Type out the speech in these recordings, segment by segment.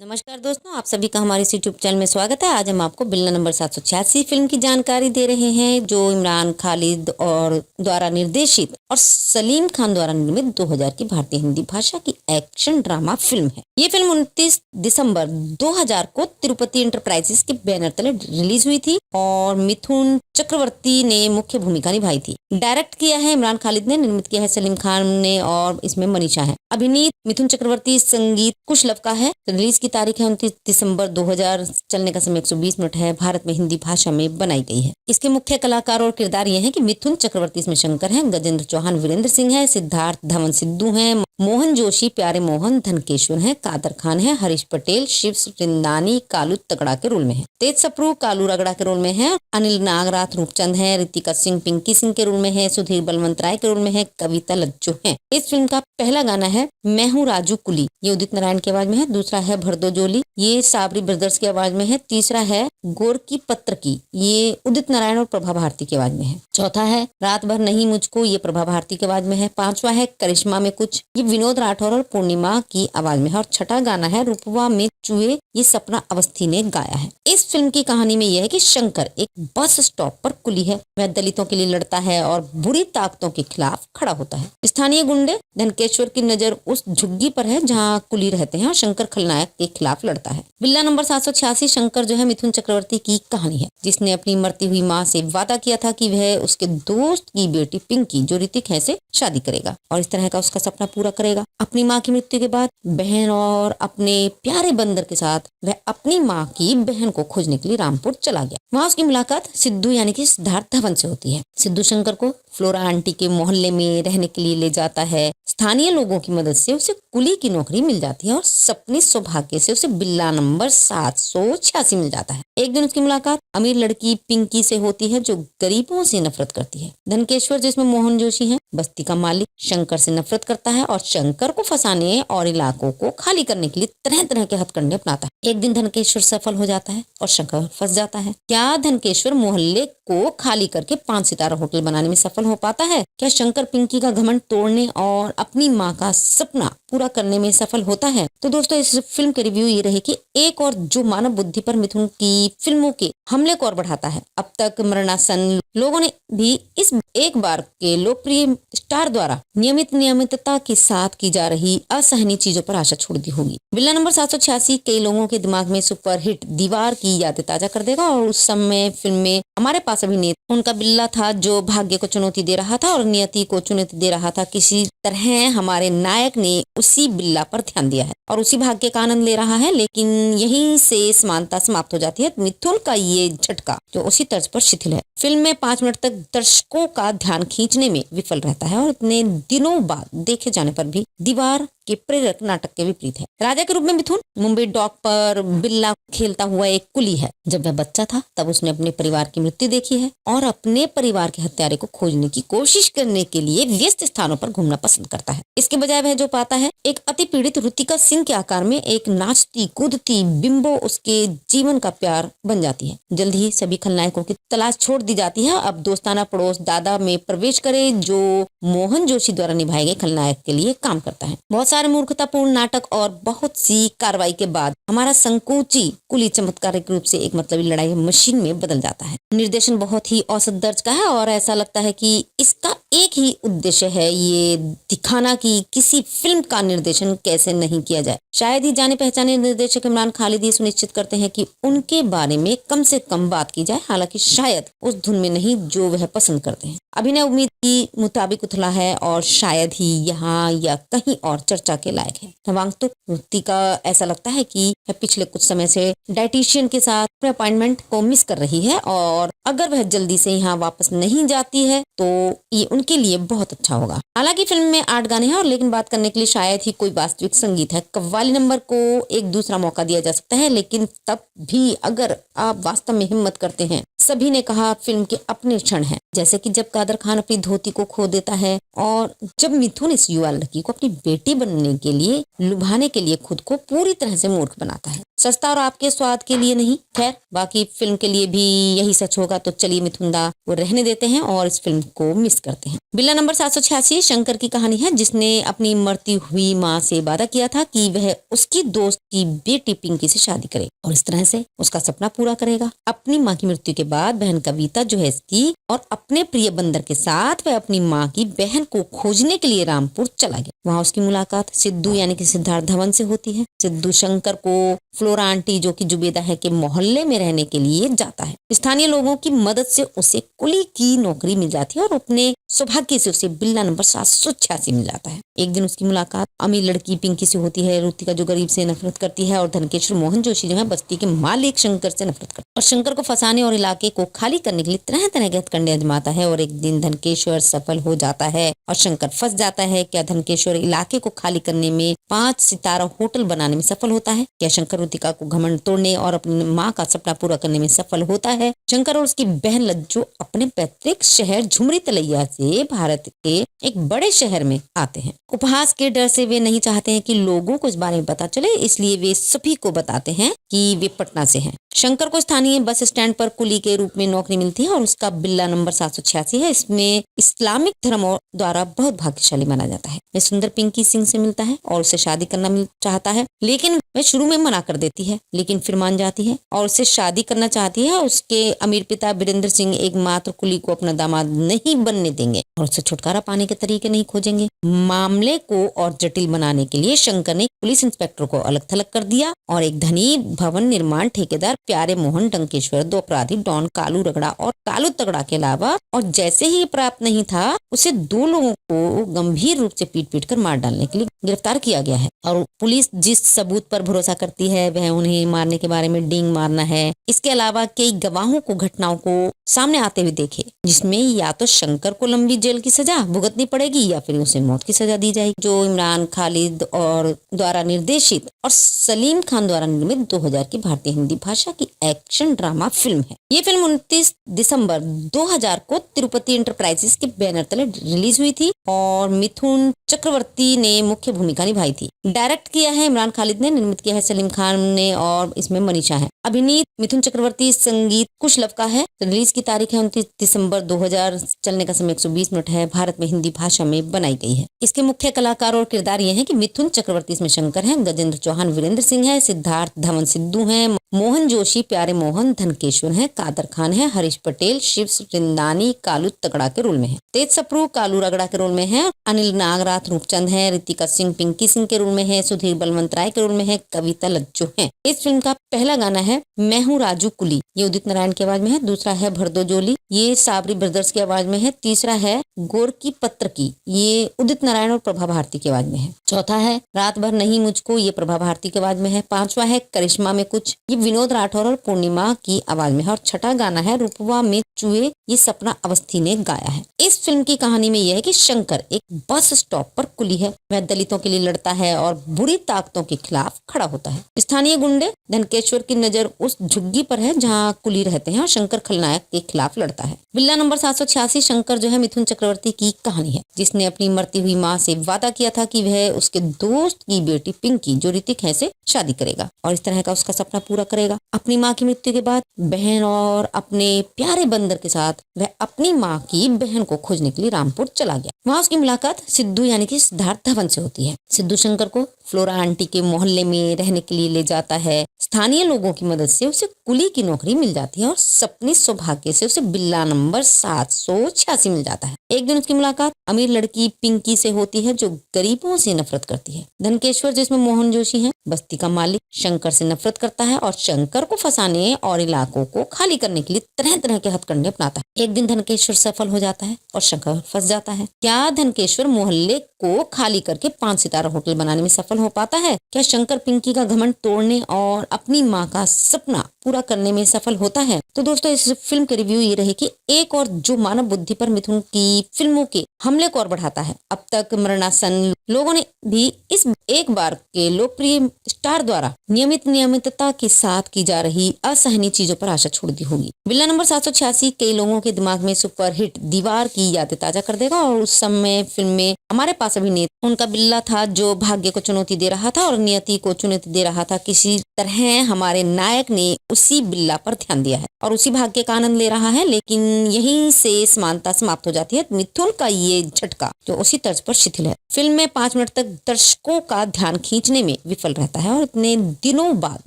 नमस्कार दोस्तों, आप सभी का हमारे इस यूट्यूब चैनल में स्वागत है। आज हम आपको बिल्ला नंबर 786 फिल्म की जानकारी दे रहे हैं, जो इमरान खालिद और द्वारा निर्देशित और सलीम खान द्वारा निर्मित 2000 की भारतीय हिंदी भाषा की एक्शन ड्रामा फिल्म है। ये फिल्म 29 दिसंबर 2000 को तिरुपति एंटरप्राइजेस के बैनर तले रिलीज हुई थी और मिथुन चक्रवर्ती ने मुख्य भूमिका निभाई थी। डायरेक्ट किया है इमरान खालिद ने, निर्मित किया है सलीम खान ने और इसमें मनीषा है। अभिनीत मिथुन चक्रवर्ती, संगीत कुशलव का है। रिलीज की तारीख है 29 दिसंबर 2000। चलने का समय 120 मिनट है। भारत में हिंदी भाषा में बनाई गई है। इसके मुख्य कलाकार और किरदार ये हैं कि मिथुन चक्रवर्ती इसमें शंकर हैं, गजेंद्र चौहान वीरेंद्र सिंह है, सिद्धार्थ धवन सिद्धू हैं, मोहन जोशी प्यारे मोहन धनकेश्वर हैं, कादर खान है, हरीश पटेल, शिव वृंदानी कालू तगड़ा के रोल में है, तेज सप्रू कालू रगड़ा के रोल में है, अनिल नागराथ रूपचंद है, रितिका सिंह पिंकी सिंह के रोल में है, सुधीर बलवंत राय के रोल में है, कविता लज्जू है। इस फिल्म का पहला गाना है मैं हूँ राजू कुली, ये उदित नारायण की आवाज में है। दूसरा है भरदो जोली, ये साबरी ब्रदर्स की आवाज में है। तीसरा है गोर की पत्र की, ये उदित नारायण और प्रभा भारती की आवाज में है। चौथा है रात भर नहीं मुझको, ये प्रभा भारती की आवाज में है। पांचवा है करिश्मा में कुछ, ये विनोद राठौर और पूर्णिमा की आवाज में है। और छठा गाना है रूपवा में चुए, ये सपना अवस्थी ने गाया है। इस फिल्म की कहानी में यह है कि शंकर एक बस स्टॉप पर कुली है। वह दलितों के लिए लड़ता है और बुरी ताकतों के खिलाफ खड़ा होता है। स्थानीय गुंडे धनकेश्वर की नजर उस झुग्गी पर है जहां कुली रहते हैं और शंकर खलनायक के खिलाफ लड़ता है। बिल्ला नंबर 786 शंकर जो है मिथुन चक्रवर्ती की कहानी है, जिसने अपनी मरती हुई माँ से वादा किया था कि वह उसके दोस्त की बेटी पिंकी जो ऋतिक है से शादी करेगा और इस तरह का उसका सपना पूरा करेगा। अपनी माँ की मृत्यु के बाद बहन और अपने प्यारे बंदर के साथ वह अपनी माँ की बहन को खोजने के लिए रामपुर चला गया। वहाँ उसकी मुलाकात सिद्धू यानी कि सिद्धार्थ धवन से होती है। सिद्धू शंकर को फ्लोरा आंटी के मोहल्ले में रहने के लिए ले जाता है। स्थानीय लोगों की मदद से उसे कुली की नौकरी मिल जाती है और सपने सौभाग्य से उसे बिल्ला नंबर 786 मिल जाता है। एक दिन उसकी मुलाकात अमीर लड़की पिंकी से होती है जो गरीबों से नफरत करती है। धनकेश्वर जिसमें मोहन जोशी है, बस्ती का मालिक, शंकर से नफरत करता है और शंकर को फंसाने और इलाकों को खाली करने के लिए तरह तरह के हथकंडे अपनाता है। एक दिन धनकेश्वर सफल हो जाता है और शंकर फंस जाता है। क्या धनकेश्वर मोहल्ले को खाली करके 5 सितारा होटल बनाने में सफल हो पाता है? क्या शंकर पिंकी का घमंड तोड़ने और अपनी माँ का सपना पूरा करने में सफल होता है? तो दोस्तों, इस फिल्म के रिव्यू ये रहे कि एक और जो मानव बुद्धि पर मिथुन की फिल्मों के हमले को और बढ़ाता है। अब तक मरणासन लोगों ने भी इस एक बार के लोकप्रिय स्टार द्वारा नियमितता के साथ की जा रही असहनीय चीजों पर आशा छोड़ दी होगी। बिल्ला नंबर 786 कई लोगों के दिमाग में सुपरहिट दीवार की यादें ताजा कर देगा और उस समय फिल्म में हमारे पास अभिनेता उनका बिल्ला था जो भाग्य को चुनौती दे रहा था और नियति को चुनौती दे रहा था। किसी तरह हमारे नायक ने उसी बिल्ला पर ध्यान दिया है और उसी भाग्य का आनंद ले रहा है, लेकिन यहीं से समानता समाप्त हो जाती है। मिथुन का ये झटका जो उसी तर्ज पर शिथिल है, फिल्म में 5 मिनट तक दर्शकों का ध्यान खींचने में विफल रहता है और इतने दिनों बाद देखे जाने पर भी दीवार के प्रेरक नाटक के विपरीत है। राजा के रूप में मिथुन मुंबई डॉक पर बिल्ला खेलता हुआ एक कुली है। जब वह बच्चा था तब उसने अपने परिवार की मृत्यु देखी है और अपने परिवार के हत्यारे को खोजने की कोशिश करने के लिए व्यस्त स्थानों पर घूमना पसंद करता है। इसके बजाय वह जो पाता है, एक अति पीड़ित ऋतिका सिंह के आकार में एक नाचती कूदती बिंबो उसके जीवन का प्यार बन जाती है। जल्द ही सभी खलनायकों की तलाश छोड़ दी जाती है। अब दोस्ताना पड़ोस दादा में प्रवेश करे जो मोहन जोशी द्वारा निभाए गए खलनायक के लिए काम करता है। बहुत सारे मूर्खतापूर्ण नाटक और बहुत सी कार्रवाई के बाद हमारा संकोची कुली चमत्कारिक रूप से एक मतलबी लड़ाई मशीन में बदल जाता है। निर्देशन बहुत ही औसत दर्ज का है और ऐसा लगता है कि इसका एक ही उद्देश्य है, ये दिखाना कि किसी फिल्म का निर्देशन कैसे नहीं किया जाए। शायद ही जाने पहचाने निर्देशक इमरान खालिद ये सुनिश्चित करते हैं कि उनके बारे में कम से कम बात की जाए, हालांकि शायद उस धुन में नहीं जो वह पसंद करते हैं। अभिनय उम्मीद की मुताबिक उथला है और शायद ही यहाँ या कहीं और चर्चा के लायक है। नवागंतुक ऋतिका ऐसा लगता है कि पिछले कुछ समय से डाइटिशियन के साथ अपने अपॉइंटमेंट को मिस कर रही है और अगर वह जल्दी से यहाँ वापस नहीं जाती है तो ये उनके लिए बहुत अच्छा होगा। हालांकि फिल्म में 8 गाने हैं और लेकिन बात करने के लिए शायद ही कोई वास्तविक संगीत है। कव्वाली नंबर को एक दूसरा मौका दिया जा सकता है, लेकिन तब भी अगर आप वास्तव में हिम्मत करते हैं। सभी ने कहा फिल्म के अपने क्षण हैं, जैसे कि जब कादर खान अपनी धोती को खो देता है और जब मिथुन इस युवा लड़की को अपनी बेटी बनने के लिए लुभाने के लिए खुद को पूरी तरह से मूर्ख बनाता है। सस्ता और आपके स्वाद के लिए नहीं। खैर, बाकी फिल्म के लिए भी यही सच होगा। तो चलिए मिथुन दा वो रहने देते हैं और इस फिल्म को मिस करते हैं। हैं। बिल्ला नंबर 786 शंकर की कहानी है, जिसने अपनी मरती हुई माँ से वादा किया था कि वह उसकी दोस्त की बेटी पिंकी से शादी करे और इस तरह से उसका सपना पूरा करेगा। अपनी माँ की मृत्यु के बाद बहन कविता जो है इसकी और अपने प्रिय बंदर के साथ वह अपनी माँ की बहन को खोजने के लिए रामपुर चला गया। वहाँ उसकी मुलाकात सिद्धू यानी कि सिद्धार्थ धवन से होती है। सिद्धू शंकर को फ्लोरा आंटी जो कि जुबेदा है के मोहल्ले में रहने के लिए जाता है। स्थानीय लोगों की मदद से उसे कुली की नौकरी मिल जाती है और अपने सौभाग्य से उसे बिल्ला नंबर 786 मिल जाता है। एक दिन उसकी मुलाकात अमीर लड़की पिंकी से होती है। रुतिका जो गरीब से नफरत करती है और धनकेश्वर मोहन जोशी जो है बस्ती के मालिक शंकर से नफरत करता है और शंकर को फंसाने और इलाके को खाली करने के लिए तरह तरह के हथकंडे आजमाता है। और एक दिन धनकेश्वर सफल हो जाता है और शंकर फंस जाता है। क्या धनकेश्वर इलाके को खाली करने में 5 सितारा होटल बनाने में सफल होता है? क्या शंकर रुतिका को घमंड तोड़ने और अपनी माँ का सपना पूरा करने में सफल होता है? शंकर और उसकी बहन लज्जो अपने पैतृक शहर झुमरी तलैया से भारत के एक बड़े शहर में आते हैं। उपहास के डर से वे नहीं चाहते हैं कि लोगों को इस बारे में पता चले, इसलिए वे सभी को बताते हैं कि वे पटना से हैं। शंकर को स्थानीय बस स्टैंड पर कुली के रूप में नौकरी मिलती है और उसका बिल्ला नंबर 786 है। इसमें इस्लामिक धर्म द्वारा बहुत भाग्यशाली माना जाता है। वह सुंदर पिंकी सिंह से मिलता है और उसे शादी करना चाहता है, लेकिन वह शुरू में मना कर देती है, लेकिन फिर मान जाती है और उससे शादी करना चाहती है। उसके अमीर पिता वीरेंद्र सिंह एकमात्र कुली को अपना दामाद नहीं बनने देंगे और उससे छुटकारा पाने के तरीके नहीं खोजेंगे। मामले को और जटिल बनाने के लिए शंकर ने पुलिस इंस्पेक्टर को अलग थलग कर दिया और एक धनी भवन निर्माण ठेकेदार प्यारे मोहन डंकेश्वर, 2 अपराधी डॉन कालू रगड़ा और कालू तगड़ा के अलावा और जैसे ही प्राप्त नहीं था उसे 2 लोगों को गंभीर रूप से पीट कर मार डालने के लिए गिरफ्तार किया गया है। और पुलिस जिस सबूत पर भरोसा करती है वह उन्हें मारने के बारे में डींग मारना है। इसके अलावा कई गवाहों को घटनाओं को सामने आते हुए देखे, जिसमें या तो शंकर को लंबी जेल की सजा भुगतनी पड़ेगी या फिर उसे मौत की सजा दी जाएगी। जो इमरान खालिद और द्वारा निर्देशित और सलीम खान द्वारा निर्मित 2000 की भारतीय हिंदी भाषा की एक्शन ड्रामा फिल्म है। ये फिल्म 29 दिसंबर 2000 को तिरुपति एंटरप्राइजेस के बैनर तले रिलीज हुई थी और मिथुन चक्रवर्ती ने मुख्य भूमिका निभाई थी। डायरेक्ट किया है इमरान खालिद ने, निर्मित किया है सलीम खान ने और इसमें मनीषा है। अभिनीत मिथुन चक्रवर्ती, संगीत कुश लव का है। रिलीज की तारीख है 29 दिसंबर 2000। चलने का समय 120 मिनट है। भारत में हिंदी भाषा में बनाई गई है। इसके मुख्य कलाकार और किरदार ये हैं कि मिथुन चक्रवर्ती इसमें शंकर हैं, गजेंद्र चौहान वीरेंद्र सिंह है, सिद्धार्थ धवन सिद्धू हैं, मोहन जोशी प्यारे मोहन धनकेश्वर हैं, कादर खान है, हरीश पटेल शिव रिंदानी कालू तगड़ा के रोल में है, तेज सप्रू कालू रगड़ा के रोल में है, अनिल नागराथ रूपचंद है, रितिका सिंह पिंकी सिंह के रोल में है, सुधीर बलवंत राय के रोल में है, कविता लज्जो है। इस फिल्म का पहला गाना है मैं हूँ राजू कुली, ये उदित नारायण की आवाज में है। दूसरा है भरदो जोली, ये साबरी ब्रदर्स की आवाज में है। तीसरा है गोर की पत्र की, ये उदित नारायण और प्रभा भारती की आवाज में है। चौथा है रात भर नहीं मुझको, ये प्रभा भारती की आवाज में है। पांचवा है करिश्मा में कुछ, ये विनोद राठौर और पूर्णिमा की आवाज में है। और छठा गाना है रूपवा में चुए, ये सपना अवस्थी ने गाया है। इस फिल्म की कहानी में यह है कि शंकर एक बस स्टॉप पर कुली है। वह दलितों के लिए लड़ता है और बुरी ताकतों के खिलाफ खड़ा होता है। स्थानीय गुंडे धनकेश्वर की नजर उस झुग्गी पर है जहाँ कुली रहते हैं और शंकर खलनायक के खिलाफ लड़ता है। बिल्ला नंबर 786 शंकर जो है मिथुन चक्रवर्ती की कहानी है, जिसने अपनी मरती हुई माँ से वादा किया था कि वह उसके दोस्त की बेटी पिंकी जो ऋतिक है से शादी करेगा और इस तरह का उसका सपना पूरा करेगा। अपनी माँ की मृत्यु के बाद बहन और अपने प्यारे बंदर के साथ वह अपनी माँ की बहन को खोजने के लिए रामपुर चला गया। वहाँ उसकी मुलाकात सिद्धू यानी कि सिद्धार्थ धवन से होती है। सिद्धू शंकर को फ्लोरा आंटी के मोहल्ले में रहने के लिए ले जाता है। स्थानीय लोगों की मदद से उसे कुली की नौकरी मिल जाती है और अपनी सौभाग्य से उसे बिल्ला नंबर 786 मिल जाता है। एक दिन उसकी मुलाकात अमीर लड़की पिंकी से होती है जो गरीबों से नफरत करती है। धनकेश्वर जिसमें मोहन जोशी है, बस्ती का मालिक, शंकर से नफरत करता है और शंकर को फंसाने और इलाकों को खाली करने के लिए तरह तरह के हथकंडे अपनाता है। एक दिन धनकेश्वर सफल हो जाता है और शंकर फंस जाता है। क्या धनकेश्वर मोहल्ले को खाली करके 5 सितारा होटल बनाने में सफल हो पाता है? क्या शंकर पिंकी का घमंड तोड़ने और अपनी माँ का सपना पूरा करने में सफल होता है? तो दोस्तों इस फिल्म के रिव्यू ये रहे कि एक और जो मानव बुद्धि पर मिथुन की फिल्मों के हमले को और बढ़ाता है। अब तक मरणासन लोगों ने भी इस एक बार के लोकप्रिय स्टार द्वारा नियमितता के साथ की जा रही असहनीय चीजों पर आशा छोड़ दी होगी। बिल्ला नंबर 786 कई लोगों के दिमाग में सुपरहिट दीवार की यादें ताजा कर देगा और उस समय फिल्म में हमारे पास अभिनेता उनका बिल्ला था जो भाग्य को चुनौती दे रहा था और नियति को चुनौती दे रहा था। किसी तरह हमारे नायक ने उसी बिल्ला पर ध्यान दिया है और उसी भाग्य का आनंद ले रहा है, लेकिन यहीं से समानता समाप्त हो जाती है। मिथुन का ये झटका जो उसी तर्ज पर शिथिल है, फिल्म में 5 मिनट तक दर्शकों का ध्यान खींचने में विफल रहता है और इतने दिनों बाद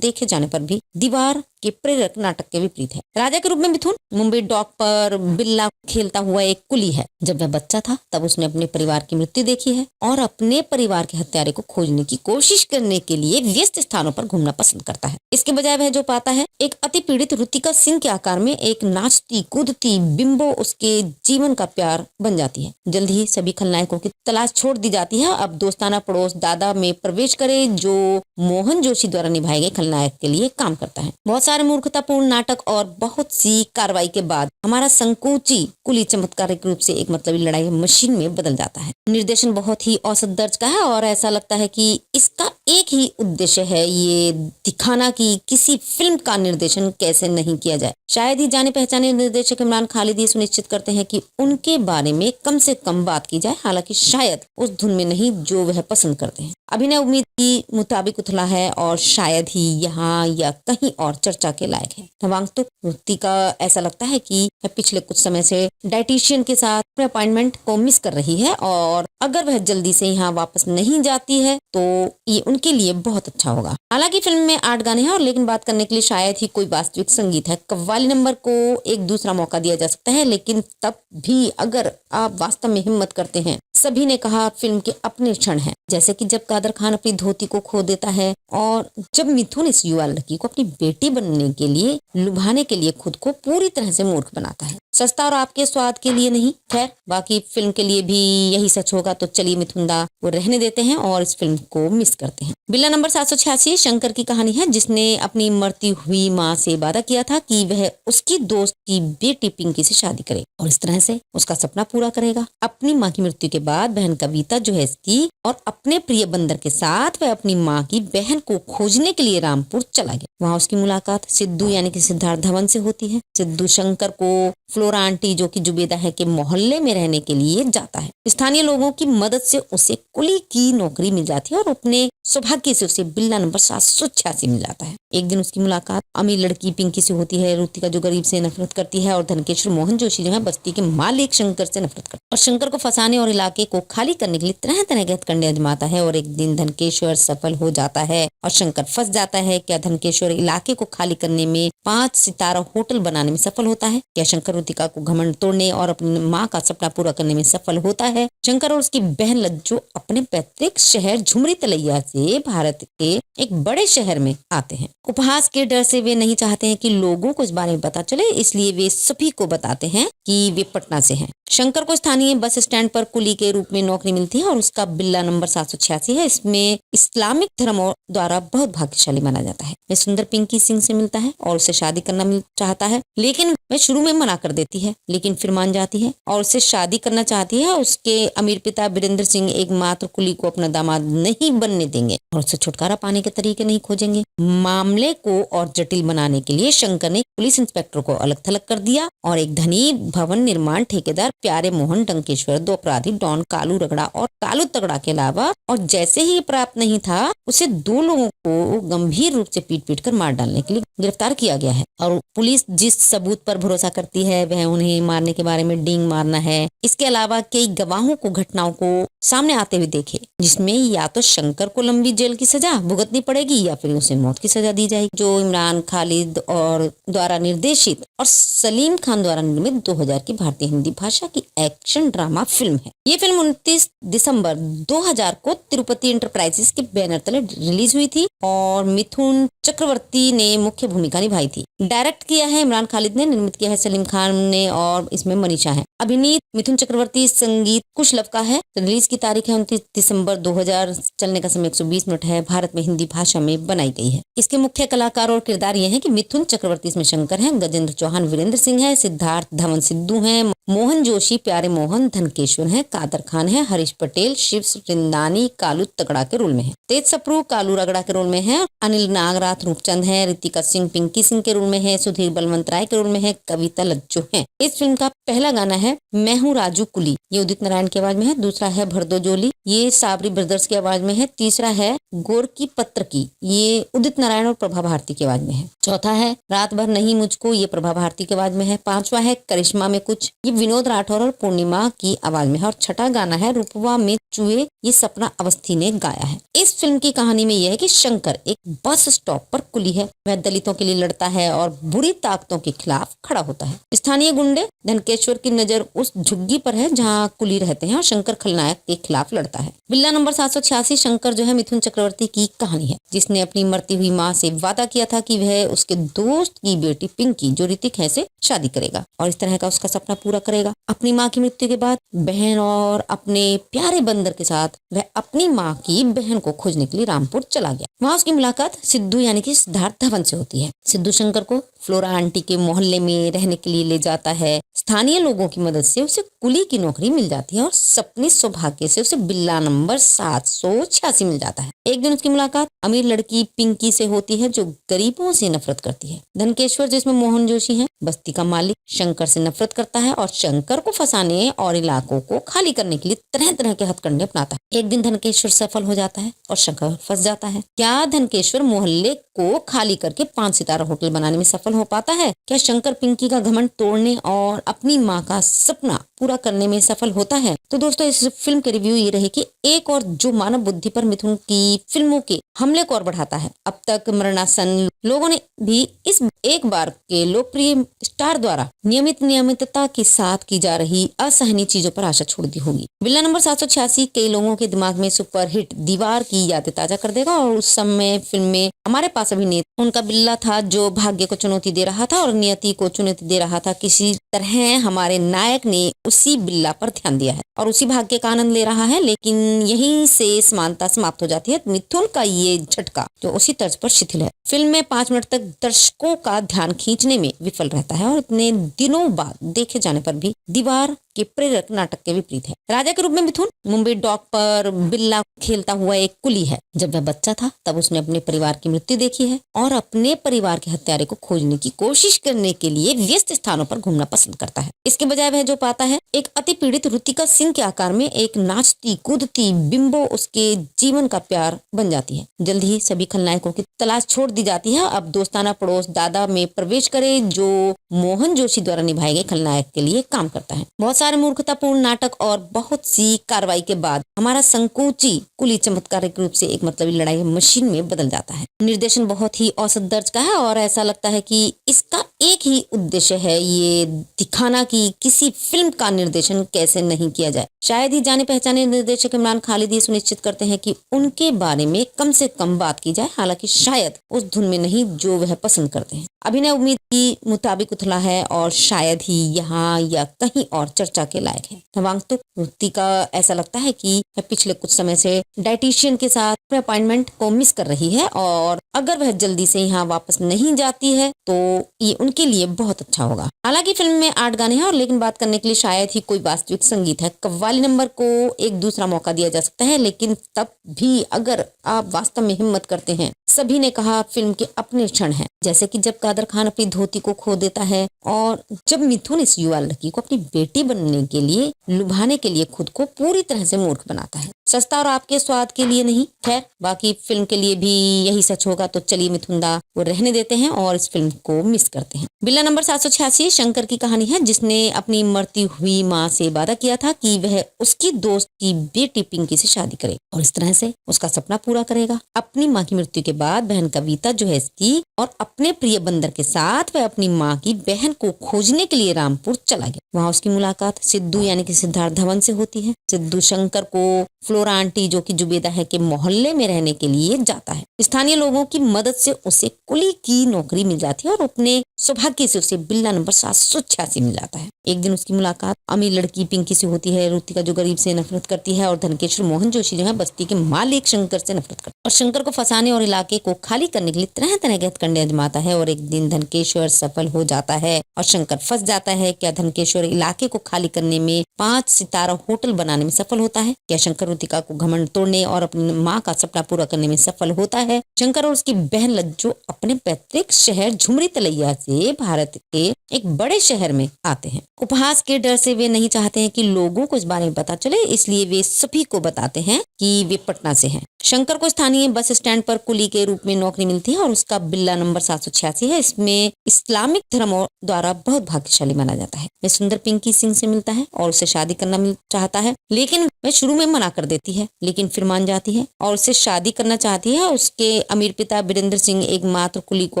देखे जाने पर भी दीवार के प्रेरक नाटक के विपरीत है। राजा के रूप में मिथुन मुंबई डॉक पर बिल्ला खेलता हुआ एक कुली है। जब वह बच्चा था तब उसने अपने परिवार की मृत्यु देखी है और अपने परिवार के हत्यारे को खोजने की कोशिश करने के लिए व्यस्त स्थानों पर घूमना पसंद करता है। इसके बजाय वह जो पाता है, एक अति पीड़ित रुतिका सिंह के आकार में एक नाचती कूदती बिंबो उसके जीवन का प्यार बन जाती है। जल्द ही सभी खलनायकों की तलाश छोड़ दी जाती है। अब दोस्ताना पड़ोस दादा में प्रवेश करे जो मोहन जोशी द्वारा निभाए गए खलनायक के लिए काम करता है। बहुत सारे मूर्खतापूर्ण नाटक और बहुत सी कार्रवाई के बाद हमारा संकोची कुली चमत्कारिक रूप से एक मतलबी लड़ाई मशीन में बदल जाता है। निर्देशन बहुत ही औसत दर्ज का है और ऐसा लगता है कि इसका एक ही उद्देश्य है, ये दिखाना कि किसी फिल्म का निर्देशन कैसे नहीं किया जाए। शायद ही जाने पहचाने निर्देशक इमरान खालिद ये सुनिश्चित करते हैं कि उनके बारे में कम से कम बात की जाए, हालांकि शायद उस धुन में नहीं जो वह पसंद करते हैं। अभिनय उम्मीद के मुताबिक उथला है और शायद ही यहाँ या कहीं और चर्चा के लायक है। नवागंतुक रुतिका ऐसा लगता है कि वह पिछले कुछ समय से डाइटिशियन के साथ अपने अपॉइंटमेंट को मिस कर रही है और अगर वह जल्दी से यहाँ वापस नहीं जाती है तो ये उनके लिए बहुत अच्छा होगा। हालांकि फिल्म में 8 गाने हैं और लेकिन बात करने के लिए शायद ही कोई वास्तविक संगीत है। कव्वाली नंबर को एक दूसरा मौका दिया जा सकता है, लेकिन तब भी अगर आप वास्तव में हिम्मत करते हैं। सभी ने कहा फिल्म के अपने क्षण हैं, जैसे कि जब कादर खान अपनी धोती को खो देता है और जब मिथुन इस युवा लड़की को अपनी बेटी बनने के लिए लुभाने के लिए खुद को पूरी तरह से मूर्ख बनाता है। सस्ता और आपके स्वाद के लिए नहीं, खैर बाकी फिल्म के लिए भी यही सच होगा। तो चलिए मिथुनदा वो रहने देते हैं और इस फिल्म को मिस करते हैं। बिल्ला नंबर 786 शंकर की कहानी है, जिसने अपनी मरती हुई माँ से वादा किया था कि वह उसकी दोस्त की बेटी पिंकी से शादी करे और इस तरह से उसका सपना पूरा करेगा। अपनी माँ की मृत्यु के बाद बहन कविता जो है इसकी और अपने प्रिय बंदर के साथ वह अपनी माँ की बहन को खोजने के लिए रामपुर चला गया। वहाँ उसकी मुलाकात सिद्धू यानी कि सिद्धार्थ धवन से होती है। सिद्धू शंकर को फ्लोरा आंटी जो कि जुबेदा है के मोहल्ले में रहने के लिए जाता है। स्थानीय लोगों की मदद से उसे कुली की नौकरी मिल जाती है और अपने सौभाग्य से उसे बिल्ला नंबर 786 मिल जाता है। एक दिन उसकी मुलाकात अमीर लड़की पिंकी से होती है। रुतिका जो गरीब से नफरत करती है और धनकेश्वर मोहन जोशी जो है बस्ती के मालिक शंकर से नफरत करता है और शंकर को फंसाने और इलाके को खाली करने के लिए तरह तरह के हथकंडे आजमाता है। और एक दिन धनकेश्वर सफल हो जाता है और शंकर फंस जाता है। क्या धनकेश्वर इलाके को खाली करने में 5 सितारा होटल बनाने में सफल होता है? क्या शंकर रुतिका को घमंड तोड़ने और अपनी माँ का सपना पूरा करने में सफल होता है? शंकर और उसकी बहन लज्जो अपने पैतृक शहर झुमरी तलैया से भारत के एक बड़े शहर में आते हैं। उपहास के डर से वे नहीं चाहते हैं कि लोगों को इस बारे में पता चले, इसलिए वे सभी को बताते हैं कि वे पटना से हैं। शंकर को स्थानीय बस स्टैंड पर कुली के रूप में नौकरी मिलती है और उसका बिल्ला नंबर 786 है। इसमें इस्लामिक धर्म द्वारा बहुत भाग्यशाली माना जाता है। वह सुंदर पिंकी सिंह से मिलता है और उसे शादी करना चाहता है, लेकिन वह शुरू में मना कर देती है, लेकिन फिर मान जाती है और उससे शादी करना चाहती है। उसके अमीर पिता वीरेंद्र सिंह एकमात्र कुली को अपना दामाद नहीं बनने देंगे और उससे छुटकारा पाने के तरीके नहीं खोजेंगे। मामले को और जटिल बनाने के लिए शंकर ने पुलिस इंस्पेक्टर को अलग थलग कर दिया और एक धनी भवन निर्माण ठेकेदार प्यारे मोहन डंकेश्वर, 2 अपराधी डॉन कालू रगड़ा और कालू तगड़ा के अलावा और जैसे ही प्राप्त नहीं था उसे 2 लोगों को गंभीर रूप से पीट कर मार डालने के लिए गिरफ्तार किया गया है। और पुलिस जिस सबूत पर भरोसा करती है वह उन्हें मारने के बारे में डींग मारना है। इसके अलावा कई गवाहों को घटनाओं को सामने आते हुए देखे, जिसमें या तो शंकर को लंबी जेल की सजा भुगतनी पड़ेगी या फिर उसे मौत की सजा दी जाएगी। जो इमरान खालिद और द्वारा निर्देशित और सलीम खान द्वारा निर्मित 2000 की भारतीय हिंदी भाषा की एक्शन ड्रामा फिल्म है। ये फिल्म 29 दिसंबर 2000 को तिरुपति इंटरप्राइजेस के बैनर तले रिलीज हुई थी और मिथुन चक्रवर्ती ने मुख्य भूमिका निभाई थी। डायरेक्ट किया है इमरान खालिद ने, निर्मित किया है सलीम खान ने और इसमें मनीषा है। अभिनीत मिथुन चक्रवर्ती, संगीत कुशलव का है। रिलीज की तारीख है 29 दिसंबर 2000, चलने का समय 120 मिनट है। भारत में हिंदी भाषा में बनाई गई है। इसके मुख्य कलाकार और किरदार ये हैं कि मिथुन चक्रवर्ती इसमें शंकर हैं, गजेंद्र चौहान वीरेंद्र सिंह है, सिद्धार्थ धवन सिद्धू हैं, मोहन जोशी, प्यारे मोहन, धनकेश्वर हैं, कादर खान है, हरीश पटेल, शिव रिंदानी कालू तगड़ा के रोल में है, तेज सप्रू कालू रगड़ा के रोल में है, अनिल नागराथ रूपचंद है, रितिका सिंह पिंकी सिंह के रोल में है, सुधीर बलवंत राय के रोल में है, कविता लज्जो है। इस फिल्म का पहला गाना है मैं हूँ राजू कुली, ये उदित नारायण की आवाज में है। दूसरा है भरदो जोली, ये साबरी ब्रदर्स की आवाज में है। तीसरा है गोरकी पत्र की, ये उदित नारायण और प्रभा भारती की आवाज में है। चौथा है रात भर नहीं मुझको, ये प्रभा भारती की आवाज में है। पांचवा है करिश्मा में कुछ, ये विनोद राठौर और पूर्णिमा की आवाज में है। और छठा गाना है रूपवा में चुए, ये सपना अवस्थी ने गाया है। इस फिल्म की कहानी में यह है कि शंकर एक बस स्टॉप पर कुली है, वह दलितों के लिए लड़ता है और बुरी ताकतों के खिलाफ खड़ा होता है। स्थानीय गुंडे धनकेश्वर की नजर उस झुग्गी पर है जहाँ कुली रहते हैं और शंकर खलनायक के खिलाफ लड़ता है। बिल्ला नंबर 786 शंकर जो है मिथुन चक्रवर्ती की कहानी है, जिसने अपनी मरती हुई माँ से वादा किया था कि वह उसके दोस्त की बेटी पिंकी जो ऋतिक है से शादी करेगा और इस तरह का उसका सपना पूरा करेगा। अपनी माँ की मृत्यु के बाद बहन और अपने प्यारे बंदर के साथ वह अपनी माँ की बहन को खोजने के लिए रामपुर चला गया। वहाँ उसकी मुलाकात सिद्धू यानी कि सिद्धार्थ धवन से होती है। सिद्धू शंकर को फ्लोरा आंटी के मोहल्ले में रहने के लिए ले जाता है। स्थानीय लोगों की मदद से उसे कुली की नौकरी मिल जाती है और सपने सौभाग्य से उसे बिल्ला नंबर 786 मिल जाता है। एक दिन उसकी मुलाकात अमीर लड़की पिंकी से होती है जो गरीबों से नफरत करती है। धनकेश्वर जिसमें मोहन जोशी है, बस्ती का मालिक, शंकर से नफरत करता है और शंकर को फंसाने और इलाकों को खाली करने के लिए तरह तरह के हथकंडे अपनाता है। एक दिन धनकेश्वर सफल हो जाता है और शंकर फंस जाता है। क्या धनकेश्वर मोहल्ले को खाली करके 5 सितारा होटल बनाने में सफल हो पाता है? क्या शंकर पिंकी का घमंड तोड़ने और अपनी माँ का सपना पूरा करने में सफल होता है? तो दोस्तों इस फिल्म के रिव्यू ये रहे कि एक और जो मानव बुद्धि पर मिथुन की फिल्मों के हमले को और बढ़ाता है। अब तक मरणासन लोगों ने भी इस एक बार के लोकप्रिय स्टार द्वारा नियमितता के साथ की जा रही असहनीय चीजों पर आशा छोड़ दी होगी। बिल्ला नंबर 786 कई लोगों के दिमाग में सुपरहिट दीवार की यादें ताजा कर देगा और उस समय फिल्म में हमारे पास अभिनेता उनका बिल्ला था जो भाग्य को चुनौती दे रहा था और नियति को चुनौती दे रहा था। किसी तरह हमारे नायक ने उसी बिल्ला पर ध्यान दिया है और उसी भाग्य का आनंद ले रहा है, लेकिन यहीं से समानता समाप्त हो जाती है। मिथुन का ये झटका जो उसी तर्ज पर शिथिल है। फिल्म में 5 मिनट तक दर्शकों का ध्यान खींचने में विफल रहता है और इतने दिनों बाद देखे जाने पर भी दीवार के प्रेरक नाटक के विपरीत है। राजा के रूप में मिथुन मुंबई डॉक पर बिल्ला खेलता हुआ एक कुली है। जब वह बच्चा था तब उसने अपने परिवार की मृत्यु देखी है और अपने परिवार के हत्यारे को खोजने की कोशिश करने के लिए व्यस्त स्थानों पर घूमना पसंद करता है। इसके बजाय वह जो पाता है एक अति पीड़ित ऋतिका सिंह के आकार में एक नाचती कूदती बिंबो उसके जीवन का प्यार बन जाती है। जल्द ही सभी खलनायकों की तलाश छोड़ दी जाती है। अब दोस्ताना पड़ोस दादा में प्रवेश करे जो मोहन जोशी द्वारा निभाए गए खलनायक के लिए काम करता है। बहुत सारे मूर्खतापूर्ण नाटक और बहुत सी कार्रवाई के बाद हमारा संकोची कुली चमत्कारिक रूप से एक मतलबी लड़ाई मशीन में बदल जाता है। निर्देशन बहुत ही औसत दर्ज का है और ऐसा लगता है कि इसका एक ही उद्देश्य है ये दिखाना कि किसी फिल्म का निर्देशन कैसे नहीं किया जाए। शायद ही जाने पहचाने निर्देशक इमरान खालिद ये सुनिश्चित करते हैं कि उनके बारे में कम से कम बात की जाए, हालांकि शायद उस धुन में नहीं जो वह पसंद करते हैं। अभिनय उम्मीद की मुताबिक उथला है और शायद ही यहाँ या कहीं और चर्चा के लायक है। नवांगतुक ऋतिका ऐसा लगता है कि वह पिछले कुछ समय से डाइटिशियन के साथ अपने अपॉइंटमेंट को मिस कर रही है और अगर वह जल्दी से यहाँ वापस नहीं जाती है तो ये उनके लिए बहुत अच्छा होगा। हालांकि फिल्म में 8 गाने हैं और लेकिन बात करने के लिए शायद ही कोई वास्तविक संगीत है। कव्वाली नंबर को एक दूसरा मौका दिया जा सकता है, लेकिन तब भी अगर आप वास्तव में हिम्मत करते हैं। सभी ने कहा फिल्म के अपने क्षण हैं, जैसे कि जब कादर खान अपनी धोती को खो देता है और जब मिथुन इस युवा लड़की को अपनी बेटी बनने के लिए लुभाने के लिए खुद को पूरी तरह से मूर्ख बनाता है। सस्ता और आपके स्वाद के लिए नहीं। खैर बाकी फिल्म के लिए भी यही सच होगा, तो चलिए मिथुनदा वो रहने देते हैं और इस फिल्म को मिस करते हैं। बिल्ला नंबर 786 शंकर की कहानी है, जिसने अपनी मरती हुई माँ से वादा किया था कि वह उसकी दोस्त की बेटी पिंकी से शादी करे और इस तरह से उसका सपना पूरा करेगा। अपनी माँ की मृत्यु के बाद बहन कविता जो है इसकी और अपने प्रिय बंदर के साथ वह अपनी माँ की बहन को खोजने के लिए रामपुर चला गया। वहाँ उसकी मुलाकात सिद्धू यानी कि सिद्धार्थ धवन से होती है। सिद्धू शंकर को फ्लोरा आंटी जो कि जुबेदा है के मोहल्ले में रहने के लिए जाता है। स्थानीय लोगों की मदद से उसे कुली की नौकरी मिल जाती है और अपने सौभाग्य से उसे बिल्ला नंबर 786 मिल जाता है। एक दिन उसकी मुलाकात अमीर लड़की पिंकी से होती है। रुतिका जो गरीब से नफरत करती है और धनकेश्वर मोहन जोशी जो है बस्ती के मालिक शंकर से नफरत करता है और शंकर को फंसाने और इलाके को खाली करने के लिए तरह तरह के हथकंडे आजमाता है। और एक दिन धनकेश्वर सफल हो जाता है और शंकर फंस जाता है। क्या धनकेश्वर इलाके को खाली करने में 5 सितारा होटल बनाने में सफल होता है? क्या शंकर रुतिका को घमंड तोड़ने और अपनी माँ का सपना पूरा करने में सफल होता है? शंकर और उसकी बहन लज्जो अपने पैतृक शहर झुमरी तलैया से भारत के एक बड़े शहर में आते हैं। उपहास के डर से वे नहीं चाहते हैं कि लोगों को इस बारे में पता चले, इसलिए वे सभी को बताते हैं कि वे पटना से हैं। शंकर को स्थानीय बस स्टैंड पर कुली के रूप में नौकरी मिलती है और उसका बिल्ला नंबर 786 है। इसमें इस्लामिक धर्म द्वारा बहुत भाग्यशाली माना जाता है। वह सुंदर पिंकी सिंह से मिलता है और उससे शादी करना चाहता है, लेकिन वह शुरू में मना कर देती है, लेकिन फिर मान जाती है और उससे शादी करना चाहती है। उसके अमीर पिता वीरेंद्र सिंह एकमात्र कुली को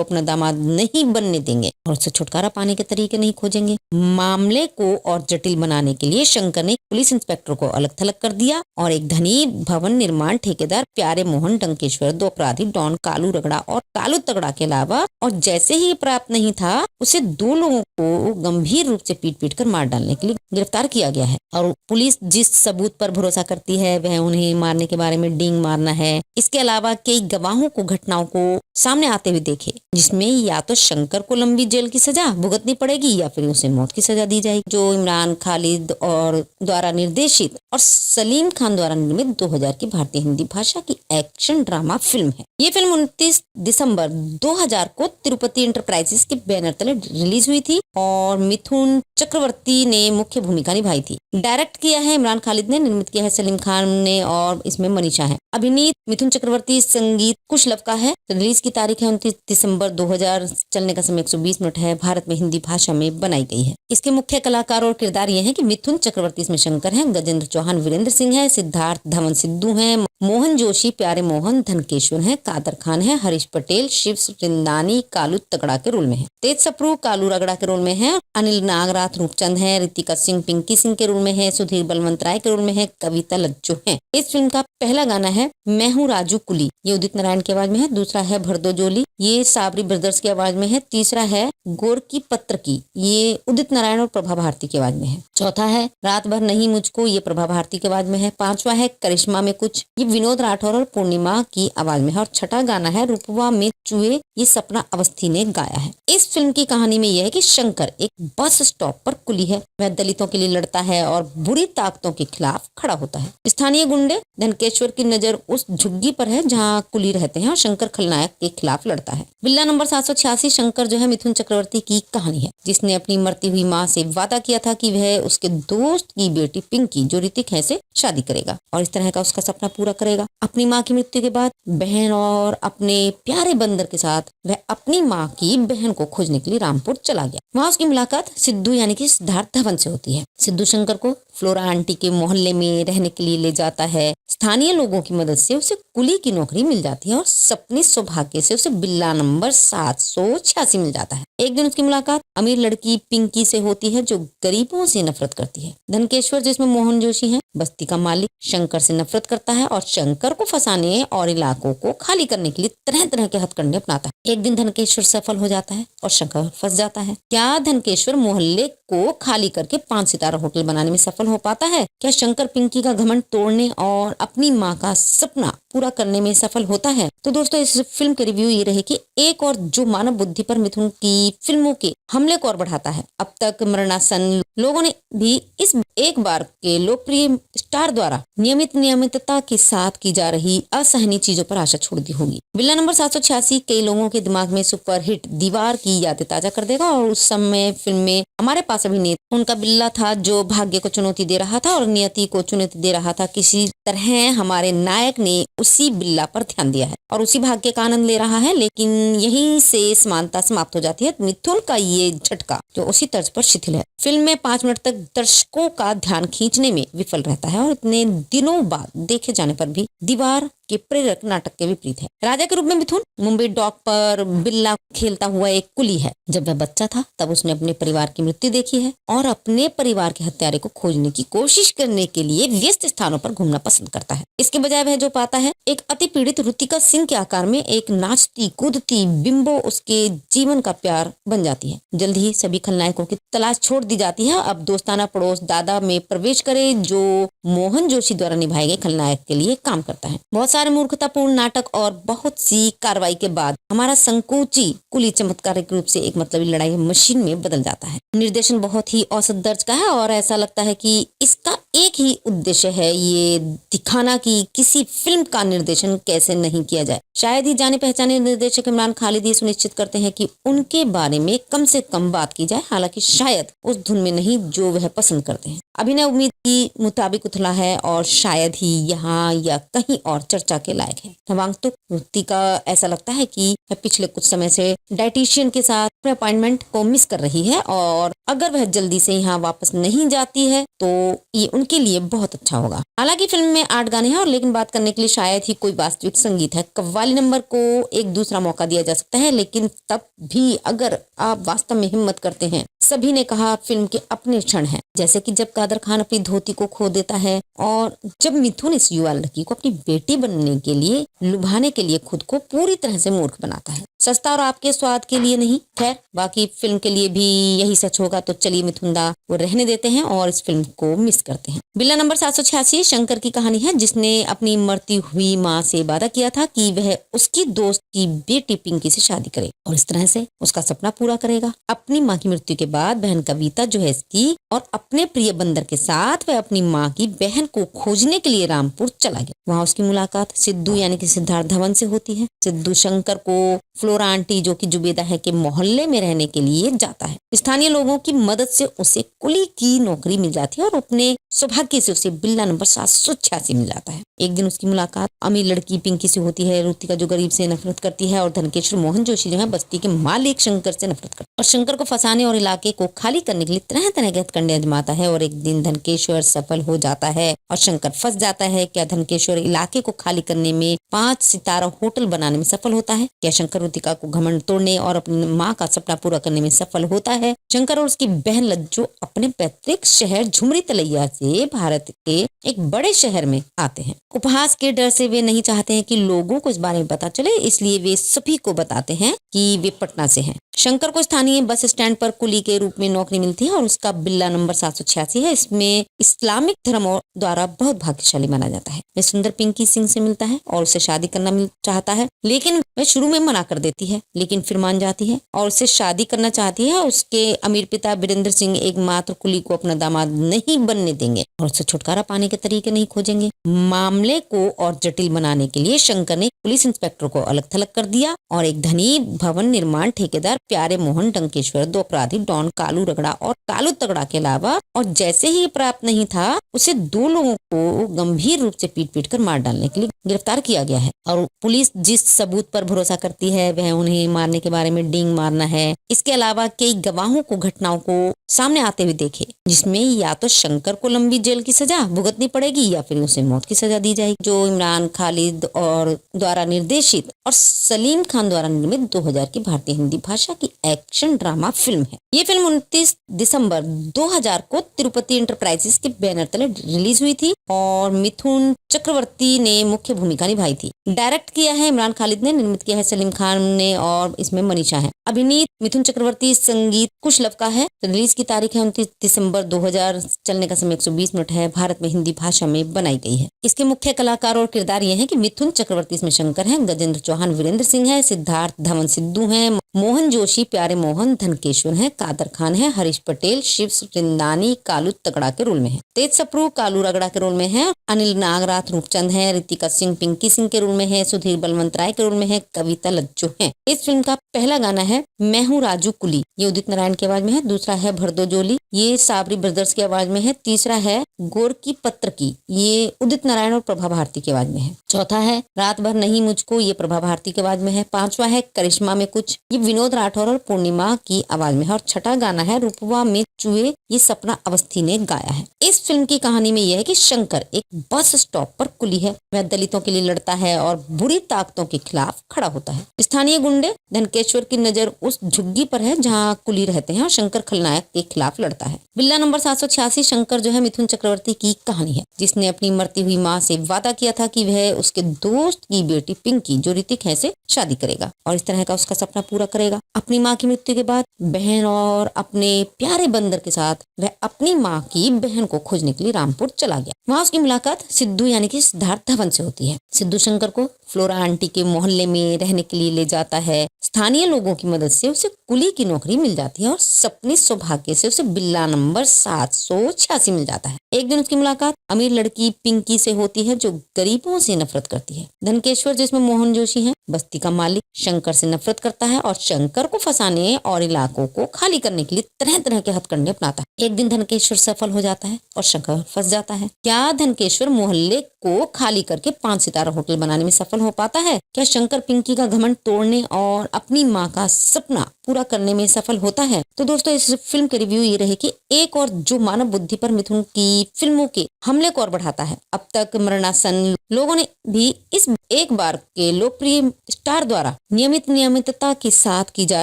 अपना दामाद नहीं बनने देंगे और उससे छुटकारा पाने के तरीके नहीं खोजेंगे। मामले को और जटिल बनाने के लिए शंकर ने पुलिस इंस्पेक्टर को अलग थलग कर दिया और एक धनी भवन निर्माण ठेकेदार प्यारे मोहन डंकेश्वर, 2 अपराधी डॉन कालू रगड़ा और कालू तगड़ा के अलावा और जैसे ही प्राप्त नहीं था उसे 2 लोगों को गंभीर रूप से पीट कर मार डालने के लिए गिरफ्तार किया गया है। और पुलिस जिस सबूत पर भरोसा करती है वह उन्हें मारने के बारे में डींग मारना है। इसके अलावा कई गवाहों को घटनाओं को सामने आते हुए देखे, जिसमें या तो शंकर को लंबी जेल की सजा भुगतनी पड़ेगी या फिर उसे मौत की सजा दी जाएगी, जो इमरान खालिद और द्वारा निर्देशित और सलीम खान द्वारा निर्मित 2000 की भारतीय हिंदी भाषा की एक्शन ड्रामा फिल्म है। ये फिल्म 29 दिसंबर 2000 को तिरुपति एंटरप्राइजेस के बैनर तले रिलीज हुई थी और मिथुन चक्रवर्ती ने मुख्य भूमिका निभाई थी। डायरेक्ट किया है इमरान खालिद ने, निर्मित किया है सलीम खान ने और इसमें मनीषा है। अभिनीत मिथुन चक्रवर्ती, संगीत कुशलव का है। रिलीज की तारीख है 29 दिसंबर 2000। चलने का समय 120 मिनट है। भारत में हिंदी भाषा में बनाई गई है। इसके मुख्य कलाकार और किरदार ये हैं कि मिथुन चक्रवर्ती इसमें शंकर हैं, गजेंद्र चौहान वीरेंद्र सिंह है, सिद्धार्थ धवन सिद्धू हैं, मोहन जोशी प्यारे मोहन धनकेश्वर हैं, कादर खान है, हरीश पटेल शिव वृंदानी कालू तगड़ा के रोल में है, तेज सप्रू कालू रगड़ा के रोल में है, अनिल नागराथ रूपचंद है, रितिका सिंह पिंकी सिंह के रोल में है, सुधीर बलवंत राय के रोल में है, कविता लज्जो है। इस फिल्म का पहला गाना है मैं हूँ राजू कुली, ये उदित नारायण की आवाज में है। दूसरा है भरदो जोली, ये साबरी ब्रदर्स की आवाज में है। तीसरा है गोर की पत्र की, ये उदित नारायण और प्रभा भारती की आवाज में है। चौथा है रात भर नहीं मुझको, ये प्रभा भारती की आवाज में है। पांचवा है करिश्मा में कुछ, ये विनोद राठौर और पूर्णिमा की आवाज में है। और छठा गाना है रूपवा में चुए, ये सपना अवस्थी ने गाया है। इस फिल्म की कहानी में यह है कि शंकर एक बस स्टॉप पर कुली है। वह दलितों के लिए लड़ता है और बुरी ताकतों के खिलाफ खड़ा होता है। स्थानीय गुंडे धनकेश्वर की नजर उस झुग्गी पर है जहां कुली रहते हैं और शंकर खलनायक के खिलाफ लड़ता है। बिल्ला नंबर 786 शंकर जो है मिथुन चक्रवर्ती की कहानी है, जिसने अपनी मरती हुई माँ से वादा किया था कि वह उसके दोस्त की बेटी पिंकी जो ऋतिक है से शादी करेगा और इस तरह का उसका सपना पूरा करेगा। अपनी माँ की मृत्यु के बाद बहन और अपने प्यारे बंदर के साथ वह अपनी माँ की बहन को खोजने के लिए रामपुर चला गया। वहाँ उसकी मुलाकात सिद्धू यानी कि सिद्धार्थ धवन से होती है। सिद्धू शंकर को फ्लोरा आंटी के मोहल्ले में रहने के लिए ले जाता है। स्थानीय लोगों की मदद से उसे कुली की नौकरी मिल जाती है और सपने सौभाग्य से उसे बिल्ला नंबर 786 मिल जाता है। एक दिन उसकी मुलाकात अमीर लड़की पिंकी से होती है जो गरीबों से नफरत करती है। धनकेश्वर जिसमें मोहन जोशी है, बस्ती का मालिक, शंकर से नफरत करता है और शंकर को फंसाने और इलाकों को खाली करने के लिए तरह तरह के हथकंडे अपनाता है। एक दिन धनकेश्वर सफल हो जाता है और शंकर फंस जाता है। क्या धनकेश्वर मोहल्ले को खाली करके 5 सितारा होटल बनाने में सफल हो पाता है? क्या शंकर पिंकी का घमंड तोड़ने और अपनी माँ का सपना पूरा करने में सफल होता है? तो दोस्तों इस फिल्म के रिव्यू ये रहे कि एक और जो मानव बुद्धि पर मिथुन की फिल्मों के हमले को और बढ़ाता है। अब तक मरणासन लोगों ने भी इस एक बार के लोकप्रिय स्टार द्वारा नियमितता के साथ की जा रही असहनीय चीजों पर आशा छोड़ दी होगी। बिल्ला नंबर 786 कई लोगों के दिमाग में सुपरहिट दीवार की यादें ताजा कर देगा और उस समय फिल्म में हमारे पास अभिनेता उनका बिल्ला था जो भाग्य को चुनौती दे रहा था और नियति को चुनौती दे रहा था। किसी तरह हमारे नायक ने उसी बिल्ला पर ध्यान दिया है और उसी भाग्य का आनंद ले रहा है, लेकिन यहीं से समानता समाप्त हो जाती है। मिथुन का ये झटका जो उसी तर्ज पर शिथिल है, फिल्म में 5 मिनट तक दर्शकों का ध्यान खींचने में विफल रहता है और इतने दिनों बाद देखे जाने पर भी दीवार के प्रेरक नाटक के विपरीत है। राजा के रूप में मिथुन मुंबई डॉक पर बिल्ला खेलता हुआ एक कुली है। जब वह बच्चा था तब उसने अपने परिवार की मृत्यु देखी है और अपने परिवार के हत्यारे को खोजने की कोशिश करने के लिए व्यस्त स्थानों पर घूमना पसंद करता है। इसके बजाय वह जो पाता है, एक अति पीड़ित रुतिका सिंह के आकार में एक नाचती कूदती बिंबो उसके जीवन का प्यार बन जाती है। जल्द ही सभी खलनायकों की तलाश छोड़ दी जाती है। अब दोस्ताना पड़ोस दादा में प्रवेश करे, जो मोहन जोशी द्वारा निभाए गए खलनायक के लिए काम करता है। बहुत सारे मूर्खतापूर्ण नाटक और बहुत सी कार्रवाई के बाद हमारा संकोची कुली चमत्कारिक रूप से एक मतलबी लड़ाई मशीन में बदल जाता है। निर्देशन बहुत ही औसत दर्ज का है और ऐसा लगता है कि इसका एक ही उद्देश्य है, ये दिखाना कि किसी फिल्म का निर्देशन कैसे नहीं किया जाए। शायद ही जाने पहचाने निर्देशक इमरान खालिद ये सुनिश्चित करते हैं कि उनके बारे में कम से कम बात की जाए, हालांकि शायद उस धुन में नहीं जो वह पसंद करते हैं। अभिनय उम्मीद की मुताबिक उथला है और शायद ही यहाँ या कहीं और चर्चा के लायक है। नवागंतुक रुतिका ऐसा लगता है कि वह पिछले कुछ समय से डाइटिशियन के साथ अपने अपॉइंटमेंट को मिस कर रही है और अगर वह जल्दी से यहाँ वापस नहीं जाती है तो ये उनके लिए बहुत अच्छा होगा। हालांकि फिल्म में 8 गाने हैं और लेकिन बात करने के लिए शायद ही कोई वास्तविक संगीत है। कव्वाली नंबर को एक दूसरा मौका दिया जा सकता है, लेकिन तब भी अगर आप वास्तव में हिम्मत करते हैं। सभी ने कहा फिल्म के अपने क्षण हैं, जैसे कि जब कादर खान अपनी धोती को खो देता है और जब मिथुन इस युवा लड़की को अपनी बेटी बनने के लिए लुभाने के लिए खुद को पूरी तरह से मूर्ख बनाता है। सस्ता और आपके स्वाद के लिए नहीं। खैर, बाकी फिल्म के लिए भी यही सच होगा, तो चलिए मिथुनदा वो रहने देते हैं और इस फिल्म को मिस करते हैं। बिल्ला नंबर 786 शंकर की कहानी है, जिसने अपनी मरती हुई माँ से वादा किया था कि वह उसकी दोस्त की बेटी पिंकी से शादी करे और इस तरह से उसका सपना पूरा करेगा। अपनी माँ की मृत्यु के बाद बहन कविता जो है इसकी और अपने प्रिय बंदर के साथ वह अपनी माँ की बहन को खोजने के लिए रामपुर चला गया। वहाँ उसकी मुलाकात सिद्धू यानी कि सिद्धार्थ धवन से होती है। सिद्धू शंकर को फ्लोरा आंटी जो कि जुबेदा है के मोहल्ले में रहने के लिए जाता है। स्थानीय लोगों की मदद से उसे कुली की नौकरी मिल जाती है और अपने सौभाग्य से उसे बिल्ला नंबर 786 मिल जाता है। एक दिन उसकी मुलाकात अमीर लड़की पिंकी से होती है। रुतिका जो गरीब से नफरत करती है और धनकेश्वर मोहन जोशी जो है बस्ती के मालिक शंकर से नफरत करता है और शंकर को फंसाने और इलाके को खाली करने के लिए तरह तरह के हथकंडे आजमाता है। और एक दिन धनकेश्वर सफल हो जाता है और शंकर फंस जाता है। क्या धनकेश्वर इलाके को खाली करने में 5 सितारा होटल बनाने में सफल होता है? क्या शंकर रुतिका को घमंड तोड़ने और अपनी माँ का सपना पूरा करने में सफल होता है? शंकर और उसकी बहन लज्जो अपने पैतृक शहर झुमरी तलैया से भारत के एक बड़े शहर में आते हैं। उपहास के डर से वे नहीं चाहते हैं कि लोगों को इस बारे में पता चले, इसलिए वे सभी को बताते हैं कि वे पटना से हैं। शंकर को स्थानीय बस स्टैंड पर कुली के रूप में नौकरी मिलती है और उसका बिल्ला नंबर 786 है। इसमें इस्लामिक धर्म द्वारा बहुत भाग्यशाली माना जाता है। वह सुंदर पिंकी सिंह से मिलता है और उससे शादी करना चाहता है, लेकिन वह शुरू में मना कर देती है, लेकिन फिर मान जाती है और उससे शादी करना चाहती है। उसके अमीर पिता वीरेंद्र सिंह एकमात्र कुली को अपना दामाद नहीं बनने देंगे और उससे छुटकारा पाने के तरीके नहीं खोजेंगे। मामले को और जटिल बनाने के लिए शंकर ने पुलिस इंस्पेक्टर को अलग थलग कर दिया और एक धनी भवन निर्माण ठेकेदार प्यारे मोहन डंकेश्वर, 2 अपराधी डॉन कालू रगड़ा और कालू तगड़ा के अलावा और जैसे ही प्राप्त नहीं था उसे 2 लोगों को गंभीर रूप से पीट कर मार डालने के लिए गिरफ्तार किया गया है। और पुलिस जिस सबूत पर भरोसा करती है वह उन्हें मारने के बारे में डींग मारना है। इसके अलावा कई गवाहों को घटनाओं को सामने आते हुए देखे, जिसमें या तो शंकर को लंबी जेल की सजा भुगतनी पड़ेगी या फिर उसे मौत की सजा दी जाएगी। जो इमरान खालिद और द्वारा निर्देशित और सलीम खान द्वारा निर्मित 2000 की भारतीय हिंदी भाषा की एक्शन ड्रामा फिल्म है। ये फिल्म 29 दिसंबर 2000 को तिरुपति एंटरप्राइजेस के बैनर तले रिलीज हुई थी और मिथुन चक्रवर्ती ने मुख्य भूमिका निभाई थी। डायरेक्ट किया है इमरान खालिद ने, निर्मित किया है सलीम खान ने और इसमें मनीषा है। अभिनीत मिथुन चक्रवर्ती, संगीत कुश लव का है। रिलीज की तारीख है 29 दिसंबर 2000। चलने का समय 120 मिनट है। भारत में हिंदी भाषा में बनाई गई है। इसके मुख्य कलाकार और किरदार ये हैं कि मिथुन चक्रवर्ती इसमें शंकर है, गजेंद्र चौहान वीरेंद्र सिंह है, सिद्धार्थ धवन सिद्धू है, मोहन जोशी प्यारे मोहन धनकेश्वर है, कादर खान है, हरीश पटेल शिव वृंदानी कालू तगड़ा के रोल में है, तेज सप्रू कालू रगड़ा के रोल में है, अनिल नागराथ रूपचंद है, रितिका सिंह पिंकी सिंह के रोल में है, सुधीर बलवंत राय के रोल में है, कविता लज्जो है। इस फिल्म का पहला गाना है मैं हूँ राजू कुली, ये उदित नारायण की आवाज में है। दूसरा है भरदो जोली, ये साबरी ब्रदर्स की आवाज में है। तीसरा है गोर की पत्र की, ये उदित नारायण और प्रभा भारती की आवाज में है। चौथा है रात भर नहीं मुझको, ये प्रभा भारती की आवाज में है। 5वां है करिश्मा में कुछ, ये विनोद राठौर और पूर्णिमा की आवाज में है और छठा गाना है रूपवा में चुए, ये सपना अवस्थी ने गाया है। इस फिल्म की कहानी में यह है कि शंकर एक बस स्टॉप पर कुली है। वह दलितों के लिए लड़ता है और बुरी ताकतों के खिलाफ खड़ा होता है। स्थानीय गुंडे धनकेश्वर की नजर उस झुग्गी पर है जहाँ कुली रहते हैं और शंकर खलनायक के खिलाफ लड़ता है। बिल्ला नंबर 786 शंकर जो है मिथुन चक्रवर्ती की कहानी है, जिसने अपनी मरती हुई माँ से वादा किया था कि वह उसके दोस्त की बेटी पिंकी जो ऋतिक है से शादी करेगा और इस तरह का उसका सपना पूरा करेगा। अपनी माँ की मृत्यु के बाद बहन और अपने प्यारे बंदर के साथ वह अपनी माँ की बहन को खोजने के लिए रामपुर चला गया। वहाँ उसकी मुलाकात सिद्धू यानी कि सिद्धार्थ धवन से होती है। सिद्धू शंकर को फ्लोरा आंटी के मोहल्ले में रहने के लिए ले जाता है। स्थानीय लोगों की मदद से उसे कुली की नौकरी मिल जाती है और सपने सौभाग्य से उसे बिल्ला नंबर 786 मिल जाता है। एक दिन उसकी मुलाकात अमीर लड़की पिंकी से होती है जो गरीबों से नफरत करती है। धनकेश्वर जिसमें मोहन जोशी है, बस्ती का मालिक, शंकर से नफरत करता है और शंकर को फंसाने और इलाकों को खाली करने के लिए तरह तरह के हथकंडे अपनाता है। एक दिन धनकेश्वर सफल हो जाता है और शंकर फंस जाता है। क्या धनकेश्वर मोहल्ले को खाली करके 5 सितारा होटल बनाने में सफल हो पाता है? क्या शंकर पिंकी का घमंड तोड़ने और अपनी माँ का सपना पूरा करने में सफल होता है? तो दोस्तों इस फिल्म के रिव्यू ये रहे कि एक और जो मानव बुद्धि पर मिथुन की फिल्मों के हमले को और बढ़ाता है। अब तक मरणासन लोगों ने भी इस एक बार के लोकप्रिय स्टार द्वारा नियमितता के साथ की जा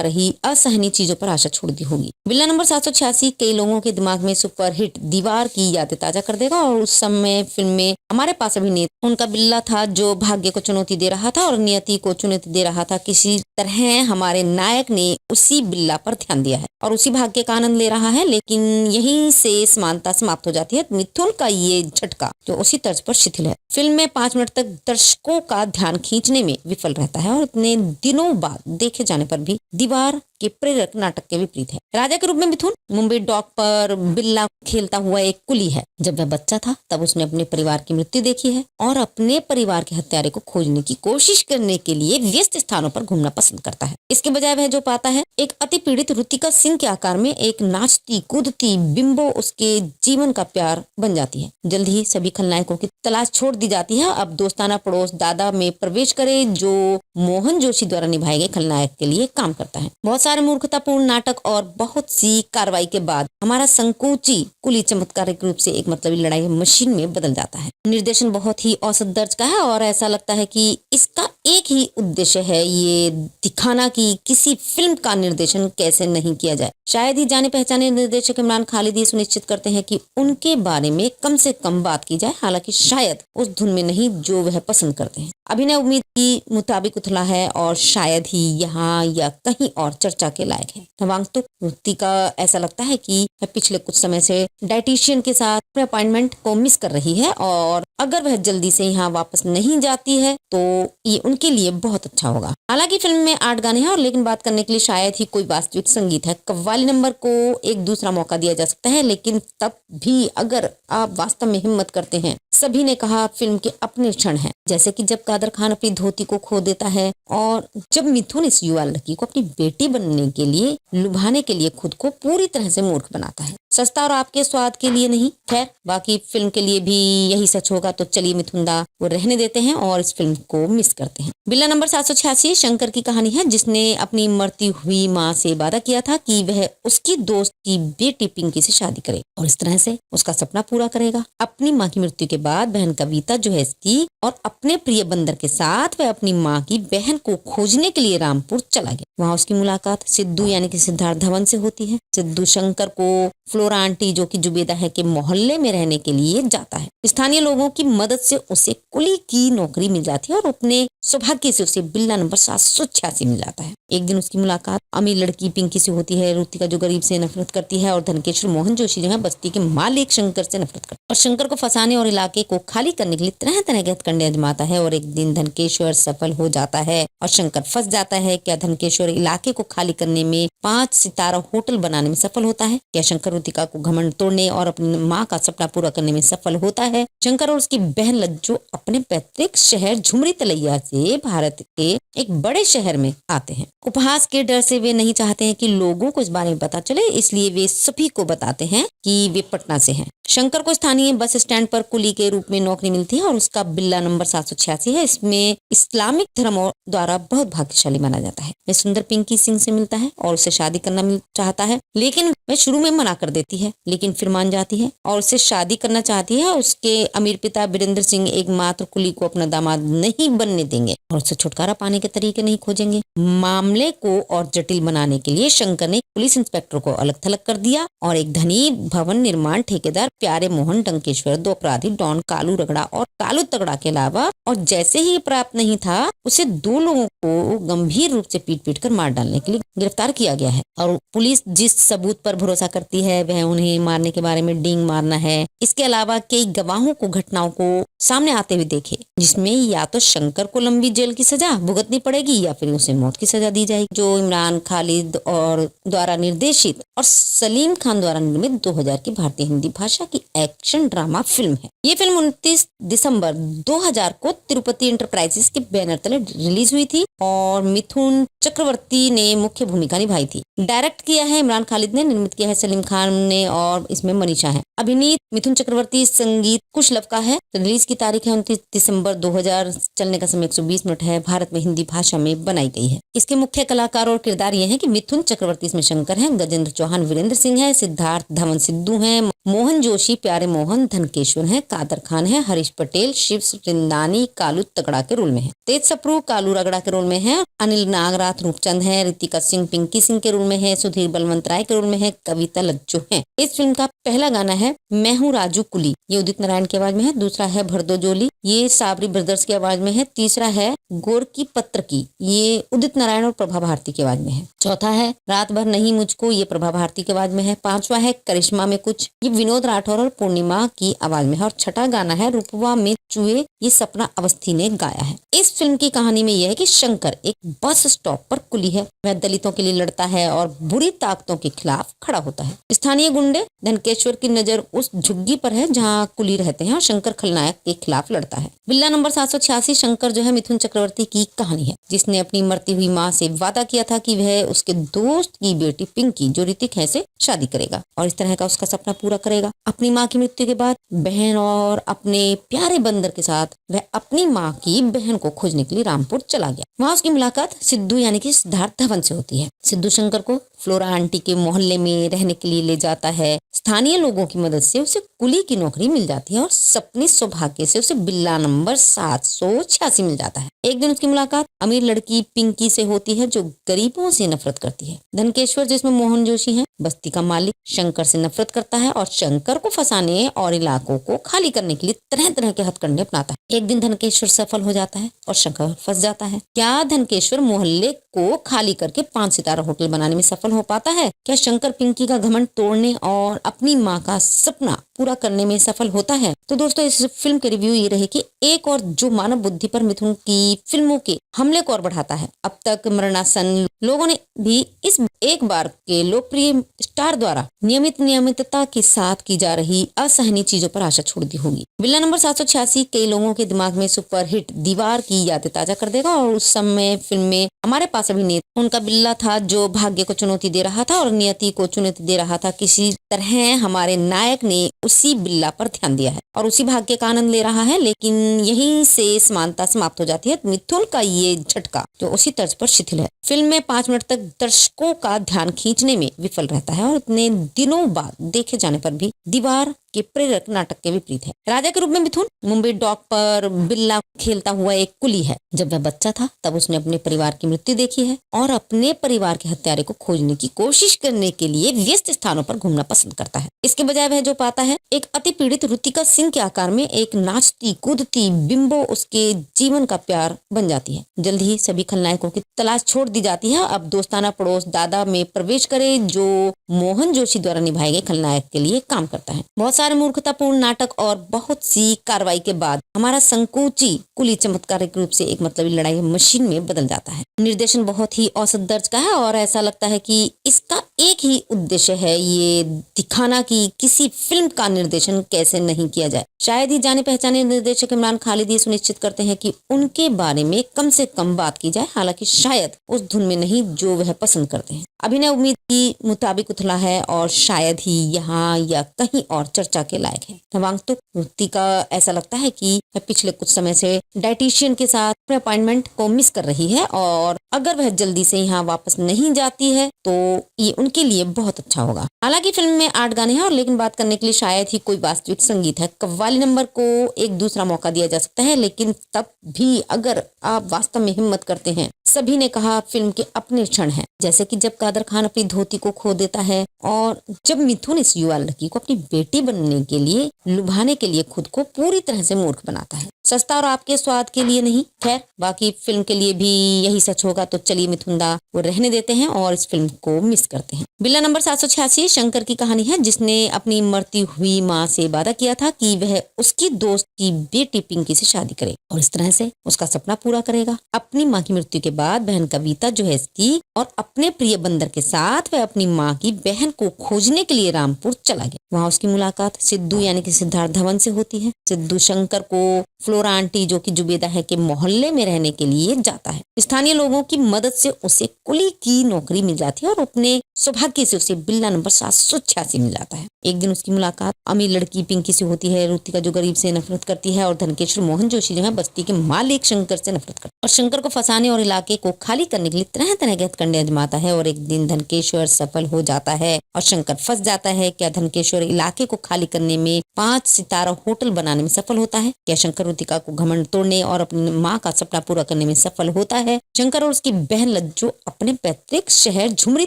रही असहनीय चीजों पर आशा छोड़ दी होगी। बिल्ला नंबर 786 कई लोगों के दिमाग में सुपरहिट दीवार की यादें ताजा कर देगा और उस समय फिल्म में हमारे पास अभिनेता उनका बिल्ला था जो भाग्य को चुनौती दे रहा था और नियति को चुनौती दे रहा था। किसी तरह हमारे नायक ने उसी बिल्ला पर ध्यान दिया है और उसी भाग्य का आनंद ले रहा है, लेकिन यहीं से समानता समाप्त हो जाती है। मिथुन का ये झटका जो उसी तर्ज पर शिथिल है, फिल्म में 5 मिनट तक दर्शकों का ध्यान खींचने में विफल रहता है और इतने दिनों बाद देखे जाने पर भी दीवार के प्रेरक नाटक के विपरीत है। राजा के रूप में मिथुन मुंबई डॉक पर बिल्ला खेलता हुआ एक कुली है। जब वह बच्चा था तब उसने अपने परिवार की मृत्यु देखी है और अपने परिवार के हत्यारे को खोजने की कोशिश करने के लिए व्यस्त स्थानों पर घूमना पसंद करता है। इसके बजाय वह जो पाता है एक अति पीड़ित ऋतिका सिंह के आकार में एक नाचती कूदती बिंबो उसके जीवन का प्यार बन जाती है। जल्द ही सभी खलनायकों की तलाश छोड़ दी जाती है। अब दोस्ताना पड़ोस दादा में प्रवेश करे जो मोहन जोशी द्वारा निभाए गए खलनायक के लिए काम करता है। बहुत सारे मूर्खतापूर्ण नाटक और बहुत सी कार्रवाई के बाद हमारा संकोची कुली चमत्कारिक रूप से एक मतलबी लड़ाई मशीन में बदल जाता है। निर्देशन बहुत ही औसत दर्ज का है और ऐसा लगता है कि इसका एक ही उद्देश्य है ये दिखाना कि किसी फिल्म का निर्देशन कैसे नहीं किया जाए। शायद ही जाने पहचाने निर्देशक इमरान खालिद ये सुनिश्चित करते हैं कि उनके बारे में कम से कम बात की जाए, हालांकि शायद उस धुन में नहीं जो वह पसंद करते हैं। अभिनय उम्मीद की मुताबिक उथला है और शायद ही यहाँ या कहीं और चर्चा के लायक है। नवांगतुक वृत्ति का ऐसा लगता है कि वह पिछले कुछ समय से डाइटिशियन के साथ अपने अपॉइंटमेंट को मिस कर रही है और अगर वह जल्दी से यहाँ वापस नहीं जाती है तो ये उनके लिए बहुत अच्छा होगा। हालांकि फिल्म में 8 गाने हैं और लेकिन बात करने के लिए शायद ही कोई वास्तविक संगीत है। कव्वाली नंबर को एक दूसरा मौका दिया जा सकता है, लेकिन तब भी अगर आप वास्तव में हिम्मत करते हैं। सभी ने कहा फिल्म के अपने क्षण हैं, जैसे कि जब कादर खान अपनी धोती को खो देता है और जब मिथुन इस युवा लड़की को अपनी बेटी बनने के लिए लुभाने के लिए खुद को पूरी तरह से मूर्ख बनाता है। सस्ता और आपके स्वाद के लिए नहीं, खैर बाकी फिल्म के लिए भी यही सच होगा। तो चलिए मिथुनदा वो रहने देते हैं और इस फिल्म को मिस करते हैं। बिल्ला नंबर 786 शंकर की कहानी है जिसने अपनी मरती हुई माँ से वादा किया था कि वह उसकी दोस्त की बेटी पिंकी से शादी करे और इस तरह से उसका सपना पूरा करेगा। अपनी माँ की मृत्यु के बाद बहन कविता जो है इसकी और अपने प्रिय बंदर के साथ वह अपनी माँ की बहन को खोजने के लिए रामपुर चला गया। वहाँ उसकी मुलाकात सिद्धू यानी कि सिद्धार्थ धवन से होती है। सिद्धू शंकर को फ्लोरा आंटी जो कि जुबेदा है के मोहल्ले में रहने के लिए जाता है। स्थानीय लोगों की मदद से उसे कुली की नौकरी मिल जाती है और अपने सौभाग्य से उसे बिल्ला नंबर 786 मिल जाता है। एक दिन उसकी मुलाकात अमीर लड़की पिंकी से होती है, ऋतिका जो गरीब से नफरत करती है और धनकेश्वर मोहन जोशी जो है बस्ती के मालिक शंकर से नफरत करता है और शंकर को फंसाने और इलाके को खाली करने के लिए तरह तरह के हथकंडे आजमाता है। और एक दिन धनकेश्वर सफल हो जाता है और शंकर फंस जाता है। क्या धनकेश्वर इलाके को खाली करने में 5 सितारा होटल बनाने में सफल होता है? क्या शंकर ऋतिका को घमंड तोड़ने और अपनी माँ का सपना पूरा करने में सफल होता है? शंकर और उसकी बहन लज्जो अपने पैतृक शहर झुमरी तलैया से भारत के एक बड़े शहर में आते हैं। उपहास के डर से वे नहीं चाहते हैं कि लोगों को इस बारे में पता चले, इसलिए वे सभी को बताते हैं कि वे पटना से हैं। शंकर को स्थानीय बस स्टैंड पर कुली के रूप में नौकरी मिलती है और उसका बिल्ला नंबर 786 है। इसमें इस्लामिक धर्म द्वारा बहुत भाग्यशाली माना जाता है। वह सुंदर पिंकी सिंह से मिलता है और उससे शादी करना चाहता है, लेकिन वह शुरू में मना कर देती है, लेकिन फिर मान जाती है और उससे शादी करना चाहती है। उसके अमीर पिता बीरेंद्र सिंह एकमात्र कुली को अपना दामाद नहीं बनने देंगे और उससे छुटकारा पाने के तरीके नहीं खोजेंगे। मामले को और जटिल बनाने के लिए शंकर ने पुलिस इंस्पेक्टर को अलग थलग कर दिया और एक धनी भवन निर्माण ठेकेदार प्यारे मोहन डंकेश्वर, दो अपराधी डॉन कालू रगड़ा और कालू तगड़ा के अलावा और जैसे ही प्राप्त नहीं था, उसे 2 लोगों को गंभीर रूप से पीट कर मार डालने के लिए गिरफ्तार किया गया है। और पुलिस जिस सबूत पर भरोसा करती है वह उन्हें मारने के बारे में डींग मारना है। इसके अलावा कई गवाहों को घटनाओं को सामने आते हुए देखे, जिसमें या तो शंकर को लंबी जेल की सजा भुगतनी पड़ेगी या फिर उसे मौत की सजा दी जाएगी, जो इमरान खालिद और द्वारा निर्देशित और सलीम खान द्वारा निर्मित 2000 की भारतीय हिंदी भाषा की एक्शन ड्रामा फिल्म है। ये फिल्म 29 दिसंबर 2000 को तिरुपति इंटरप्राइजेस के बैनर तले रिलीज हुई थी और मिथुन चक्रवर्ती ने मुख्य भूमिका निभाई थी। डायरेक्ट किया है इमरान खालिद ने, निर्मित किया है सलीम खान ने और इसमें मनीषा है। अभिनीत मिथुन चक्रवर्ती, संगीत कुशलव का है। रिलीज की तारीख है 29 दिसंबर 2000, चलने का समय 120 मिनट है। भारत में हिंदी भाषा में बनाई गई है। इसके मुख्य कलाकार और किरदार ये हैं कि मिथुन चक्रवर्ती इसमें शंकर हैं, गजेंद्र चौहान वीरेंद्र सिंह है, सिद्धार्थ धवन सिद्धू हैं, मोहन जोशी प्यारे मोहन धनकेश्वर हैं, कादर खान है, हरीश पटेल शिव रिंदानी कालू तगड़ा के रोल में है, तेज सप्रू कालू रगड़ा के रोल में है, अनिल नागराथ रूपचंद है, रितिका सिंह पिंकी सिंह के रोल में है, सुधीर बलवंत राय के रोल में है, कविता लज्जो है। इस फिल्म का पहला गाना है मैं हूँ राजू कुली, ये उदित नारायण की आवाज में है। दूसरा है भरदो जोली, ये साबरी ब्रदर्स की आवाज में है। तीसरा है गोर की पत्र की, ये उदित नारायण और प्रभा भारती की आवाज में है। चौथा है रात भर नहीं मुझको, ये प्रभा भारती की आवाज में है। पांचवा है करिश्मा में कुछ, ये विनोद राठौर और पूर्णिमा की आवाज में है। और छठा गाना है रूपवा में चुए, ये सपना अवस्थी ने गाया है। इस फिल्म की कहानी में यह है कि शंकर एक बस स्टॉप पर कुली है। वह दलितों के लिए लड़ता है और बुरी ताकतों के खिलाफ खड़ा होता है। स्थानीय गुंडे धनकेश्वर की नजर उस झुग्गी पर है जहाँ कुली रहते हैं और शंकर खलनायक के खिलाफ लड़ता है। बिल्ला नंबर 786 शंकर जो है मिथुन चक्रवर्ती की कहानी है, जिसने अपनी मरती हुई माँ से वादा किया था कि वह उसके दोस्त की बेटी पिंकी जो ऋतिक है से शादी करेगा और इस तरह का उसका सपना पूरा करेगा। अपनी माँ की मृत्यु के बाद बहन और अपने प्यारे बंदर के साथ वह अपनी माँ की बहन को खोजने के लिए रामपुर चला गया। वहाँ उसकी मुलाकात सिद्धू यानी कि सिद्धार्थ धवन से होती है। सिद्धू शंकर को फ्लोरा आंटी के मोहल्ले में रहने के लिए ले जाता है। स्थानीय लोगों की मदद से उसे कुली की नौकरी मिल जाती है और सपने सौभाग्य से उसे बिल्ला नंबर 786 मिल जाता है। एक दिन उसकी मुलाकात अमीर लड़की पिंकी से होती है जो गरीबों से नफरत करती है। धनकेश्वर जिसमें मोहन जोशी है, बस्ती का मालिक, शंकर से नफरत करता है और शंकर को फंसाने और इलाकों को खाली करने के लिए तरह तरह के हथकंडे अपनाता है। एक दिन धनकेश्वर सफल हो जाता है और शंकर फंस जाता है। क्या धनकेश्वर मोहल्ले को खाली करके 5 सितारा होटल बनाने में सफल हो पाता है? क्या शंकर पिंकी का घमंड तोड़ने और अपनी माँ का सपना पूरा करने में सफल होता है? तो दोस्तों इस फिल्म के रिव्यू ये रहे कि एक और जो मानव बुद्धि पर मिथुन की फिल्मों के हमले को और बढ़ाता है। अब तक मरणासन लोगों ने भी इस एक बार के लोकप्रिय स्टार द्वारा नियमितता के साथ की जा रही असहनीय चीजों पर आशा छोड़ दी होगी। बिल्ला नंबर 786 कई लोगों के दिमाग में सुपरहिट दीवार की यादें ताजा कर देगा और उस समय फिल्म में हमारे पास अभिनेता उनका बिल्ला था जो भाग्य को चुनौती दे रहा था और नियति को चुनौती दे रहा था। किसी तरह हमारे नायक ने उसी बिल्ला पर ध्यान दिया है और उसी भाग्य का आनंद ले रहा है, लेकिन यहीं से समानता समाप्त हो जाती है। मिथुन का ये झटका जो उसी तर्ज पर शिथिल है। फिल्म में 5 मिनट तक दर्शकों का ध्यान खींचने में विफल रहता है और इतने दिनों बाद देखे जाने पर भी दीवार के प्रेरक नाटक के विपरीत है। राजा के रूप में मिथुन मुंबई डॉक पर बिल्ला खेलता हुआ एक कुली है। जब वह बच्चा था तब उसने अपने परिवार की मृत्यु देखी है और अपने परिवार के हत्यारे को खोजने की कोशिश करने के लिए व्यस्त स्थानों पर घूमना पसंद करता है। इसके बजाय वह जो पाता है एक अति पीड़ित ऋतिका सिंह के आकार में एक नाचती कूदती बिंबो उसके जीवन का प्यार बन जाती है। जल्द ही सभी खलनायकों की तलाश छोड़ दी जाती है। अब दोस्ताना पड़ोस दादा में प्रवेश करे जो मोहन जोशी द्वारा निभाए गए खलनायक के लिए काम करता है। बहुत सारे मूर्खतापूर्ण नाटक और बहुत सी कार्रवाई के बाद हमारा संकोची कुली चमत्कारिक रूप से एक मतलबी लड़ाई मशीन में बदल जाता है। निर्देशन बहुत ही औसत दर्ज का है और ऐसा लगता है कि इसका एक ही उद्देश्य है, ये दिखाना कि किसी फिल्म का निर्देशन कैसे नहीं किया जाए। शायद ही जाने पहचाने निर्देशक इमरान खालिद ये सुनिश्चित करते हैं कि उनके बारे में कम से कम बात की जाए, हालांकि शायद उस धुन में नहीं जो वह पसंद करते हैं। अभिनय उम्मीद की मुताबिक उथला है और शायद ही यहाँ या कहीं और चर्चा के लायक है। नवागंतुक युवती का ऐसा लगता है कि वह पिछले कुछ समय से डाइटिशियन के साथ अपने अपॉइंटमेंट को मिस कर रही है और अगर वह जल्दी से यहाँ वापस नहीं जाती है तो ये उनके लिए बहुत अच्छा होगा। हालांकि फिल्म में 8 गाने हैं और लेकिन बात करने के लिए शायद ही कोई वास्तविक संगीत है। कव्वाली नंबर को एक दूसरा मौका दिया जा सकता है, लेकिन तब भी अगर आप वास्तव में हिम्मत करते हैं। सभी ने कहा फिल्म के अपने क्षण हैं, जैसे कि जब कादर खान अपनी धोती को खो देता है और जब मिथुन इस युवा लड़की को अपनी बेटी बनने के लिए लुभाने के लिए खुद को पूरी तरह से मूर्ख बनाता है। सस्ता और आपके स्वाद के लिए नहीं। खैर, बाकी फिल्म के लिए भी यही सच होगा, तो चलिए मिथुन दा वो रहने देते हैं और इस फिल्म को मिस करते हैं। बिल्ला नंबर 786 शंकर की कहानी है, जिसने अपनी मरती हुई माँ से वादा किया था कि वह उसकी दोस्त की बेटी पिंकी से शादी करे और इस तरह से उसका सपना पूरा करेगा। अपनी माँ की मृत्यु के बाद बहन कविता जो है इसकी और अपने प्रिय बंदर के साथ वह अपनी माँ की बहन को खोजने के लिए रामपुर चला गया। वहाँ उसकी मुलाकात सिद्धू यानी कि सिद्धार्थ धवन से होती है। सिद्धू शंकर को फ्लोरा आंटी जो कि जुबेदा है के मोहल्ले में रहने के लिए जाता है। स्थानीय लोगों की मदद से उसे कुली की नौकरी मिल जाती है और अपने सौभाग्य से उसे बिल्ला नंबर 786 मिल जाता है। एक दिन उसकी मुलाकात अमीर लड़की पिंकी से होती है, रुतिका जो गरीब से नफरत करती है और धनकेश्वर मोहन जोशी जो है बस्ती के मालिक शंकर से नफरत करता है और शंकर को फंसाने और इलाके को खाली करने के लिए तरह तरह के हथकंडे आजमाता है। और एक दिन धनकेश्वर सफल हो जाता है और शंकर फंस जाता है। क्या धनकेश्वर इलाके को खाली करने में 5 सितारा होटल बनाने में सफल होता है? क्या शंकर रुतिका को घमंड तोड़ने और अपनी माँ का सपना पूरा करने में सफल होता है? शंकर और उसकी बहन लज्जो अपने पैतृक शहर झुमरी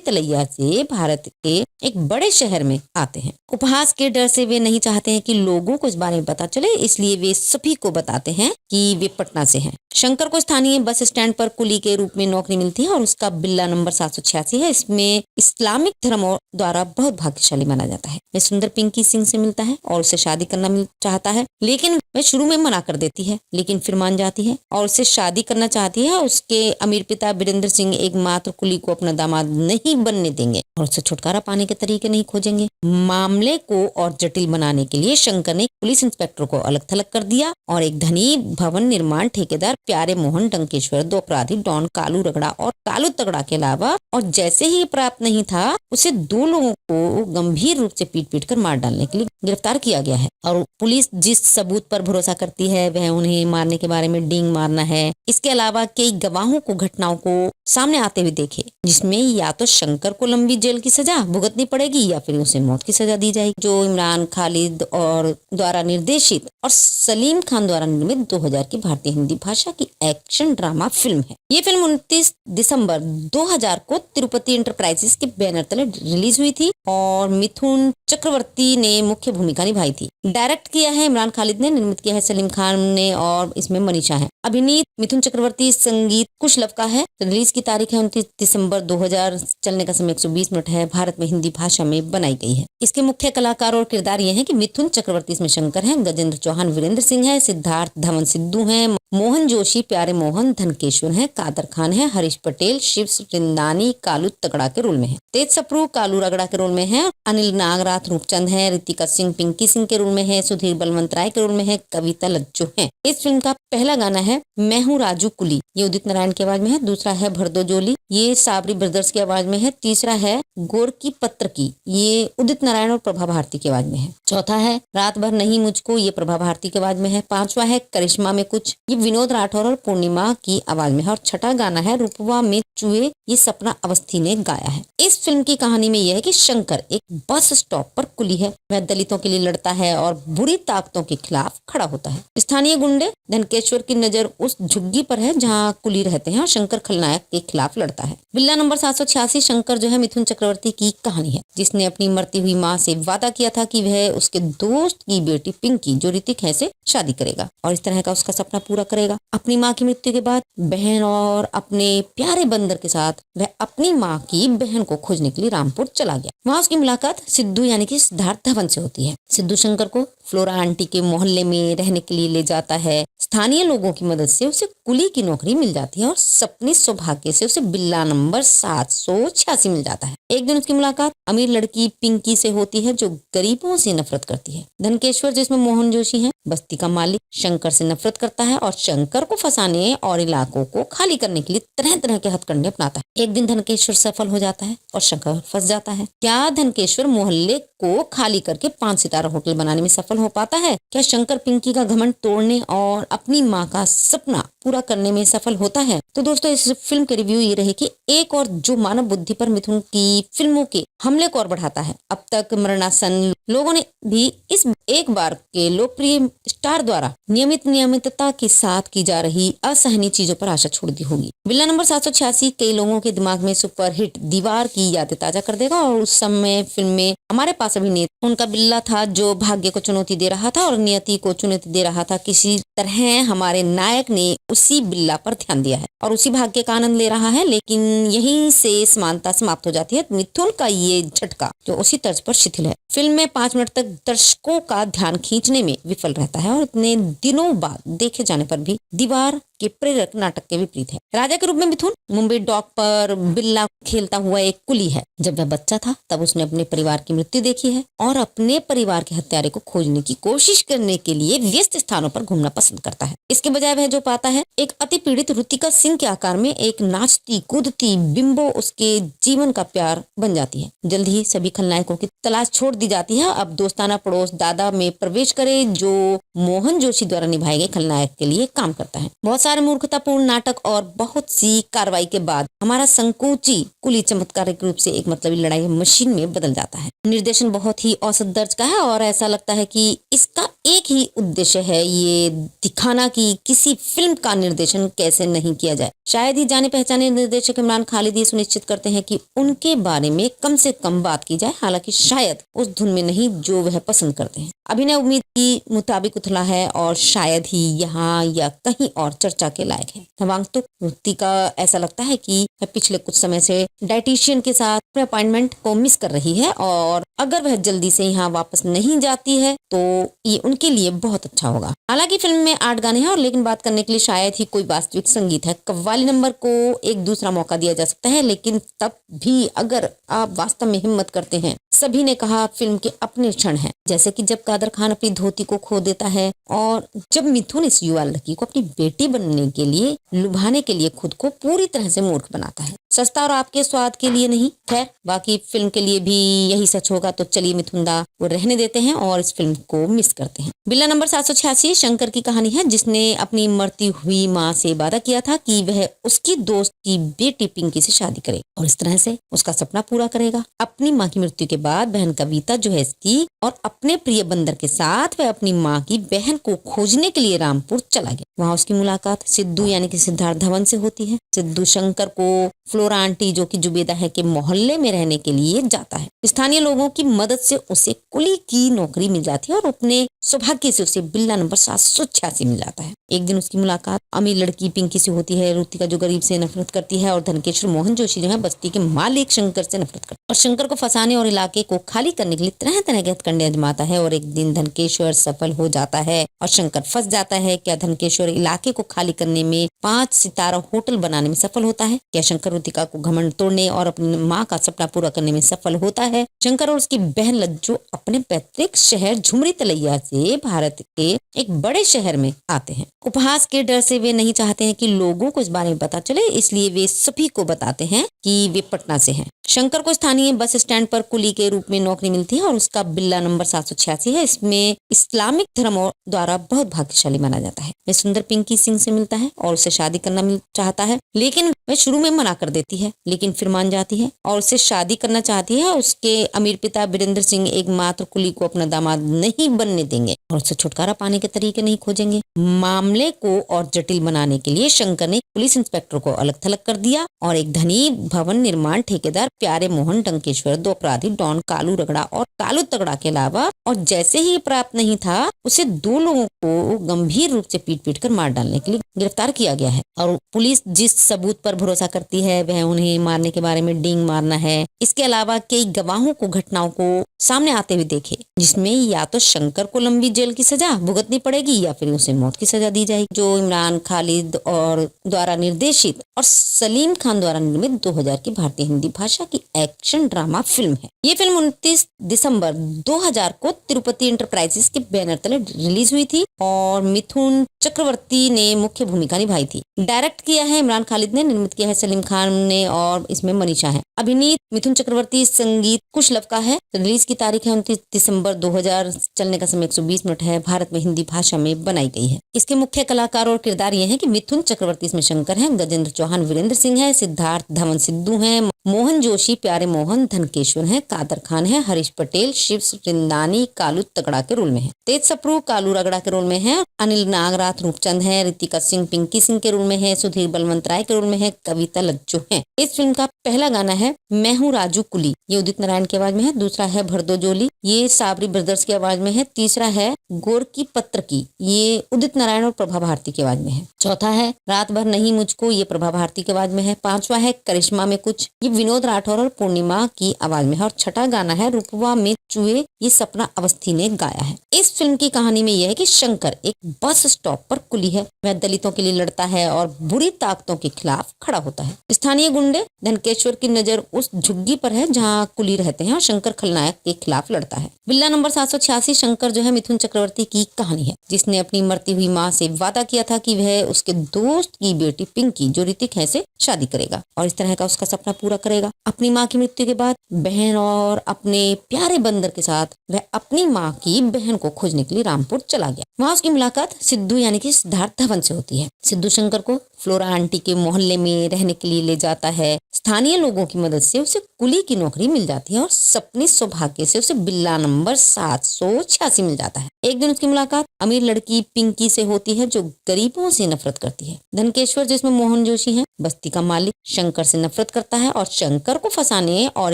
तलैया से भारत के एक बड़े शहर में आते हैं। उपहास के डर से वे नहीं चाहते हैं कि लोगों को इस बारे में पता चले, इसलिए वे सभी को बताते हैं कि वे पटना से हैं। शंकर को स्थानीय बस स्टैंड पर कुली के रूप में नौकरी मिलती है और उसका बिल्ला नंबर 786 है। इसमें इस्लामिक धर्म द्वारा बहुत भाग्यशाली माना जाता है। वह सुंदर पिंकी सिंह से मिलता है और उसे शादी करना चाहता है, लेकिन वह शुरू में मना कर देती है, लेकिन फिर मान जाती है और उससे शादी करना चाहती है। उसके अमीर पिता वीरेंद्र सिंह एकमात्र कुली को अपना दामाद नहीं बनने देंगे और उससे छुटकारा पाने के तरीके नहीं खोजेंगे। मामले को और जटिल बनाने के लिए शंकर ने पुलिस इंस्पेक्टर को अलग थलग कर दिया और एक धनी भवन निर्माण ठेकेदार प्यारे मोहन डंकेश्वर, 2 अपराधी डॉन कालू रगड़ा और कालू तगड़ा के अलावा और जैसे ही प्राप्त नहीं था उसे 2 लोगों को गंभीर रूप से पीट कर मार डालने के लिए गिरफ्तार किया गया है। और पुलिस जिस सबूत पर भरोसा करती है वह उन्हें मारने के बारे में डींग मारना है। इसके अलावा कई गवाहों को घटनाओं को सामने आते हुए देखे, जिसमें या तो शंकर को लंबी जेल की सजा भुगतनी पड़ेगी या फिर उसे मौत की सजा दी जाएगी। जो इमरान खालिद और द्वारा निर्देशित और सलीम खान द्वारा निर्मित 2000 की भारतीय हिंदी भाषा की एक्शन ड्रामा फिल्म है। ये फिल्म 29 दिसंबर 2000 को तिरुपति एंटरप्राइजेस के बैनर तले रिलीज हुई थी और मिथुन चक्रवर्ती ने मुख्य भूमिका निभाई थी। डायरेक्ट किया है इमरान खालिद ने, निर्मित किया है सलीम खान ने और इसमें मनीषा है। अभिनीत मिथुन चक्रवर्ती, संगीत कुशलव का है। रिलीज की तारीख है 29 दिसंबर 2000। चलने का समय 120 मिनट है। भारत में हिंदी भाषा में बनाई गई है। इसके मुख्य कलाकार और किरदार ये हैं कि मिथुन चक्रवर्ती इसमें शंकर हैं, गजेंद्र चौहान वीरेंद्र सिंह है, सिद्धार्थ धवन सिद्धू हैं, मोहन जोशी प्यारे मोहन धनकेश्वर हैं, कादर खान है, हरीश पटेल शिव वृंदानी कालू तगड़ा के रोल में है, तेज सप्रू कालू रगड़ा के रोल में है, अनिल नागराथ रूपचंद है, रितिका सिंह पिंकी सिंह के रोल में है, सुधीर बलवंत राय के रोल में है, कविता लज्जो है। इस फिल्म का पहला गाना है मैं हूँ राजू कुली, ये उदित नारायण की आवाज में है। दूसरा है भरदो जोली, ये साबरी ब्रदर्स की आवाज में है। तीसरा है गोर की पत्र की, ये उदित नारायण और प्रभा भारती की आवाज में है। चौथा है रात भर नहीं मुझको, ये प्रभा भारती की आवाज में है। पांचवा है करिश्मा में कुछ, ये विनोद राठौर और पूर्णिमा की आवाज में है। और छठा गाना है रूपवा में चुए, ये सपना अवस्थी ने गाया है। इस फिल्म की कहानी में यह है कि शंकर एक बस स्टॉप पर कुली है। वह दलितों के लिए लड़ता है और बुरी ताकतों के खिलाफ खड़ा होता है। स्थानीय गुंडे धनकेश्वर की नजर उस झुग्गी पर है जहां कुली रहते हैं और शंकर खलनायक के खिलाफ लड़ता है। बिल्ला नंबर 786 शंकर जो है मिथुन चक्रवर्ती की कहानी है, जिसने अपनी मरती हुई माँ से वादा किया था कि वह उसके दोस्त की बेटी पिंकी जो ऋतिक है से शादी करेगा और इस तरह का उसका सपना पूरा करेगा। अपनी माँ की मृत्यु के बाद बहन और अपने प्यारे बंदर के साथ वह अपनी माँ की बहन को खोजने के लिए रामपुर चला गया। वहाँ उसकी मुलाकात सिद्धू यानी कि सिद्धार्थ धवन से होती है। सिद्धू शंकर को फ्लोरा आंटी के मोहल्ले में रहने के लिए ले जाता है। स्थानीय स्थानीय लोगों की मदद से उसे कुली की नौकरी मिल जाती है और अपने सौभाग्य से उसे बिल्ला नंबर 786 मिल जाता है। एक दिन उसकी मुलाकात अमीर लड़की पिंकी से होती है जो गरीबों से नफरत करती है। धनकेश्वर, जिसमें मोहन जोशी है, बस्ती का मालिक, शंकर से नफरत करता है और शंकर को फंसाने और इलाकों को खाली करने के लिए तरह तरह के हथकंडे अपनाता है। एक दिन धनकेश्वर सफल हो जाता है और शंकर फंस जाता है। क्या धनकेश्वर मोहल्ले को खाली करके 5 सितारा होटल बनाने में सफल हो पाता है? क्या शंकर पिंकी का घमंड तोड़ने और अपनी माँ का सपना पूरा करने में सफल होता है? तो दोस्तों, इस फिल्म के रिव्यू ये रहे कि एक और जो मानव बुद्धि पर मिथुन की फिल्मों के हमले को और बढ़ाता है। अब तक मरणासन लोगों ने भी इस एक बार के लोकप्रिय स्टार द्वारा नियमितता के साथ की जा रही असहनीय चीजों पर आशा छोड़ दी होगी। बिल्ला नंबर 786 कई लोगों के दिमाग में सुपरहिट दीवार की यादें ताजा कर देगा और उस समय फिल्म में हमारे पास अभिनेता उनका बिल्ला था जो भाग्य को चुनौती दे रहा था और नियति को चुनौती दे रहा था। किसी तरह हमारे नायक ने उसी बिल्ला पर ध्यान दिया है और उसी भाग्य का आनंद ले रहा है, लेकिन यहीं से समानता समाप्त हो जाती है। मिथुन का ये झटका जो उसी तर्ज पर शिथिल है, फिल्म में 5 मिनट तक दर्शकों का ध्यान खींचने में विफल रहता है और इतने दिनों बाद देखे जाने पर भी दीवार के प्रेरक नाटक के विपरीत है। राजा के रूप में मिथुन मुंबई डॉक पर बिल्ला खेलता हुआ एक कुली है। जब वह बच्चा था तब उसने अपने परिवार की मृत्यु देखी है और अपने परिवार के हत्यारे को खोजने की कोशिश करने के लिए व्यस्त स्थानों पर घूमना पसंद करता है। इसके बजाय वह जो पाता है, एक अति पीड़ित रुतिका सिंह के आकार में एक नाचती कूदती बिंबो उसके जीवन का प्यार बन जाती है। जल्द ही सभी खलनायकों की तलाश छोड़ दी जाती है। अब दोस्ताना पड़ोस दादा में प्रवेश करे जो मोहन जोशी द्वारा निभाए गए खलनायक के लिए काम करता है। बहुत सारे मूर्खतापूर्ण नाटक और बहुत सी कार्रवाई के बाद हमारा संकोची कुली चमत्कारिक रूप से एक मतलबी लड़ाई मशीन में बदल जाता है। निर्देशन बहुत ही औसत दर्ज का है और ऐसा लगता है कि इसका एक ही उद्देश्य है, ये दिखाना कि किसी फिल्म का निर्देशन कैसे नहीं किया जाए। शायद ही जाने पहचाने निर्देशक इमरान खालिद ये सुनिश्चित करते हैं कि उनके बारे में कम से कम बात की जाए, हालांकि शायद उस धुन में नहीं जो वह पसंद करते हैं। अभिनय उम्मीद की मुताबिक उथला है और शायद ही यहाँ या कहीं और चर्चा के लायक है। नवागंतुक रुतिका ऐसा लगता है कि पिछले कुछ समय से डाइटिशियन के साथ अपने अपॉइंटमेंट को मिस कर रही है और अगर वह जल्दी से यहाँ वापस नहीं जाती है तो ये उनके लिए बहुत अच्छा होगा। हालांकि फिल्म में 8 गाने हैं और लेकिन बात करने के लिए शायद ही कोई वास्तविक संगीत है। कव्वाली नंबर को एक दूसरा मौका दिया जा सकता है, लेकिन तब भी अगर आप वास्तव में हिम्मत करते हैं। सभी ने कहा फिल्म के अपने क्षण हैं, जैसे कि जब कादर खान अपनी धोती को खो देता है और जब मिथुन इस युवा लड़की को अपनी बेटी बनने के लिए लुभाने के लिए खुद को पूरी तरह से मूर्ख बनाता है। सस्ता और आपके स्वाद के लिए नहीं, खैर बाकी फिल्म के लिए भी यही सच होगा। तो चलिए मिथुनदा वो रहने देते हैं और इस फिल्म को मिस करते हैं। बिल्ला नंबर 786 शंकर की कहानी है जिसने अपनी मरती हुई माँ से वादा किया था कि वह उसकी दोस्त की बेटी पिंकी से शादी करे और इस तरह से उसका सपना पूरा करेगा। अपनी माँ की मृत्यु के बाद बहन कविता जो है इसकी और अपने प्रिय बंदर के साथ वह अपनी माँ की बहन को खोजने के लिए रामपुर चला गया। वहाँ उसकी मुलाकात सिद्धू यानी कि सिद्धार्थ धवन से होती है। सिद्धू शंकर को फ्लोरा आंटी जो कि जुबेदा है के मोहल्ले में रहने के लिए जाता है। स्थानीय लोगों की मदद से उसे कुली की नौकरी मिल जाती है और अपने सौभाग्य से उसे बिल्ला नंबर 786 मिल जाता है। एक दिन उसकी मुलाकात अमीर लड़की पिंकी से होती है। रुतिका जो गरीब से नफरत करती है और धनकेश्वर मोहन जोशी जो है बस्ती के मालिक शंकर से नफरत करता है और शंकर को फंसाने और इलाके को खाली करने के लिए तरह तरह के हथकंडे आजमाता है। और एक दिन धनकेश्वर सफल हो जाता है और शंकर फंस जाता है। क्या धनकेश्वर इलाके को खाली करने में 5 सितारा होटल बनाने में सफल होता है? क्या शंकर रुतिका को घमंड तोड़ने और अपनी माँ का सपना पूरा करने में सफल होता है? शंकर और उसकी बहन लज्जो अपने पैतृक शहर झुमरी तलैया से भारत के एक बड़े शहर में आते हैं। उपहास के डर से वे नहीं चाहते हैं कि लोगों को इस बारे में पता चले, इसलिए वे सभी को बताते हैं कि वे पटना से हैं। शंकर को स्थानीय बस स्टैंड पर कुली के रूप में नौकरी मिलती है और उसका बिल्ला नंबर 786 है। इसमें इस्लामिक धर्म द्वारा बहुत भाग्यशाली माना जाता है। वह सुंदर पिंकी सिंह से मिलता है और उससे शादी करना चाहता है, लेकिन वह शुरू में मना कर देती है, लेकिन फिर मान जाती है और उससे शादी करना चाहती है। उसके अमीर पिता वीरेंद्र सिंह एकमात्र कुली को अपना दामाद नहीं बनने देंगे और उससे छुटकारा पाने के तरीके नहीं खोजेंगे। मामले को और जटिल बनाने के लिए शंकर ने पुलिस इंस्पेक्टर को अलग थलग कर दिया और एक धनी भवन निर्माण ठेकेदार प्यारे मोहन डंकेश्वर, दो अपराधी डॉन कालू रगड़ा और कालू तगड़ा के अलावा और जैसे ही प्राप्त नहीं था उसे दो लोगों को गंभीर रूप से पीट कर मार डालने के लिए गिरफ्तार किया गया है। और पुलिस जिस सबूत पर भरोसा करती है वह उन्हें मारने के बारे में डींग मारना है। इसके अलावा कई गवाहों को घटनाओं को सामने आते हुए देखे, जिसमें या तो शंकर को लंबी जेल की सजा भुगतनी पड़ेगी या फिर उसे मौत की सजा दी जाएगी। जो इमरान खालिद और द्वारा निर्देशित और सलीम खान द्वारा निर्मित 2000 की भारतीय हिंदी भाषा की एक्शन ड्रामा फिल्म है। ये फिल्म 29 दिसंबर 2000 को तिरुपति एंटरप्राइजेस के बैनर तले रिलीज हुई थी और मिथुन चक्रवर्ती ने मुख्य भूमिका निभाई थी। डायरेक्ट किया है इमरान खालिद ने, निर्मित किया है सलीम खान ने और इसमें मनीषा है। अभिनीत मिथुन चक्रवर्ती, संगीत कुशलव का है। रिलीज की तारीख है 29 दिसंबर 2000, चलने का समय 120 मिनट है। भारत में हिंदी भाषा में बनाई गई है। इसके मुख्य कलाकार और किरदार ये हैं कि मिथुन चक्रवर्ती इसमें शंकर हैं, गजेंद्र चौहान वीरेंद्र सिंह है, सिद्धार्थ धवन सिद्धू हैं, मोहन जोशी प्यारे मोहन धनकेश्वर हैं, कादर खान है, हरीश पटेल शिव रिंदानी कालू तगड़ा के रोल में है, तेज सप्रू कालू रगड़ा के रोल में है, अनिल नागराथ रूपचंद है, रितिका सिंह पिंकी सिंह के रोल में है, सुधीर बलवंत राय के रोल में है, कविता लज्जो है। इस फिल्म का पहला गाना है मैं हूँ राजू कुली, ये उदित नारायण की आवाज में है। दूसरा है भरदो जोली, ये साबरी ब्रदर्स की आवाज में है। तीसरा है गोर की पत्र की, ये उदित नारायण और प्रभा भारती की आवाज में है। चौथा है रात भर नहीं मुझको, ये प्रभा भारती की आवाज में है। पांचवा है करिश्मा में कुछ, ये विनोद राठौर और पूर्णिमा की आवाज में है। और छठा गाना है रुपवा में चुए, ये सपना अवस्थी ने गाया है। इस फिल्म की कहानी में यह है कि शंकर एक बस स्टॉप पर कुली है। वह दलितों के लिए लड़ता है और बुरी ताकतों के खिलाफ खड़ा होता है। स्थानीय गुंडे धनकेश्वर की नजर उस झुग्गी पर है जहां कुली रहते हैं और शंकर खलनायक के खिलाफ लड़ता है। बिल्ला नंबर 786 शंकर जो है मिथुन चक्रवर्ती की कहानी है, जिसने अपनी मरती हुई माँ से वादा किया था कि वह उसके दोस्त की बेटी पिंकी जो ऋतिक है से शादी करेगा और इस तरह का उसका सपना पूरा करेगा। अपनी माँ की मृत्यु के बाद बहन और अपने प्यारे बंदर के साथ वह अपनी माँ की बहन को खोजने के लिए रामपुर चला गया। वहाँ उसकी मुलाकात सिद्धू यानी कि सिद्धार्थ धवन से होती है। सिद्धू शंकर को फ्लोरा आंटी के मोहल्ले में रहने के लिए ले जाता है। स्थानीय लोगों की मदद से उसे कुली की नौकरी मिल जाती है और सपने सौभाग्य से उसे बिल्ला नंबर 786 मिल जाता है। एक दिन उसकी मुलाकात अमीर लड़की पिंकी से होती है जो गरीबों से नफरत करती है। धनकेश्वर जिसमें मोहन जोशी है, बस्ती का मालिक, शंकर से नफरत करता है और शंकर को फंसाने और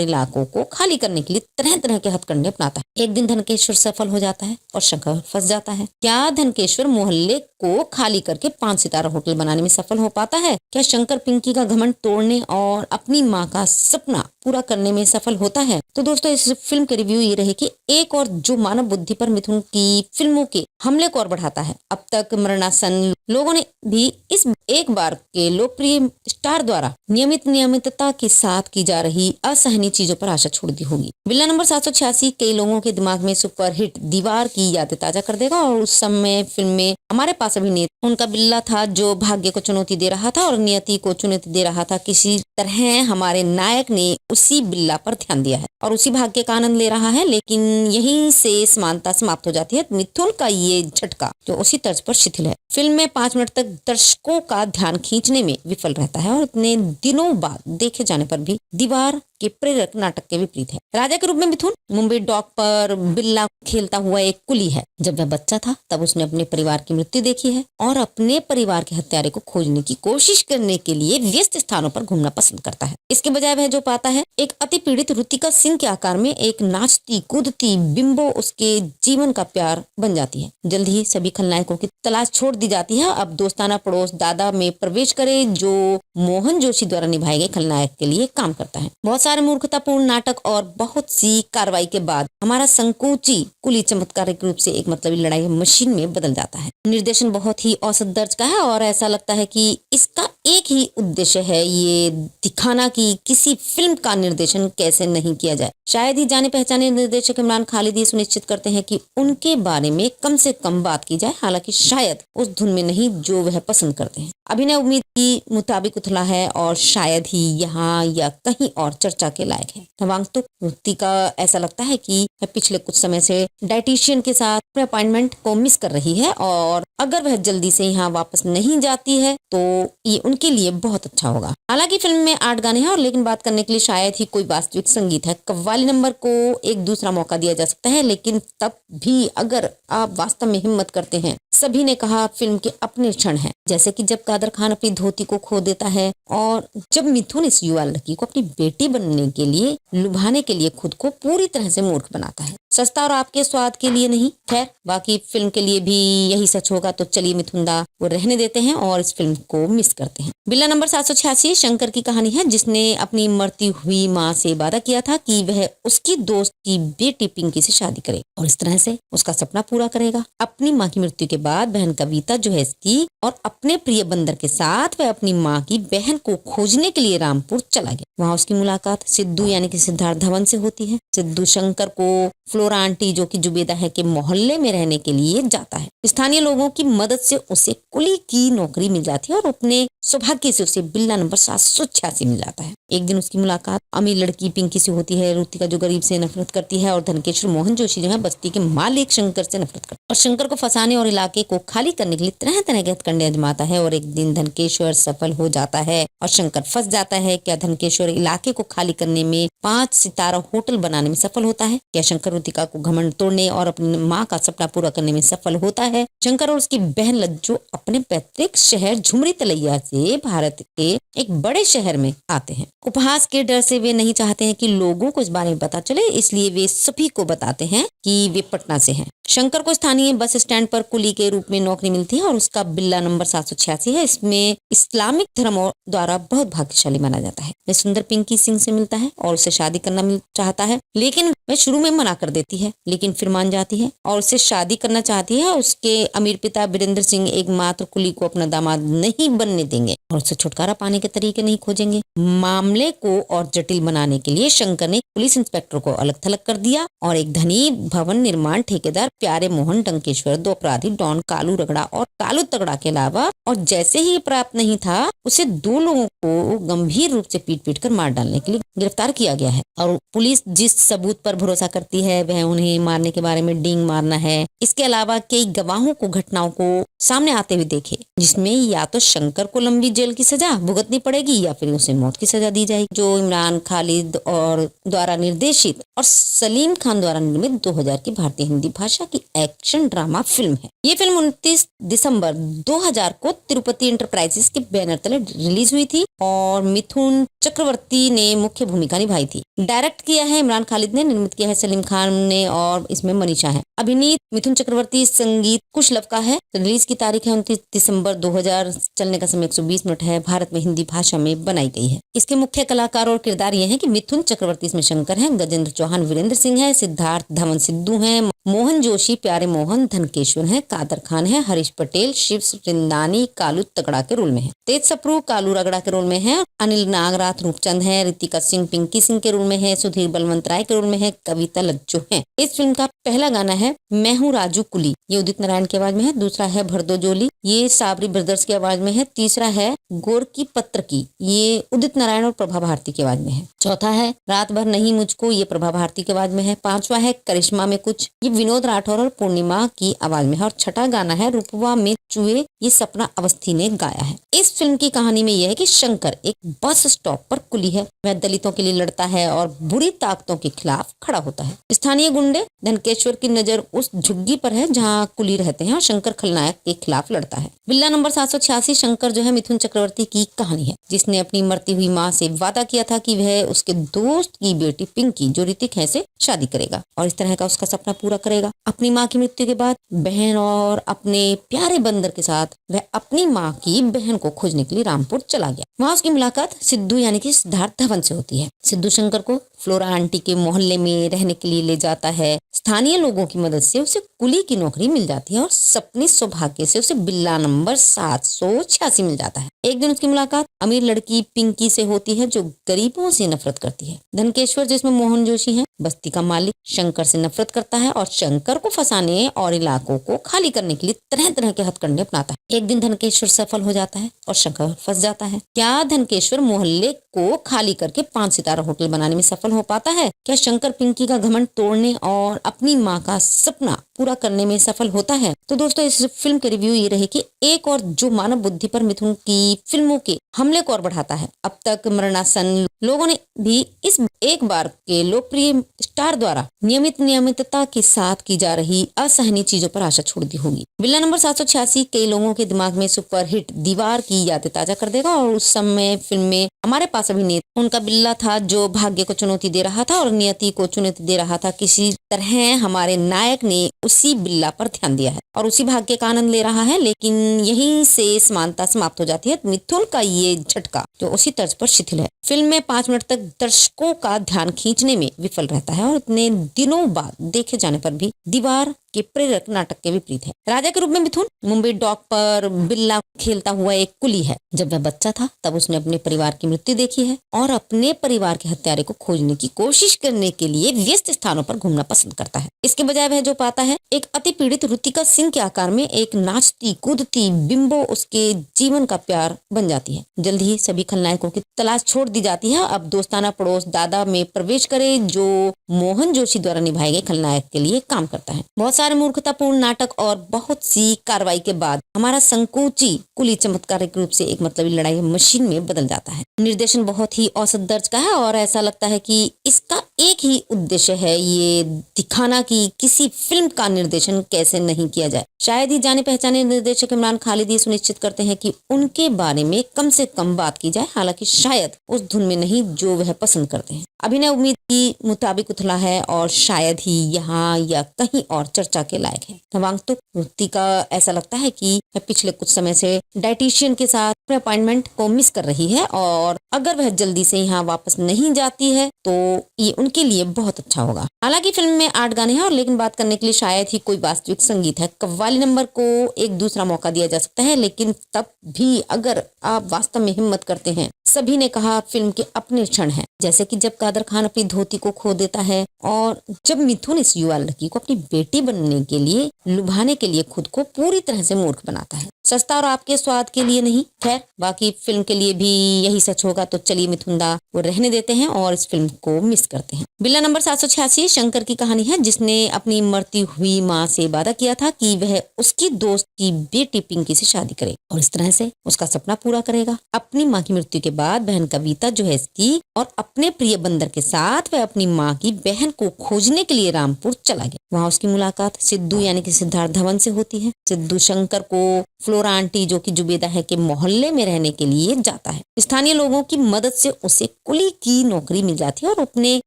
इलाकों को खाली करने के लिए तरह तरह के हथकंडे अपनाता है। एक दिन धनकेश्वर सफल हो जाता है और शंकर फंस जाता है। क्या धनकेश्वर मोहल्ले को खाली करके 5 सितारा होटल बनाने में सफल हो पाता है? क्या शंकर पिंकी का घमंड तोड़ने और अपनी माँ का सपना पूरा करने में सफल होता है? तो दोस्तों इस फिल्म के रिव्यू ये रहे कि एक और जो मानव बुद्धि पर मिथुन की फिल्मों के हमले को और बढ़ाता है। अब तक मरणासन लोगों ने भी इस एक बार के लोकप्रिय स्टार द्वारा नियमितता के साथ की जा रही असहनीय चीजों पर आशा छोड़ दी होगी। बिल्ला नंबर 786 कई लोगों के दिमाग में सुपरहिट दीवार की यादें ताजा कर देगा और उस समय फिल्म में हमारे पास अभिनेता उनका बिल्ला था जो भाग्य को चुनौती दे रहा था और नियति को चुनौती दे रहा था। किसी तरह हमारे नायक ने उसी बिल्ला पर ध्यान दिया है और उसी भाग्य का आनंद ले रहा है, लेकिन यहीं से समानता समाप्त हो जाती है। मिथुन का ये झटका जो उसी तर्ज पर शिथिल है, फिल्म में 5 मिनट तक दर्शकों का ध्यान खींचने में विफल रहता है और इतने दिनों बाद देखे जाने पर भी दीवार के प्रेरक नाटक के विपरीत है। राजा के रूप में मिथुन मुंबई डॉक पर बिल्ला खेलता हुआ एक कुली है। जब वह बच्चा था तब उसने अपने परिवार की मृत्यु देखी है और अपने परिवार के हत्यारे को खोजने की कोशिश करने के लिए व्यस्त स्थानों पर घूमना पसंद करता है। इसके बजाय वह जो पाता है एक अति पीड़ित ऋतिका सिंह के आकार में एक नाचती कूदती बिंबो उसके जीवन का प्यार बन जाती है। जल्द ही सभी खलनायकों की तलाश छोड़ दी जाती है। अब दोस्ताना पड़ोस दादा में प्रवेश करे जो मोहन जोशी द्वारा निभाए गए खलनायक के लिए काम करता है। बहुत सारे मूर्खतापूर्ण नाटक और बहुत सी कार्रवाई के बाद हमारा संकोची कुली चमत्कारिक रूप से एक मतलबी लड़ाई मशीन में बदल जाता है। निर्देशन बहुत ही औसत दर्ज का है और ऐसा लगता है कि इसका एक ही उद्देश्य है ये दिखाना कि किसी फिल्म का निर्देशन कैसे नहीं किया जाए। शायद ही जाने पहचाने निर्देशक इमरान खालिद ये सुनिश्चित करते हैं कि उनके बारे में कम से कम बात की जाए, हालांकि शायद उस धुन में नहीं जो वह पसंद करते हैं। अभिनय उम्मीद की मुताबिक उथला है और शायद ही यहाँ या कहीं और चर्चा के लायक है। नवांगतुक वृत्ति का ऐसा लगता है कि वह पिछले कुछ समय से डाइटिशियन के साथ अपने अपॉइंटमेंट को मिस कर रही है और अगर वह जल्दी से यहाँ वापस नहीं जाती है तो ये उनके लिए बहुत अच्छा होगा। हालांकि फिल्म में 8 गाने हैं और लेकिन बात करने के लिए शायद ही कोई वास्तविक संगीत है। कव्वाली नंबर को एक दूसरा मौका दिया जा सकता है, लेकिन तब भी अगर आप वास्तव में हिम्मत करते हैं सभी ने कहा फिल्म के अपने क्षण हैं, जैसे कि जब कादर खान अपनी धोती को खो देता है और जब मिथुन इस युवा लड़की को अपनी बेटी बनने के लिए लुभाने के लिए खुद को पूरी तरह से मूर्ख बनाता है। सस्ता और आपके स्वाद के लिए नहीं, खैर बाकी फिल्म के लिए भी यही सच होगा, तो चलिए मिथुन दा वो रहने देते हैं और इस फिल्म को मिस करते हैं। बिल्ला नंबर 786 शंकर की कहानी है, जिसने अपनी मरती हुई माँ से वादा किया था कि वह उसकी दोस्त की बेटी पिंकी से शादी करे और इस तरह से उसका सपना पूरा करेगा। अपनी माँ की मृत्यु के बाद बहन कविता जो है इसकी और अपने प्रिय बंदर के साथ वह अपनी माँ की बहन को खोजने के लिए रामपुर चला गया। वहाँ उसकी मुलाकात सिद्धू यानी कि सिद्धार्थ धवन से होती है। सिद्धू शंकर को फ्लोरा आंटी जो कि जुबेदा है के मोहल्ले में रहने के लिए जाता है। स्थानीय लोगों की मदद से उसे कुली की नौकरी मिल जाती है और अपने सौभाग्य से उसे बिल्ला नंबर 786 मिल जाता है। एक दिन उसकी मुलाकात अमीर लड़की पिंकी से होती है। रुतिका जो गरीब से नफरत करती है और धनकेश्वर मोहन जोशी जो है बस्ती के मालिक शंकर से नफरत करता है और शंकर को फंसाने और इलाके को खाली करने के लिए तरह तरह के हथकंडे आजमाता है। और एक दिन धनकेश्वर सफल हो जाता है और शंकर फंस जाता है। क्या धनकेश्वर इलाके को खाली करने में 5 सितारा होटल बनाने में सफल होता है? क्या शंकर रुतिका को घमंड तोड़ने और अपनी माँ का सपना पूरा करने में सफल होता है? शंकर और उसकी बहन लज्जो अपने पैतृक शहर झुमरी तलैया से भारत के एक बड़े शहर में आते हैं। उपहास के डर से वे नहीं चाहते हैं कि लोगों को इस बारे में पता चले, इसलिए वे सभी को बताते हैं कि वे पटना से हैं। शंकर को स्थानीय बस स्टैंड पर कुली के रूप में नौकरी मिलती है और उसका बिल्ला नंबर 786 है। इसमें इस्लामिक धर्म द्वारा बहुत भाग्यशाली माना जाता है। वह सुंदर पिंकी सिंह से मिलता है और उसे शादी करना चाहता है, लेकिन वह शुरू में मना कर देती है, लेकिन फिर मान जाती है और उससे शादी करना चाहती है। उसके अमीर पिता वीरेंद्र सिंह एकमात्र कुली को अपना दामाद नहीं बनने देंगे और उससे छुटकारा पाने के तरीके नहीं खोजेंगे। मामले को और जटिल बनाने के लिए शंकर ने पुलिस इंस्पेक्टर को अलग थलग कर दिया और एक धनी भवन निर्माण ठेकेदार प्यारे मोहन डंकेश्वर, 2 अपराधी डॉन कालू रगड़ा और कालू तगड़ा के अलावा और जैसे ही प्राप्त नहीं था उसे 2 लोगों को गंभीर रूप से पीट कर मार डालने के लिए गिरफ्तार किया गया है। और पुलिस जिस सबूत पर भरोसा करती है वह उन्हें मारने के बारे में डींग मारना है। इसके अलावा कई गवाहों को घटनाओं को सामने आते हुए देखे, जिसमें या तो शंकर को लंबी जेल की सजा भुगतनी पड़ेगी या फिर उसे मौत की सजा दी जाएगी। जो इमरान खालिद और द्वारा निर्देशित और सलीम खान द्वारा निर्मित 2000 की भारतीय हिंदी भाषा की एक्शन ड्रामा फिल्म है। ये फिल्म 29 दिसंबर 2000 को तिरुपति एंटरप्राइजेस के बैनर तले रिलीज हुई थी और मिथुन चक्रवर्ती ने मुख्य भूमिका निभाई थी। डायरेक्ट किया है इमरान खालिद ने, निर्मित किया है सलीम खान ने और इसमें मनीषा है। अभिनीत मिथुन चक्रवर्ती, संगीत कुशलव का है। रिलीज की तारीख है 29 दिसंबर 2000, चलने का समय 120 मिनट है। भारत में हिंदी भाषा में बनाई गई है। इसके मुख्य कलाकार और किरदार ये हैं कि मिथुन चक्रवर्ती इसमें शंकर है, गजेंद्र चौहान वीरेंद्र सिंह है, सिद्धार्थ धवन सिद्धू है, मोहन जोशी प्यारे मोहन धनकेश्वर है, कादर खान है, हरीश पटेल शिव वृंदानी कालू तगड़ा के रोल में है, तेज सप्रू कालू रगड़ा के रोल में है, अनिल नागराथ रूपचंद है, रितिका सिंह पिंकी सिंह के रोल में है, सुधीर बलवंत राय के रोल में है, कविता लज्जो है। इस फिल्म का पहला गाना है मैं हूँ राजू कुली, ये उदित नारायण की आवाज में है। दूसरा है भरदो जोली, ये साबरी ब्रदर्स की आवाज में है। तीसरा है गोर की पत्र की, ये उदित नारायण और प्रभा भारती की आवाज में है। चौथा है रात भर नहीं मुझको, ये प्रभा भारती की आवाज में है। पांचवा है करिश्मा में कुछ, ये विनोद राठौर और पूर्णिमा की आवाज में है। और छठा गाना है रूपवा में चुए, ये सपना अवस्थी ने गाया है। इस फिल्म की कहानी में यह है कि शंकर एक बस स्टॉप पर कुली है। वह दलितों के लिए लड़ता है और बुरी ताकतों के खिलाफ खड़ा होता है। स्थानीय गुंडे धनकेश्वर की नजर उस झुग्गी पर है जहां कुली रहते हैं और शंकर खलनायक के खिलाफ लड़ता है। बिल्ला नंबर 786 शंकर जो है मिथुन चक्रवर्ती की कहानी है, जिसने अपनी मरती हुई माँ से वादा किया था कि वह उसके दोस्त की बेटी पिंकी जो ऋतिक है से शादी करेगा और इस तरह का उसका सपना पूरा करेगा। अपनी माँ की मृत्यु के बाद बहन और अपने प्यारे बंदर के साथ वह अपनी माँ की बहन को खोजने के लिए रामपुर चला गया। वहाँ उसकी मुलाकात सिद्धू यानी कि सिद्धार्थ धवन से होती है। सिद्धू शंकर को फ्लोरा आंटी के मोहल्ले में रहने के लिए ले जाता है। स्थानीय लोगों की मदद से उसे कुली की नौकरी मिल जाती है और अपने सौभाग्य से उसे बिल्ला नंबर 786 मिल जाता है। एक दिन उसकी मुलाकात अमीर लड़की पिंकी से होती है जो गरीबों से नफरत करती है। धनकेश्वर जिसमें मोहन जोशी है, बस्ती का मालिक, शंकर से नफरत करता है और शंकर को फंसाने और इलाकों को खाली करने के लिए तरह तरह के हथकंडे अपनाता है। एक दिन धनकेश्वर सफल हो जाता है और शंकर फंस जाता है। क्या धनकेश्वर मोहल्ले को खाली करके 5 सितारा होटल बनाने में सफल हो पाता है? क्या शंकर पिंकी का घमंड तोड़ने और अपनी माँ का सपना पूरा करने में सफल होता है? तो दोस्तों इस फिल्म के रिव्यू ये रहे कि एक और जो मानव बुद्धि पर मिथुन की फिल्मों के हमले को और बढ़ाता है। अब तक मरणासन लोगों ने भी इस एक बार के लोकप्रिय स्टार द्वारा नियमितता के साथ की जा रही असहनीय चीजों पर आशा छोड़ दी होगी। बिल्ला नंबर 786 कई लोगों के दिमाग में सुपरहिट दीवार की यादें ताजा कर देगा और उस समय फिल्म में हमारे पास अभिनेता उनका बिल्ला था जो भाग्य को चुनौती दे रहा था और नियति को चुनौती दे रहा था। किसी तरह हमारे नायक ने उसी बिल्ला पर ध्यान दिया है और उसी भाग्य का आनंद ले रहा है, लेकिन यहीं से समानता समाप्त हो जाती है। मिथुन का ये झटका जो उसी तर्ज पर शिथिल है। फिल्म में 5 मिनट तक दर्शकों का ध्यान खींचने में विफल रहता है और इतने दिनों बाद देखे जाने पर भी दीवार के प्रेरक नाटक के विपरीत है। राजा के रूप में मिथुन मुंबई डॉक पर बिल्ला खेलता हुआ एक कुली है। जब वह बच्चा था तब उसने अपने परिवार की मृत्यु देखी है और अपने परिवार के हत्यारे को खोजने की कोशिश करने के लिए व्यस्त स्थानों पर घूमना पसंद करता है। इसके बजाय वह जो पाता है एक अति पीड़ित रुतिका सिंह के आकार में एक नाचती कूदती बिंबो उसके जीवन का प्यार बन जाती है। जल्द ही सभी खलनायकों की तलाश छोड़ दी जाती है। अब दोस्ताना पड़ोस दादा में प्रवेश करे जो मोहन जोशी द्वारा निभाए गए खलनायक के लिए काम करता है। बहुत सारे मूर्खतापूर्ण नाटक और बहुत सी कार्रवाई के बाद हमारा संकोची कुली चमत्कारिक रूप से एक मतलबी लड़ाई मशीन में बदल जाता है। निर्देशन बहुत ही औसत दर्ज का है और ऐसा लगता है कि इसका एक ही उद्देश्य है ये दिखाना कि किसी फिल्म का निर्देशन कैसे नहीं किया जाए। शायद ही जाने पहचाने निर्देशक इमरान खालिद ये सुनिश्चित करते हैं कि उनके बारे में कम से कम बात की जाए, हालांकि शायद उस धुन में नहीं जो वह पसंद करते हैं। अभिनय उम्मीद की मुताबिक उथला है और शायद ही यहाँ या कहीं और चर्चा के लायक है। नवांगतुक रुतिका ऐसा लगता है कि वह पिछले कुछ समय से डाइटिशियन के साथ अपने अपॉइंटमेंट को मिस कर रही है और अगर वह जल्दी से यहाँ वापस नहीं जाती है तो ये उनके लिए बहुत अच्छा होगा। हालांकि फिल्म में 8 गाने हैं और लेकिन बात करने के लिए शायद ही कोई वास्तविक संगीत है। कव्वाली नंबर को एक दूसरा मौका दिया जा सकता है, लेकिन तब भी अगर आप वास्तव में हिम्मत करते हैं। सभी ने कहा फिल्म के अपने क्षण हैं, जैसे कि जब कादर खान अपनी धोती को खो देता है और जब मिथुन इस युवा लड़की को अपनी बेटी बनने के लिए लुभाने के लिए खुद को पूरी तरह से मूर्ख बनाता है। सस्ता और आपके स्वाद के लिए नहीं। खैर बाकी फिल्म के लिए भी यही सच होगा, तो चलिए मिथुनदा वो रहने देते हैं और इस फिल्म को मिस करते हैं। बिल्ला नंबर 786 शंकर की कहानी है जिसने अपनी मरती हुई माँ से वादा किया था कि वह उसकी दोस्त की बेटी पिंकी से शादी करे और इस तरह से उसका सपना पूरा करेगा। अपनी माँ की मृत्यु के बाद बहन कविता जो है इसकी और अपने प्रिय बंदर के साथ वह अपनी माँ की बहन को खोजने के लिए रामपुर चला गया। वहाँ उसकी मुलाकात सिद्धू यानी कि सिद्धार्थ धवन से होती है। सिद्धू शंकर को फ्लोरा आंटी जो कि जुबेदा है के मोहल्ले में रहने के लिए जाता है। स्थानीय लोगों की मदद से उसे कुली की नौकरी मिल जाती है और अपने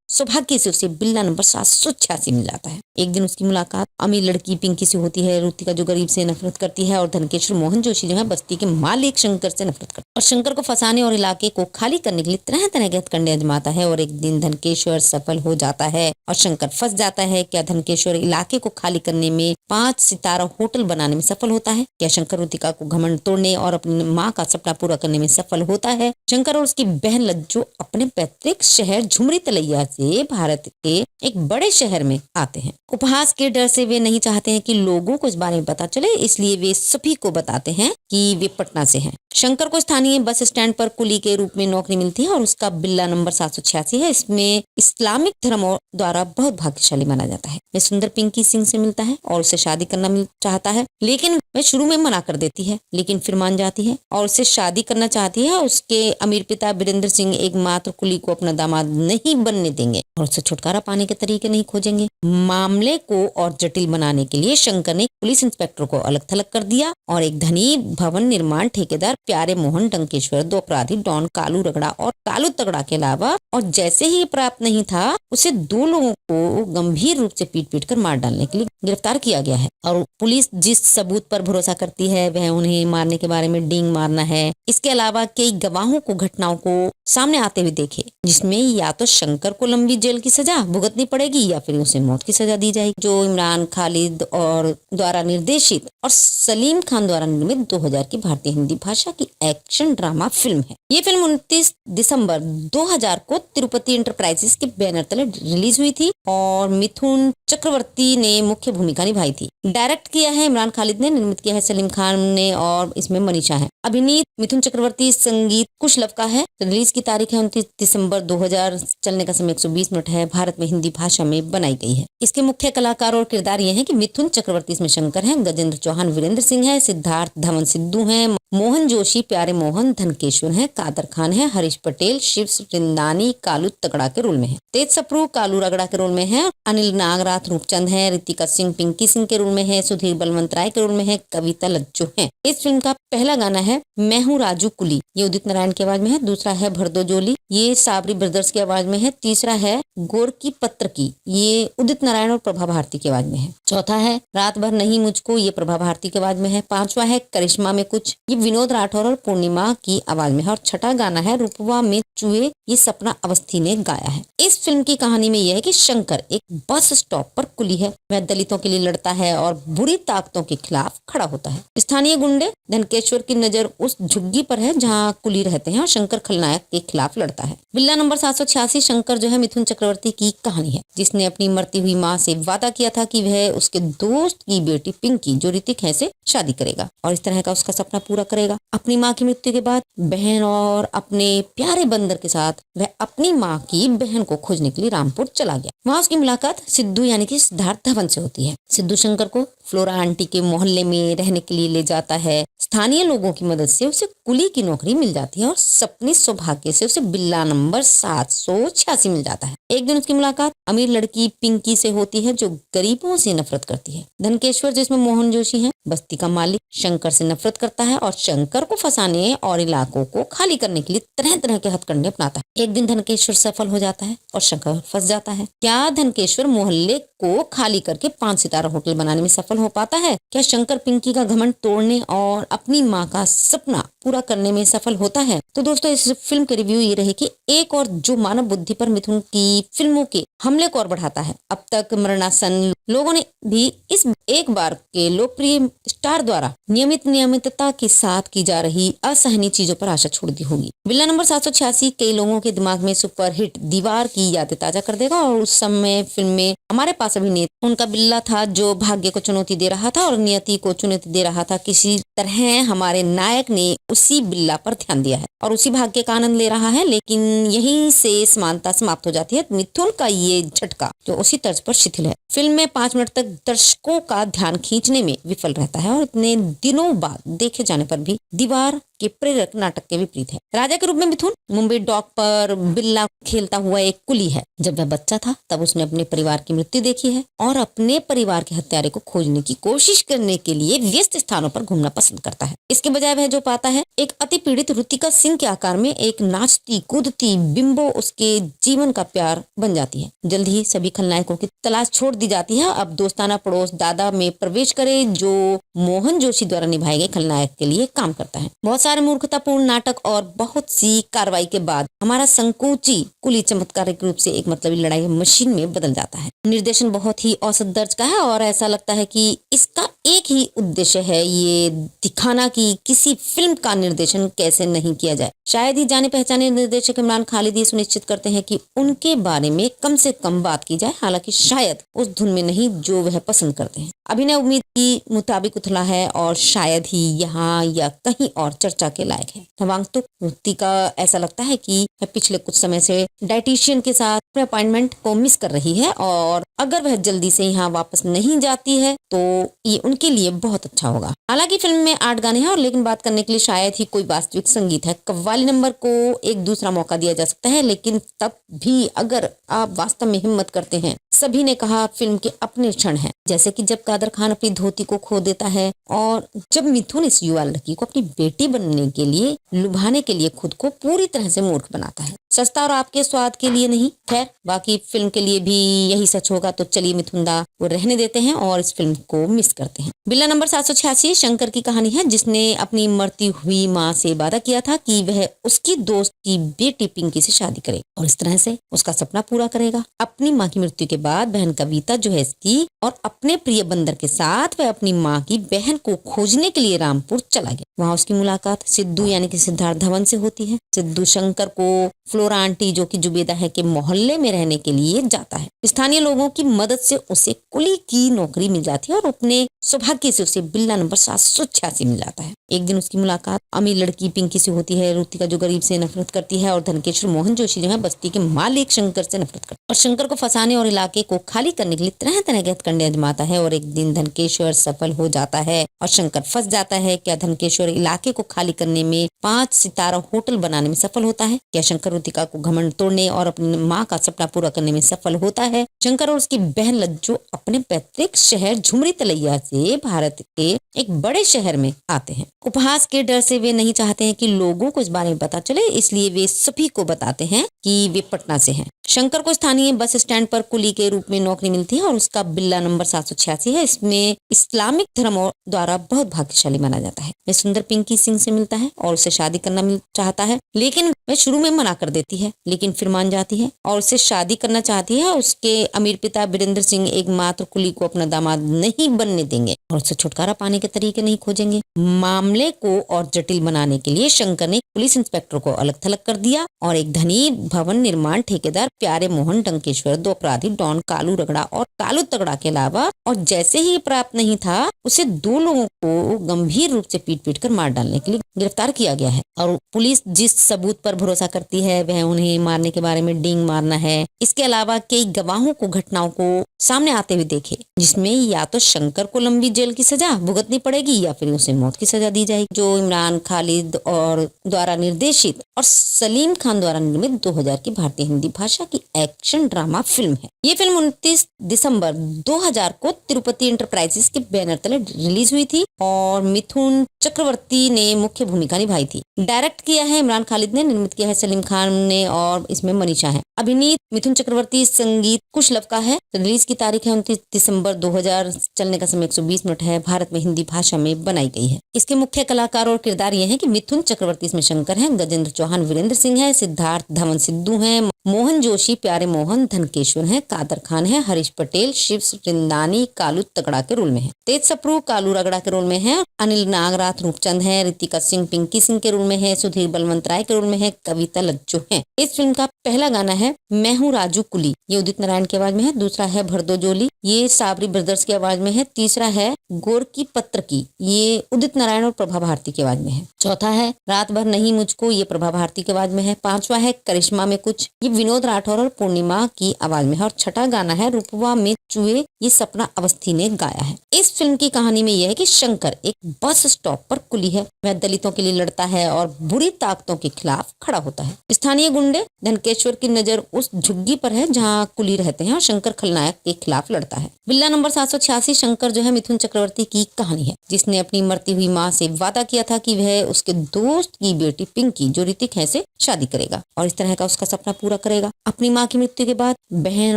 सौभाग्य से उसे बिल्ला नंबर 786 मिल जाता है। एक दिन उसकी मुलाकात अमीर लड़की पिंकी से होती है। रुतिका जो गरीब से नफरत करती है और धनकेश्वर मोहन जोशी जो है बस्ती के मालिक शंकर से नफरत करता है और शंकर को फंसाने और इलाके को खाली करने के लिए तरह तरह के हथकंडे आजमाता है और एक दिन धनकेश्वर सफल हो जाता है और शंकर फंस जाता है। क्या धनकेश्वर इलाके को खाली करने में 5 सितारा होटल बनाने में सफल होता है? क्या शंकर रुतिका को घमंड तोड़ने और अपनी माँ का सपना पूरा करने में सफल होता है? शंकर और उसकी बहन लज्जो अपने पैतृक शहर झुमरी तलैया से भारत के एक बड़े शहर में आते हैं। उपहास के डर से वे नहीं चाहते हैं कि लोगों को इस बारे में पता चले, इसलिए वे सभी को बताते हैं कि वे पटना से हैं। शंकर को स्थानीय बस स्टैंड पर कुली के रूप में नौकरी मिलती है और उसका बिल्ला नंबर 786 है। इसमें इस्लामिक धर्म द्वारा बहुत भाग्यशाली माना जाता है। वह सुंदर पिंकी सिंह से मिलता है और उसे शादी करना चाहता है, लेकिन वह शुरू में मना कर देती है, लेकिन फिर मान जाती है और उससे शादी करना चाहती है। उसके अमीर पिता वीरेंद्र सिंह एकमात्र कुली को अपना दामाद नहीं बनने देंगे और उससे छुटकारा पाने के तरीके नहीं खोजेंगे। मामले को और जटिल बनाने के लिए शंकर ने पुलिस इंस्पेक्टर को अलग थलग कर दिया और एक धनी भवन निर्माण ठेकेदार प्यारे मोहन डंकेश्वर, 2 अपराधी डॉन कालू रगड़ा और कालू तगड़ा के अलावा और जैसे ही प्राप्त नहीं था उसे 2 लोगों को गंभीर रूप से पीट कर मार डालने के लिए गिरफ्तार किया गया है। और पुलिस जिस सबूत पर भरोसा करती है वह उन्हें मारने के बारे में डींग मारना है। इसके अलावा कई गवाहों को घटनाओं को सामने आते हुए देखे जिसमें या तो शंकर को लंबी जेल की सजा भुगतनी पड़ेगी या फिर उसे मौत की सजा दी जाएगी। जो इमरान खालिद और द्वारा निर्देशित और सलीम खान द्वारा निर्मित 2000 की भारतीय हिंदी भाषा की एक्शन ड्रामा फिल्म है। ये फिल्म 29 दिसंबर 2000 को तिरुपति एंटरप्राइजेस के बैनर तले रिलीज हुई थी और मिथुन चक्रवर्ती ने मुख्य भूमिका निभाई थी। डायरेक्ट किया है इमरान खालिद ने, निर्मित किया है सलीम खान ने और इसमें मनीषा है। अभिनीत मिथुन चक्रवर्ती, संगीत कुश लव का है। रिलीज की तारीख है 29 दिसंबर 2000, चलने का समय 120 मिनट है। भारत में हिंदी भाषा में बनाई गई है। इसके मुख्य कलाकार और किरदार ये हैं कि मिथुन चक्रवर्ती इसमें शंकर हैं, गजेंद्र चौहान वीरेंद्र सिंह है, सिद्धार्थ धवन सिद्धू हैं, मोहन जोशी प्यारे मोहन धनकेश्वर हैं, कादर खान है, हरीश पटेल शिव वृंदानी कालू तगड़ा के रोल में है, तेज सप्रू कालू रगड़ा के रोल में है, अनिल नागराथ रूपचंद है, रितिका सिंह पिंकी सिंह के रोल में है, सुधीर बलवंत राय के रोल में है, कविता लज्जू है। इस फिल्म का पहला गाना है मैं हूँ राजू कुली, ये उदित नारायण की आवाज में है। दूसरा है भरदो जोली, ये साबरी ब्रदर्स की आवाज में है। तीसरा है गोरकी पत्र की, ये उदित नारायण और प्रभा भारती की आवाज में है। चौथा है रात भर नहीं मुझको, ये प्रभा भारती की आवाज में है। पांचवा है करिश्मा में कुछ, ये विनोद राठौर और पूर्णिमा की आवाज में है। और छठा गाना है रूपवा में चुए, ये सपना अवस्थी ने गाया है। इस फिल्म की कहानी में यह है कि शंकर एक बस स्टॉप पर कुली है। वह दलितों के लिए लड़ता है और बुरी ताकतों के खिलाफ खड़ा होता है। स्थानीय गुंडे धनकेश्वर की नजर उस झुग्गी पर है जहां कुली रहते हैं और शंकर खलनायक के खिलाफ लड़ता है। बिल्ला नंबर 786 शंकर जो है मिथुन चक्रवर्ती की कहानी है, जिसने अपनी मरती हुई माँ से वादा किया था कि वह उसके दोस्त की बेटी पिंकी जो ऋतिक है से शादी करेगा और इस तरह का उसका सपना पूरा करेगा। अपनी माँ की मृत्यु के बाद बहन और अपने प्यारे बंदर के साथ वह अपनी माँ की बहन को खोजने के लिए रामपुर चला गया। वहाँ उसकी मुलाकात सिद्धू यानी कि सिद्धार्थ धवन से होती है। सिद्धू शंकर को फ्लोरा आंटी के मोहल्ले में रहने के लिए ले जाता है। स्थानीय लोगों की मदद से उसे कुली की नौकरी मिल जाती है और सपने सौभाग्य से उसे बिल्ला नंबर 786 मिल जाता है। एक दिन उसकी मुलाकात अमीर लड़की पिंकी से होती है जो गरीबों से नफरत करती है। धनकेश्वर जिसमें मोहन जोशी है, बस्ती का मालिक, शंकर से नफरत करता है और शंकर को फंसाने और इलाकों को खाली करने के लिए तरह तरह के हथकंडे अपनाता है। एक दिन धनकेश्वर सफल हो जाता है और शंकर फंस जाता है। क्या धनकेश्वर मोहल्ले को खाली करके 5 सितारा होटल बनाने में सफल हो पाता है? क्या शंकर पिंकी का घमंड तोड़ने और अपनी माँ का सपना पूरा करने में सफल होता है? तो दोस्तों इस फिल्म के रिव्यू ये रहे कि एक और जो मानव बुद्धि पर मिथुन की फिल्मों के हमले को और बढ़ाता है। अब तक मरणासन लोगों ने भी इस एक बार के लोकप्रिय स्टार द्वारा नियमितता के साथ की जा रही असहनीय चीजों पर आशा छोड़ दी होगी। बिल्ला नंबर 786 कई लोगों के दिमाग में सुपरहिट दीवार की यादें ताजा कर देगा और उस समय फिल्म में हमारे पास अभिनेता उनका बिल्ला था जो भाग्य को चुनौती दे रहा था और नियति को चुनौती दे रहा था। किसी तरह हमारे नायक ने उसी बिल्ला पर ध्यान दिया है और उसी भाग्य का आनंद ले रहा है, लेकिन यहीं से समानता समाप्त हो जाती है। मिथुन का ये झटका जो उसी तर्ज पर शिथिल है, फिल्म में 5 मिनट तक दर्शकों का ध्यान खींचने में विफल रहता है और इतने दिनों बाद देखे जाने पर भी दीवार के प्रेरक नाटक के विपरीत है। राजा के रूप में मिथुन मुंबई डॉक पर बिल्ला खेलता हुआ एक कुली है। जब वह बच्चा था तब उसने अपने परिवार की मृत्यु देखी है और अपने परिवार के हत्यारे को खोजने की कोशिश करने के लिए व्यस्त स्थानों पर घूमना पसंद करता है। इसके बजाय वह जो पाता है एक अति पीड़ित ऋतिका सिंह के आकार में एक नाचती कूदती बिंबो उसके जीवन का प्यार बन जाती है। जल्द ही सभी खलनायकों की तलाश छोड़ दी जाती है। अब दोस्ताना पड़ोस दादा में प्रवेश करे जो मोहन जोशी द्वारा निभाए गए खलनायक के लिए काम करता है। बहुत सारे मूर्खतापूर्ण नाटक और बहुत सी कार्रवाई के बाद हमारा संकोची कुली चमत्कारिक रूप से एक मतलबी लड़ाई मशीन में बदल जाता है। निर्देशन बहुत ही औसत दर्ज का है और ऐसा लगता है कि इसका एक ही उद्देश्य है ये दिखाना कि किसी फिल्म का निर्देशन कैसे नहीं किया जाए। शायद ही जाने पहचाने निर्देशक इमरान खालिद ये सुनिश्चित करते हैं कि उनके बारे में कम से कम बात की जाए, हालांकि शायद उस धुन में नहीं जो वह पसंद करते हैं। अभिनय उम्मीद की मुताबिक उथला है और शायद ही यहाँ या कहीं और चर्चा के लायक है। नवांगतुक ऋतिका ऐसा लगता है कि पिछले कुछ समय से डाइटिशियन के साथ अपने अपॉइंटमेंट को मिस कर रही है और अगर वह जल्दी से यहाँ वापस नहीं जाती है तो ये उनके लिए बहुत अच्छा होगा। हालांकि फिल्म में 8 गाने हैं और लेकिन बात करने के लिए शायद ही कोई वास्तविक संगीत है। कव्वाली नंबर को एक दूसरा मौका दिया जा सकता है, लेकिन तब भी अगर आप वास्तव में हिम्मत करते हैं। सभी ने कहा फिल्म के अपने क्षण हैं, जैसे कि जब कादर खान अपनी धोती को खो देता है और जब मिथुन इस युवा लड़की को अपनी बेटी बनने के लिए लुभाने के लिए खुद को पूरी तरह से मूर्ख बनाता है। सस्ता और आपके स्वाद के लिए नहीं, खैर बाकी फिल्म के लिए भी यही सच होगा। तो चलिए मिथुनदा वो रहने देते हैं और इस फिल्म को मिस करते हैं। बिल्ला नंबर 786 शंकर की कहानी है जिसने अपनी मरती हुई माँ से वादा किया था कि वह उसकी दोस्त की बेटी पिंकी से शादी करे और इस तरह से उसका सपना पूरा करेगा। अपनी माँ की मृत्यु के बाद बाद बहन कविता जो है इसकी और अपने प्रिय बंदर के साथ वह अपनी माँ की बहन को खोजने के लिए रामपुर चला गया। वहाँ उसकी मुलाकात सिद्धू यानी कि सिद्धार्थ धवन से होती है। सिद्धू शंकर को फ्लोरा आंटी जो कि जुबेदा है के मोहल्ले में रहने के लिए जाता है। स्थानीय लोगों की मदद से उसे कुली की नौकरी मिल जाती है और अपने सौभाग्य से उसे बिल्ला नंबर 786 मिल जाता है। एक दिन उसकी मुलाकात अमीर लड़की पिंकी से होती है। रुतिका जो गरीब से नफरत करती है और धनकेश्वर मोहन जोशी जो है बस्ती के मालिक शंकर से नफरत करता है और शंकर को फंसाने और इलाके को खाली करने के लिए तरह तरह के हथकंडे आजमाता है। और एक दिन धनकेश्वर सफल हो जाता है और शंकर फंस जाता है। क्या धनकेश्वर इलाके को खाली करने में 5 सितारा होटल बनाने में सफल होता है? क्या शंकर रुतिका को घमंड तोड़ने और अपनी माँ का सपना पूरा करने में सफल होता है? शंकर और उसकी बहन लज्जो अपने पैतृक शहर झुमरी तलैया से भारत के एक बड़े शहर में आते हैं। उपहास के डर से वे नहीं चाहते हैं कि लोगों को इस बारे में पता चले, इसलिए वे सभी को बताते हैं कि वे पटना से हैं। शंकर को स्थानीय बस स्टैंड पर कुली के रूप में नौकरी मिलती है और उसका बिल्ला नंबर 786 है। इसमें इस्लामिक धर्म द्वारा बहुत भाग्यशाली माना जाता है। वह सुंदर पिंकी सिंह से मिलता है और उसे शादी करना चाहता है, लेकिन वह शुरू में मना कर देती है, लेकिन फिर मान जाती है और उससे शादी करना चाहती है। उसके अमीर पिता वीरेंद्र सिंह एकमात्र कुली को अपना दामाद नहीं बनने देंगे और उससे छुटकारा पाने के तरीके नहीं खोजेंगे। मामले को और जटिल बनाने के लिए शंकर ने पुलिस इंस्पेक्टर को अलग थलग कर दिया और एक धनी भवन निर्माण ठेकेदार प्यारे मोहन डंकेश्वर, 2 अपराधी डॉन कालू रगड़ा और कालू तगड़ा के अलावा और जैसे ही प्राप्त नहीं था उसे 2 लोगों को गंभीर रूप से पीट कर मार डालने के लिए गिरफ्तार किया गया है। और पुलिस जिस सबूत पर भरोसा करती है वह उन्हें मारने के बारे में डींग मारना है। इसके अलावा कई गवाहों को घटनाओं को सामने आते हुए देखे, जिसमें या तो शंकर को लंबी जेल की सजा भुगतनी पड़ेगी या फिर उसे मौत की सजा दी जाएगी। जो इमरान खालिद और द्वारा निर्देशित और सलीम खान द्वारा निर्मित 2000 की भारतीय हिंदी भाषा की एक्शन ड्रामा फिल्म है। ये फिल्म 29 दिसंबर 2000 को तिरुपति एंटरप्राइजेस के बैनर तले रिलीज हुई थी और मिथुन चक्रवर्ती ने मुख्य भूमिका निभाई थी। डायरेक्ट किया है इमरान खालिद ने, निर्मित किया है सलीम खान ने और इसमें मनीषा है। अभिनीत मिथुन चक्रवर्ती, संगीत कुश लव का है। रिलीज की तारीख है 29 दिसंबर 2000। चलने का समय 120 मिनट है। भारत में हिंदी भाषा में बनाई गई है। इसके मुख्य कलाकार और किरदार ये हैं कि मिथुन चक्रवर्ती इसमें शंकर हैं, गजेंद्र चौहान वीरेंद्र सिंह है, सिद्धार्थ धवन सिद्धू हैं, मोहन जोशी प्यारे मोहन धनकेश्वर हैं, कादर खान है, हरीश पटेल शिव रिंदानी कालू तगड़ा के रोल में है, तेज सप्रू कालू रगड़ा के रोल में है, अनिल नागराथ रूपचंद है, रितिका सिंह पिंकी सिंह के रोल में है, सुधीर बलवंत राय के रोल में है, कविता लज्जो है। इस फिल्म का पहला गाना है मैं हूँ राजू कुली, ये उदित नारायण की आवाज में है। दूसरा है भरदो जोली, ये साबरी ब्रदर्स की आवाज में है। तीसरा है गोर की पत्र की, ये उदित नारायण और प्रभा भारती की आवाज में है। चौथा है रात भर नहीं मुझको, ये प्रभा भारती की आवाज में है। पांचवा है करिश्मा में कुछ, ये विनोद राठौर और पूर्णिमा की आवाज में है। और छठा गाना है रूपवा में चुए, ये सपना अवस्थी ने गाया है। इस फिल्म की कहानी में यह है कि शंकर एक बस स्टॉप पर कुली है। वह दलितों के लिए लड़ता है और बुरी ताकतों के खिलाफ खड़ा होता है। स्थानीय गुंडे धनकेश्वर की नजर उस झुग्गी पर है जहाँ कुली रहते हैं और शंकर खलनायक के खिलाफ लड़ता है। बिल्ला नंबर 786 शंकर जो है मिथुन चक्रवर्ती की कहानी है, जिसने अपनी मरती हुई माँ से वादा किया था कि वह उसके दोस्त की बेटी पिंकी जो ऋतिक है से शादी करेगा और इस तरह का उसका सपना पूरा करेगा। अपनी माँ की मृत्यु के बाद बहन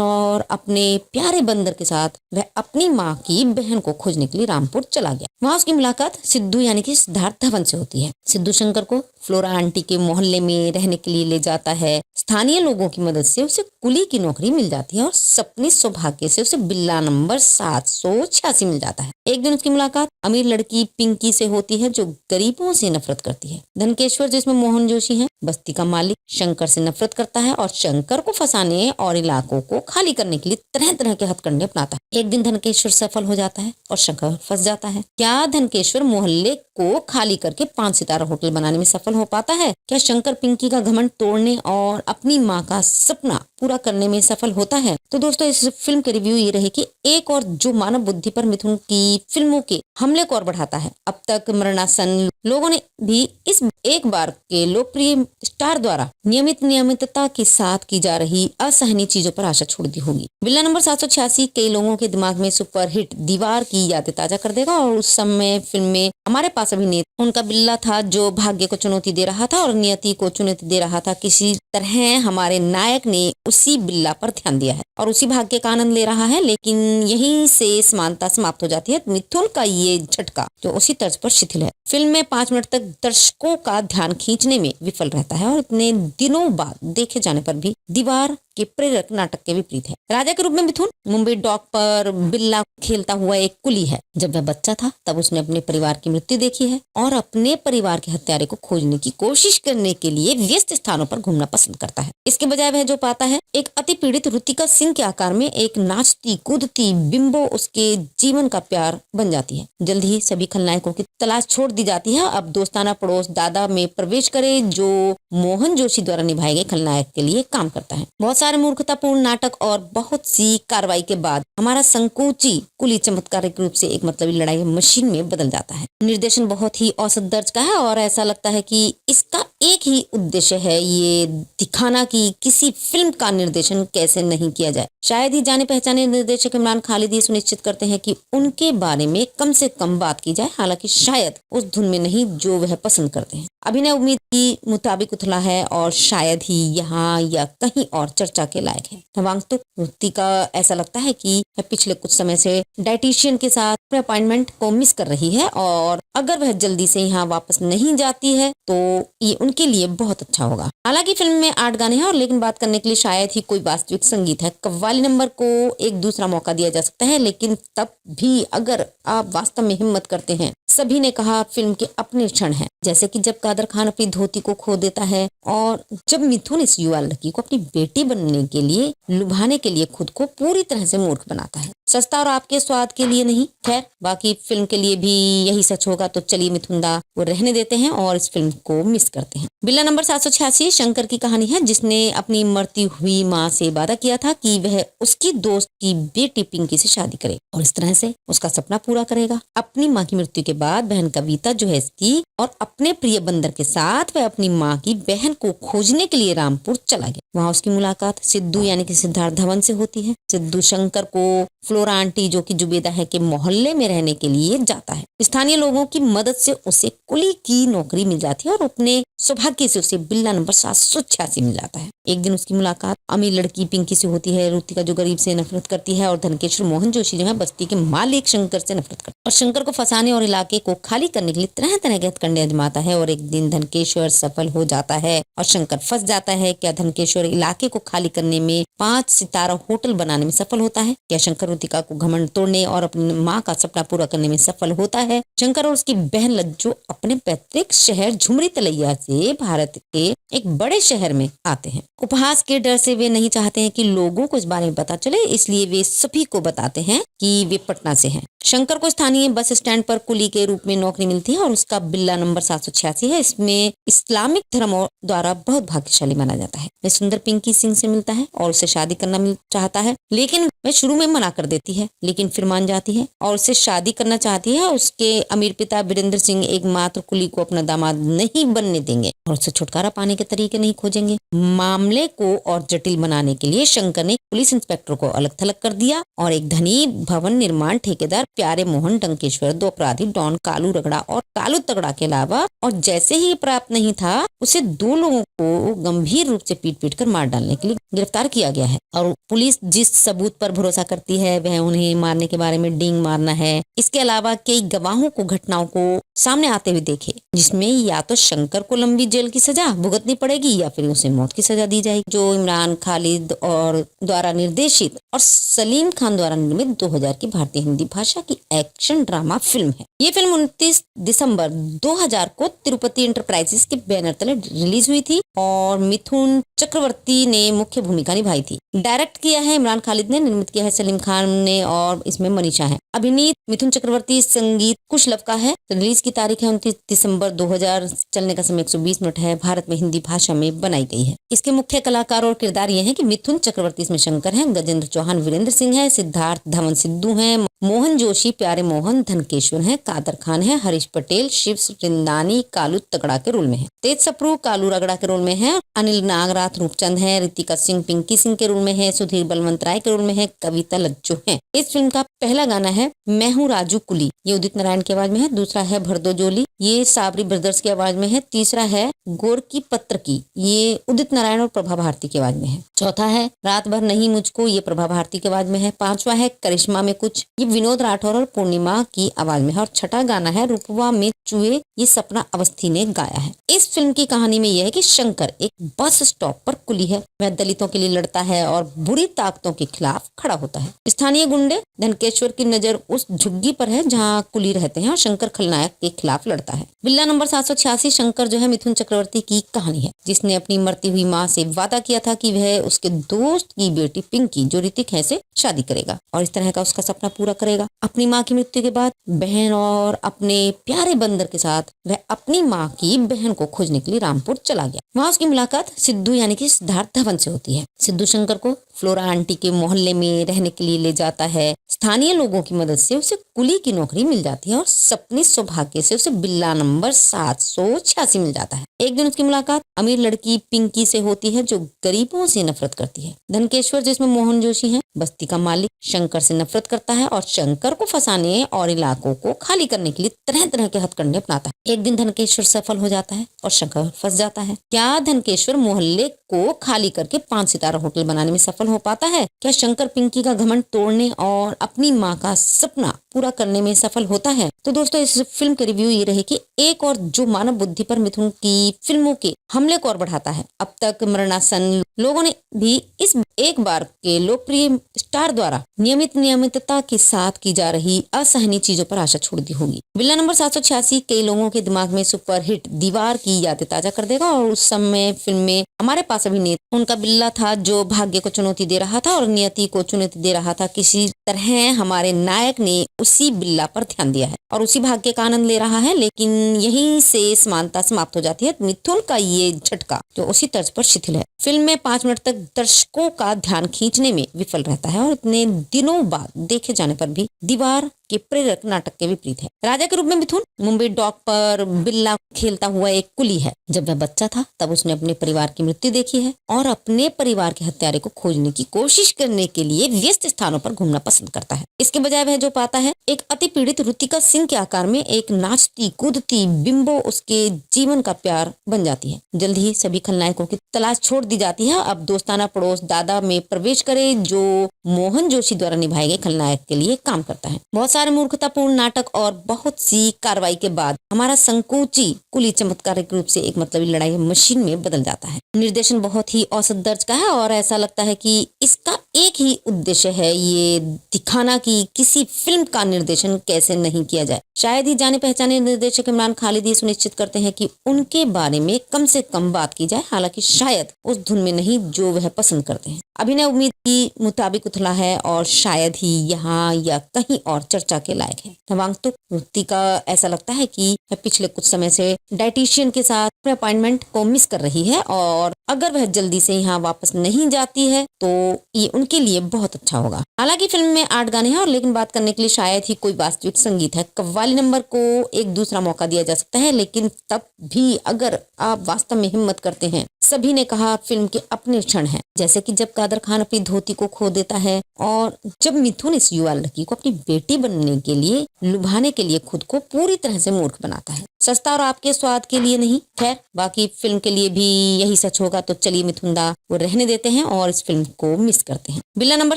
और अपने प्यारे बंदर के साथ वह अपनी माँ की बहन को खोजने के लिए रामपुर चला गया। वहाँ उसकी मुलाकात सिद्धू यानी कि सिद्धार्थ धवन से होती है। सिद्धू शंकर को फ्लोरा आंटी के मोहल्ले में रहने के लिए ले जाता है। स्थानीय लोगों की मदद से उसे कुली की नौकरी मिल जाती है और अपने सौभाग्य से उसे बिल्ला नंबर 786 मिल जाता है। एक दिन उसकी मुलाकात अमीर लड़की पिंकी से होती है जो गरीबों से नफरत करती है। धनकेश्वर जिसमें मोहन जोशी है, बस्ती का मालिक, शंकर से नफरत करता है और शंकर को फंसाने और इलाकों को खाली करने के लिए तरह तरह के हथकंडे अपनाता है। एक दिन धनकेश्वर सफल हो जाता है और शंकर फंस जाता है। क्या धनकेश्वर मोहल्ले को खाली करके 5 सितारा होटल बनाने में सफल हो पाता है? क्या शंकर पिंकी का घमंड तोड़ने और अपनी माँ का सपना पूरा करने में सफल होता है? तो दोस्तों इस फिल्म के रिव्यू ये रहे कि एक और जो मानव बुद्धि पर मिथुन की फिल्मों के हमले को और बढ़ाता है। अब तक मरणासन लोगों ने भी इस एक बार के लोकप्रिय स्टार द्वारा नियमितता के साथ की जा रही असहनीय चीजों पर आशा छोड़ दी होगी। बिल्ला नंबर 786 कई लोगों के दिमाग में सुपरहिट दीवार की यादें ताजा कर देगा और उस समय फिल्म में हमारे पास अभिनेता उनका बिल्ला था जो भाग्य को चुनौती दे रहा था और नियति को चुनौती दे रहा था। किसी तरह हमारे नायक ने उसी बिल्ला पर ध्यान दिया है और उसी भाग्य का आनंद ले रहा है, लेकिन यहीं से समानता समाप्त हो जाती है। मिथुन का ये झटका जो उसी तर्ज पर शिथिल है। फिल्म में 5 मिनट तक दर्शकों का ध्यान खींचने में विफल रहता है और इतने दिनों बाद देखे जाने पर भी दीवार के प्रेरक नाटक के विपरीत है। राजा के रूप में मिथुन मुंबई डॉक पर बिल्ला खेलता हुआ एक कुली है। जब वह बच्चा था तब उसने अपने परिवार की मृत्यु देखी है और अपने परिवार के हत्यारे को खोजने की कोशिश करने के लिए व्यस्त स्थानों पर घूमना पसंद करता है। इसके बजाय वह जो पाता है, एक अति पीड़ित रुतिका सिंह के आकार में एक नाचती कूदती बिंबो उसके जीवन का प्यार बन जाती है। जल्द ही सभी खलनायकों की तलाश छोड़ दी जाती है। अब दोस्ताना पड़ोस दादा में प्रवेश करे, जो मोहन जोशी द्वारा निभाए गए खलनायक के लिए काम करता है। बहुत सारे मूर्खतापूर्ण नाटक और बहुत सी कार्रवाई के बाद हमारा संकोची कुली चमत्कारिक रूप से एक मतलबी लड़ाई मशीन में बदल जाता है। निर्देशन बहुत ही औसत दर्ज का है और ऐसा लगता है कि इसका एक ही उद्देश्य है, ये दिखाना कि किसी फिल्म का निर्देशन कैसे नहीं किया जाए। शायद ही जाने पहचाने निर्देशक इमरान खालिद ये सुनिश्चित करते हैं कि उनके बारे में कम से कम बात की जाए, हालांकि शायद उस धुन में नहीं जो वह पसंद करते हैं। अभिनय उम्मीद के मुताबिक उथला है और शायद ही यहाँ या कहीं और चर्चा के लायक है। नवागंतुक रुतिका ऐसा लगता है कि वह पिछले कुछ समय से डाइटिशियन के साथ अपने अपॉइंटमेंट को मिस कर रही है और अगर वह जल्दी से यहाँ वापस नहीं जाती है तो ये उनके लिए बहुत अच्छा होगा। हालांकि फिल्म में 8 गाने हैं और लेकिन बात करने के लिए शायद ही कोई वास्तविक संगीत है। कव्वाली नंबर को एक दूसरा मौका दिया जा सकता है, लेकिन तब भी अगर आप वास्तव में हिम्मत करते हैं। सभी ने कहा फिल्म के अपने क्षण हैं, जैसे कि जब कादर खान अपनी धोती को खो देता है और जब मिथुन इस युवा लड़की को अपनी बेटी बनने के लिए लुभाने के लिए खुद को पूरी तरह से मूर्ख बनाता है। सस्ता और आपके स्वाद के लिए नहीं, खैर बाकी फिल्म के लिए भी यही सच होगा। तो चलिए मिथुनदा वो रहने देते हैं और इस फिल्म को मिस करते हैं। बिल्ला नंबर 786 शंकर की कहानी है, जिसने अपनी मरती हुई माँ से वादा किया था कि वह उसकी दोस्त की बेटी पिंकी से शादी करे और इस तरह से उसका सपना पूरा करेगा। अपनी माँ की मृत्यु के बाद बहन कविता जो है इसकी और अपने प्रिय बंदर के साथ वह अपनी माँ की बहन को खोजने के लिए रामपुर चला गया। वहाँ उसकी मुलाकात सिद्धू यानी कि सिद्धार्थ धवन से होती है। सिद्धू शंकर को फ्लोरा आंटी जो कि जुबेदा है के मोहल्ले में रहने के लिए जाता है। स्थानीय लोगों की मदद से उसे कुली की नौकरी मिल जाती है और अपने सौभाग्य से उसे बिल्ला नंबर 786 मिल जाता है। एक दिन उसकी मुलाकात अमीर लड़की पिंकी से होती है। रुतिका जो गरीब से नफरत करती है और धनकेश्वर मोहन जोशी जो है बस्ती के मालिक शंकर से नफरत करता है और शंकर को फंसाने और इलाके को खाली करने के लिए तरह तरह के हथकंडे आजमाता है। और एक दिन धनकेश्वर सफल हो जाता है और शंकर फंस जाता है। क्या धनकेश्वर इलाके को खाली करने में 5 सितारा होटल बनाने में सफल होता है? क्या शंकर रुतिका को घमंड तोड़ने और अपनी माँ का सपना पूरा करने में सफल होता है? शंकर और उसकी बहन लज्जो अपने पैतृक शहर झुमरी तलैया से भारत के एक बड़े शहर में आते हैं। उपहास के डर से वे नहीं चाहते हैं कि लोगों को इस बारे में पता चले, इसलिए वे सभी को बताते हैं कि वे पटना से हैं। शंकर को स्थानीय बस स्टैंड पर कुली के रूप में नौकरी मिलती है और उसका बिल्ला नंबर 786 है। इसमें इस्लामिक धर्म द्वारा बहुत भाग्यशाली माना जाता है। वह सुंदर पिंकी सिंह से मिलता है और उसे शादी करना चाहता है, लेकिन वह शुरू में मना कर देती है, लेकिन फिर मान जाती है और उससे शादी करना चाहती है। उसके अमीर पिता वीरेंद्र सिंह एकमात्र कुली को अपना दामाद नहीं बनने देंगे और उससे छुटकारा पाने के तरीके नहीं खोजेंगे। मामले को और जटिल बनाने के लिए शंकर ने पुलिस इंस्पेक्टर को अलग थलग कर दिया और एक धनी भवन निर्माण ठेकेदार प्यारे मोहन डंकेश्वर, 2 अपराधी डॉन कालू रगड़ा और कालू तगड़ा के अलावा और जैसे ही प्राप्त नहीं था उसे 2 लोगों को गंभीर रूप से पीट कर मार डालने के लिए गिरफ्तार किया गया है। और पुलिस जिस सबूत पर भरोसा करती है वह उन्हें मारने के बारे में डींग मारना है। इसके अलावा कई गवाहों को घटनाओं को सामने आते हुए देखे, जिसमें या तो शंकर को लंबी जेल की सजा भुगतनी पड़ेगी या फिर उसे मौत की सजा दी जाएगी। जो इमरान खालिद और द्वारा निर्देशित और सलीम खान द्वारा निर्मित 2000 की भारतीय हिंदी भाषा की एक्शन ड्रामा फिल्म है। ये फिल्म 29 दिसंबर 2000 को तिरुपति एंटरप्राइजेस के बैनर तले रिलीज हुई थी और मिथुन चक्रवर्ती ने मुख्य भूमिका निभाई थी। डायरेक्ट किया है इमरान खालिद ने, निर्मित किया है सलीम खान ने और इसमें मनीषा है। अभिनीत मिथुन चक्रवर्ती, संगीत कुशलव का है। रिलीज की तारीख है 29 दिसंबर 2000। चलने का समय 120 मिनट है। भारत में हिंदी भाषा में बनाई गई है। इसके मुख्य कलाकार और किरदार ये हैं कि मिथुन चक्रवर्ती इसमें शंकर हैं, गजेंद्र चौहान वीरेंद्र सिंह है, सिद्धार्थ धवन सिद्धू हैं, मोहन जोशी प्यारे मोहन धनकेश्वर हैं, कादर खान है, हरीश पटेल शिव रिंदानी कालू तगड़ा के रोल में है, तेज सप्रू कालू रगड़ा के रोल में है, अनिल नागराथ रूपचंद है, रितिका सिंह पिंकी सिंह के रोल में है, सुधीर बलवंत राय के रोल में है, कविता लज्जो है। इस फिल्म का पहला गाना है मैं हूँ राजू कुली, ये उदित नारायण की आवाज में है। दूसरा है भरदो जोली, ये साबरी ब्रदर्स की आवाज में है। तीसरा है गोर की पत्र की, ये उदित नारायण और प्रभा भारती की आवाज में है। चौथा है रात भर नहीं मुझको, ये प्रभा भारती की आवाज में है। 5वां है करिश्मा में कुछ, ये विनोद राठौर और पूर्णिमा की आवाज में है और छठा गाना है रूपवा में चुए, ये सपना अवस्थी ने गाया है। इस फिल्म की कहानी में यह है कि शंकर एक बस स्टॉप पर कुली है। वह दलितों के लिए लड़ता है और बुरी ताकतों के खिलाफ खड़ा होता है। स्थानीय गुंडे धनकेश्वर की नजर उस झुग्गी पर है जहाँ कुली रहते हैं और शंकर खलनायक के खिलाफ लड़ता है। बिल्ला नंबर 786 शंकर जो है मिथुन चक्रवर्ती की कहानी है, जिसने अपनी मरती हुई माँ से वादा किया था कि वह उसके दोस्त की बेटी पिंकी जो ऋतिक है से शादी करेगा और इस तरह का उसका सपना पूरा करेगा। अपनी माँ की मृत्यु के बाद बहन और अपने प्यारे बंदर के साथ वह अपनी माँ की बहन को खोजने के लिए रामपुर चला गया। वहाँ उसकी मुलाकात सिद्धू यानी कि सिद्धार्थ धवन से होती है। सिद्धू शंकर को फ्लोरा आंटी के मोहल्ले में रहने के लिए ले जाता है। स्थानीय लोगों की मदद से उसे कुली की नौकरी मिल जाती है और सपने सौभाग्य से उसे बिल्ला नंबर 786 मिल जाता है। एक दिन उसकी मुलाकात अमीर लड़की पिंकी से होती है जो गरीबों से नफरत करती है। धनकेश्वर जिसमें मोहन जोशी है, बस्ती का मालिक, शंकर से नफरत करता है और शंकर को फंसाने और इलाकों को खाली करने के लिए तरह तरह के हथकंडे अपनाता है। एक दिन धनकेश्वर सफल हो जाता है और शंकर फंस जाता है। क्या धनकेश्वर मोहल्ले को खाली करके 5 सितारा होटल बनाने में सफल हो पाता है? क्या शंकर पिंकी का घमंड तोड़ने और अपनी माँ का सपना पूरा करने में सफल होता है? तो दोस्तों इस फिल्म के रिव्यू ये रहे कि एक और जो मानव बुद्धि पर मिथुन की फिल्मों के हमले को और बढ़ाता है। अब तक मरणासन लोगों ने भी इस एक बार के लोकप्रिय स्टार द्वारा नियमितता के साथ की जा रही असहनीय चीजों पर आशा छोड़ दी होगी। बिल्ला नंबर 786 कई लोगों के दिमाग में सुपरहिट दीवार की यादें ताजा कर देगा और उस समय फिल्म में हमारे पास अभिनेता उनका बिल्ला था जो भाग्य को चुनौती दे रहा था और नियति को चुनौती दे रहा था। किसी तरह हमारे नायक ने उसी बिल्ला पर ध्यान दिया है और उसी भाग्य का आनंद ले रहा है, लेकिन यहीं से समानता समाप्त हो जाती है। मिथुन का ये झटका जो उसी तर्ज पर शिथिल है। फिल्म में 5 मिनट तक दर्शकों का ध्यान खींचने में विफल रहता है और इतने दिनों बाद देखे जाने पर भी दीवार के प्रेरक नाटक के विपरीत है। राजा के रूप में मिथुन मुंबई डॉक पर बिल्ला खेलता हुआ एक कुली है। जब वह बच्चा था तब उसने अपने परिवार की मृत्यु देखी है और अपने परिवार के हत्यारे को खोजने की कोशिश करने के लिए व्यस्त स्थानों पर घूमना पसंद करता है। इसके बजाय वह जो पाता है एक अति पीड़ित रुतिका सिंह के आकार में एक नाचती कूदती बिंबो उसके जीवन का प्यार बन जाती है। जल्द ही सभी खलनायकों की तलाश छोड़ दी जाती है। अब दोस्ताना पड़ोस दादा में प्रवेश करे जो मोहन जोशी द्वारा निभाए गए खलनायक के लिए काम करता है। बहुत सारे मूर्खतापूर्ण नाटक और बहुत सी कार्रवाई के बाद हमारा संकोची कुली चमत्कारिक रूप से एक मतलबी लड़ाई मशीन में बदल जाता है। निर्देशन बहुत ही औसत दर्ज का है और ऐसा लगता है कि इसका एक ही उद्देश्य है ये दिखाना कि किसी फिल्म का निर्देशन कैसे नहीं किया जाए। शायद ही जाने पहचाने निर्देशक इमरान खालिद ये सुनिश्चित करते हैं कि उनके बारे में कम से कम बात की जाए, हालांकि शायद उस धुन में नहीं जो वह पसंद करते हैं। अभिनय उम्मीद की मुताबिक उथला है और शायद ही यहाँ या कहीं और चर्चा के लायक है। नवांगतुक रुतिका ऐसा लगता है कि वह पिछले कुछ समय से डाइटिशियन के साथ अपने अपॉइंटमेंट को मिस कर रही है और अगर वह जल्दी से यहाँ वापस नहीं जाती है तो ये उनके लिए बहुत अच्छा होगा। हालांकि फिल्म में 8 गाने हैं और लेकिन बात करने के लिए शायद ही कोई वास्तविक संगीत है। कव्वाली नंबर को एक दूसरा मौका दिया जा सकता है, लेकिन तब भी अगर आप वास्तव में हिम्मत करते हैं। सभी ने कहा फिल्म के अपने क्षण हैं, जैसे कि जब कादर खान अपनी धोती को खो देता है और जब मिथुन इस युवा लड़की को अपनी बेटी बनने के लिए लुभाने के लिए खुद को पूरी तरह से मूर्ख बनाता है। सस्ता और आपके स्वाद के लिए नहीं। खैर बाकी फिल्म के लिए भी यही सच होगा, तो चलिए मिथुनदा वो रहने देते हैं और इस फिल्म को मिस करते हैं। बिल्ला नंबर